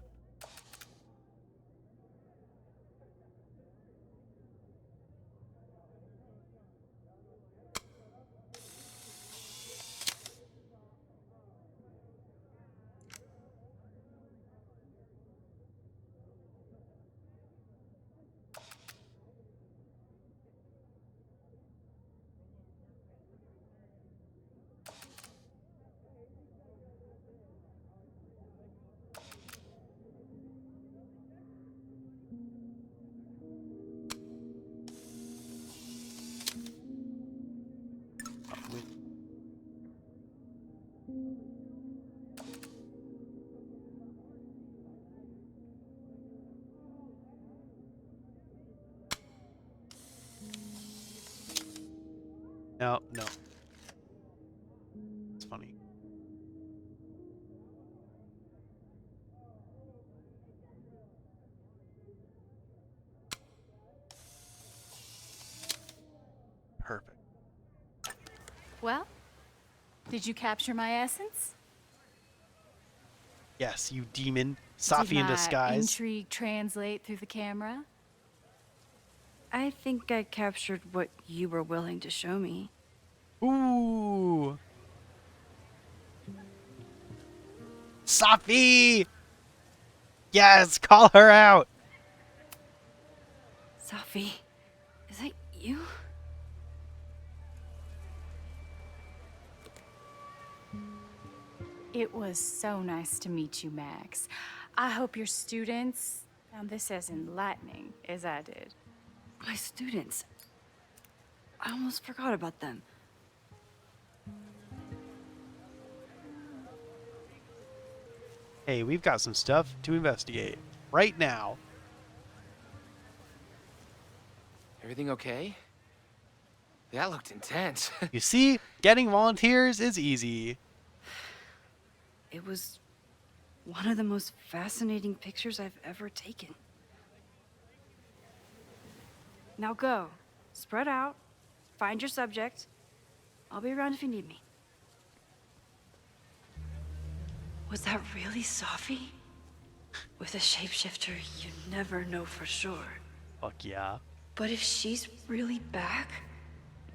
No, no. It's funny. Perfect. Well, did you capture my essence? Yes, you demon. Did Safi in my disguise. intrigue translate through the camera? I think I captured what you were willing to show me. Ooh. Safi! Yes, call her out. Safi, is that you? It was so nice to meet you, Max. I hope your students found this as enlightening as I did. My students. I almost forgot about them. Hey, we've got some stuff to investigate right now. Everything okay? That looked intense. You see, getting volunteers is easy. It was one of the most fascinating pictures I've ever taken. Now go. Spread out. Find your subject. I'll be around if you need me. Was that really Safi? With a shapeshifter, you never know for sure. Fuck yeah. But if she's really back,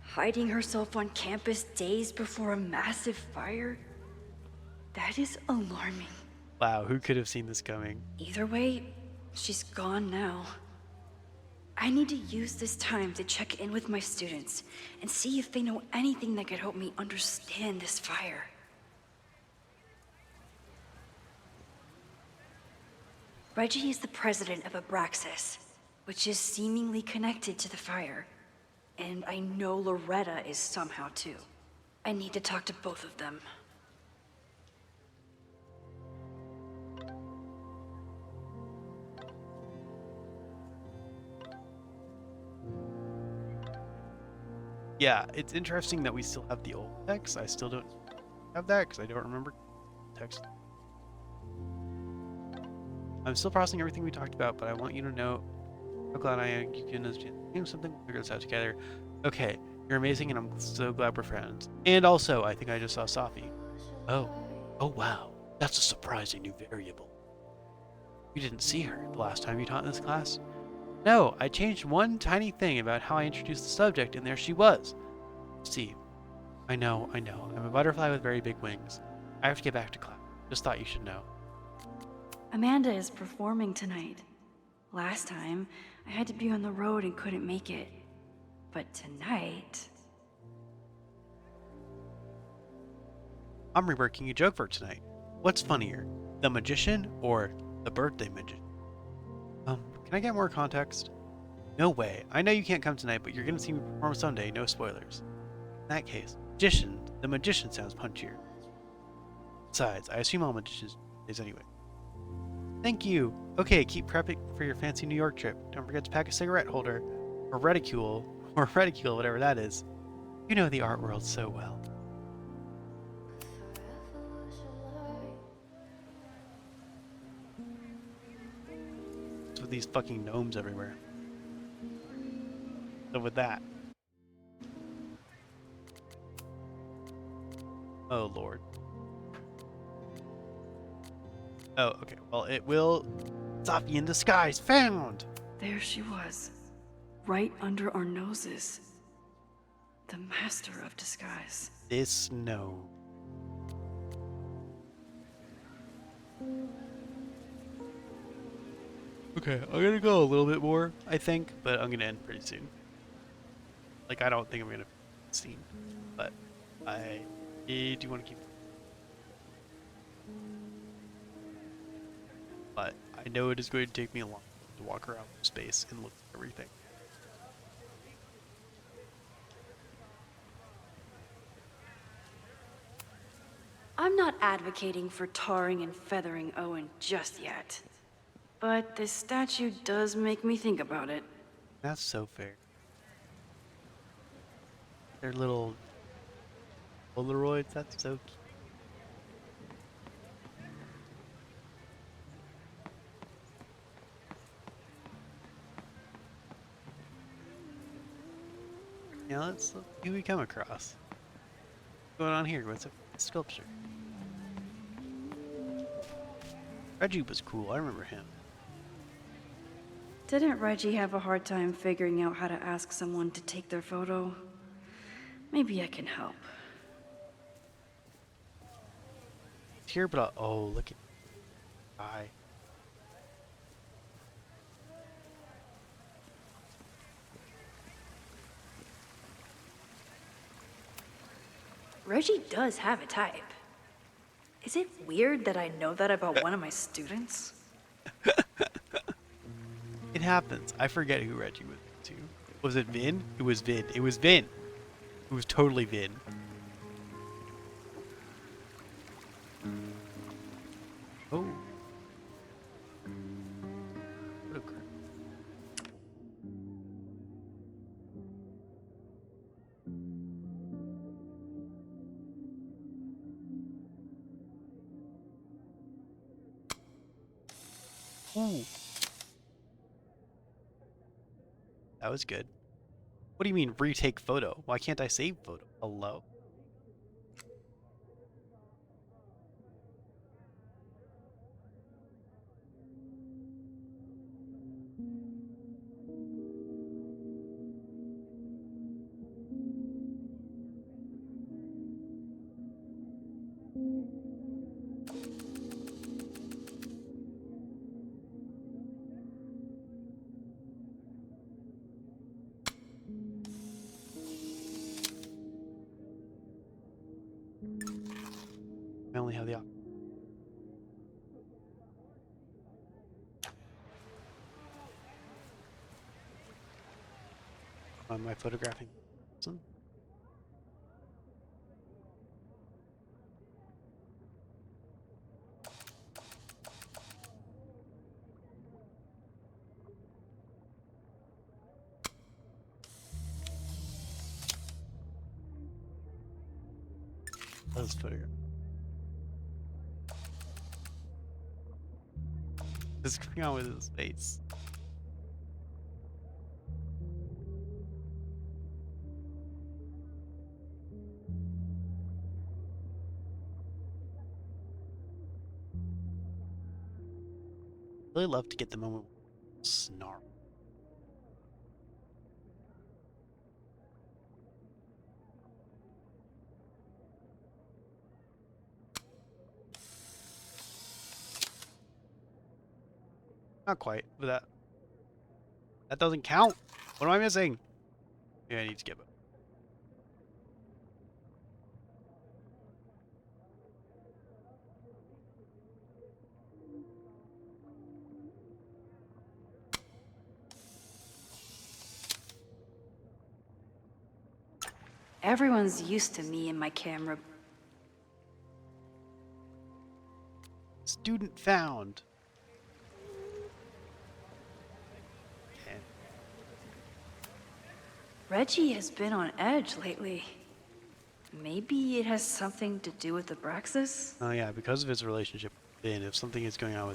hiding herself on campus days before a massive fire, that is alarming. Wow, who could have seen this coming? Either way, she's gone now. I need to use this time to check in with my students and see if they know anything that could help me understand this fire. Reggie is the president of Abraxas, which is seemingly connected to the fire. And I know Loretta is somehow too. I need to talk to both of them. Yeah, it's interesting that we still have the old text. I still don't have that because I don't remember text. I'm still processing everything we talked about, but I want you to know how glad I am you can do something. We'll figure this out together. Okay, you're amazing, and I'm so glad we're friends. And also, I think I just saw Safi. Oh wow, that's a surprising new variable. You didn't see her the last time you taught in this class? No, I changed one tiny thing about how I introduced the subject, and there she was. See, I know. I'm a butterfly with very big wings. I have to get back to class. Just thought you should know. Amanda is performing tonight. Last time, I had to be on the road and couldn't make it. But tonight... I'm reworking a joke for tonight. What's funnier, the magician or the birthday magician? Can I get more context? No way. I know you can't come tonight, but you're gonna see me perform Sunday, no spoilers. In that case, the magician sounds punchier. Besides, I assume all magicians is anyway. Thank you. Okay, keep prepping for your fancy New York trip. Don't forget to pack a cigarette holder, or reticule, whatever that is. You know the art world so well. What's with these fucking gnomes everywhere? So with that. Oh lord. Oh, okay. Well, it will... Safi in disguise, found! There she was. Right under our noses. The master of disguise. This gnome. Okay, I'm gonna go a little bit more, I think, but I'm gonna end pretty soon. Like, I don't think I'm gonna scene, but I do want to keep. But I know it is going to take me a long time to walk around space and look at everything. I'm not advocating for tarring and feathering Owen just yet. But this statue does make me think about it. That's so fair. Their little Polaroids. That's so cute. Yeah, let's see who we come across. What's going on here? What's a sculpture? Reggie was cool. I remember him. Didn't Reggie have a hard time figuring out how to ask someone to take their photo? Maybe I can help. Here, but oh, look at I. Reggie does have a type. Is it weird that I know that about one of my students? It happens. I forget who Reggie was to. Was it Vin? It was Vin. It was Vin. It was totally Vin. Oh. What a crap. Ooh. That was good. What do you mean retake photo? Why can't I save photo? Hello. I only have the op. Am I photographing? Some? Let's photograph. What's going on with his face? Really love to get the moment snarl. Not quite, but that doesn't count. What am I missing? Yeah, I need to skip it. Everyone's used to me and my camera. Student found. Okay. Reggie has been on edge lately. Maybe it has something to do with the Abraxas? Oh yeah, because of his relationship with Vin, if something is going on with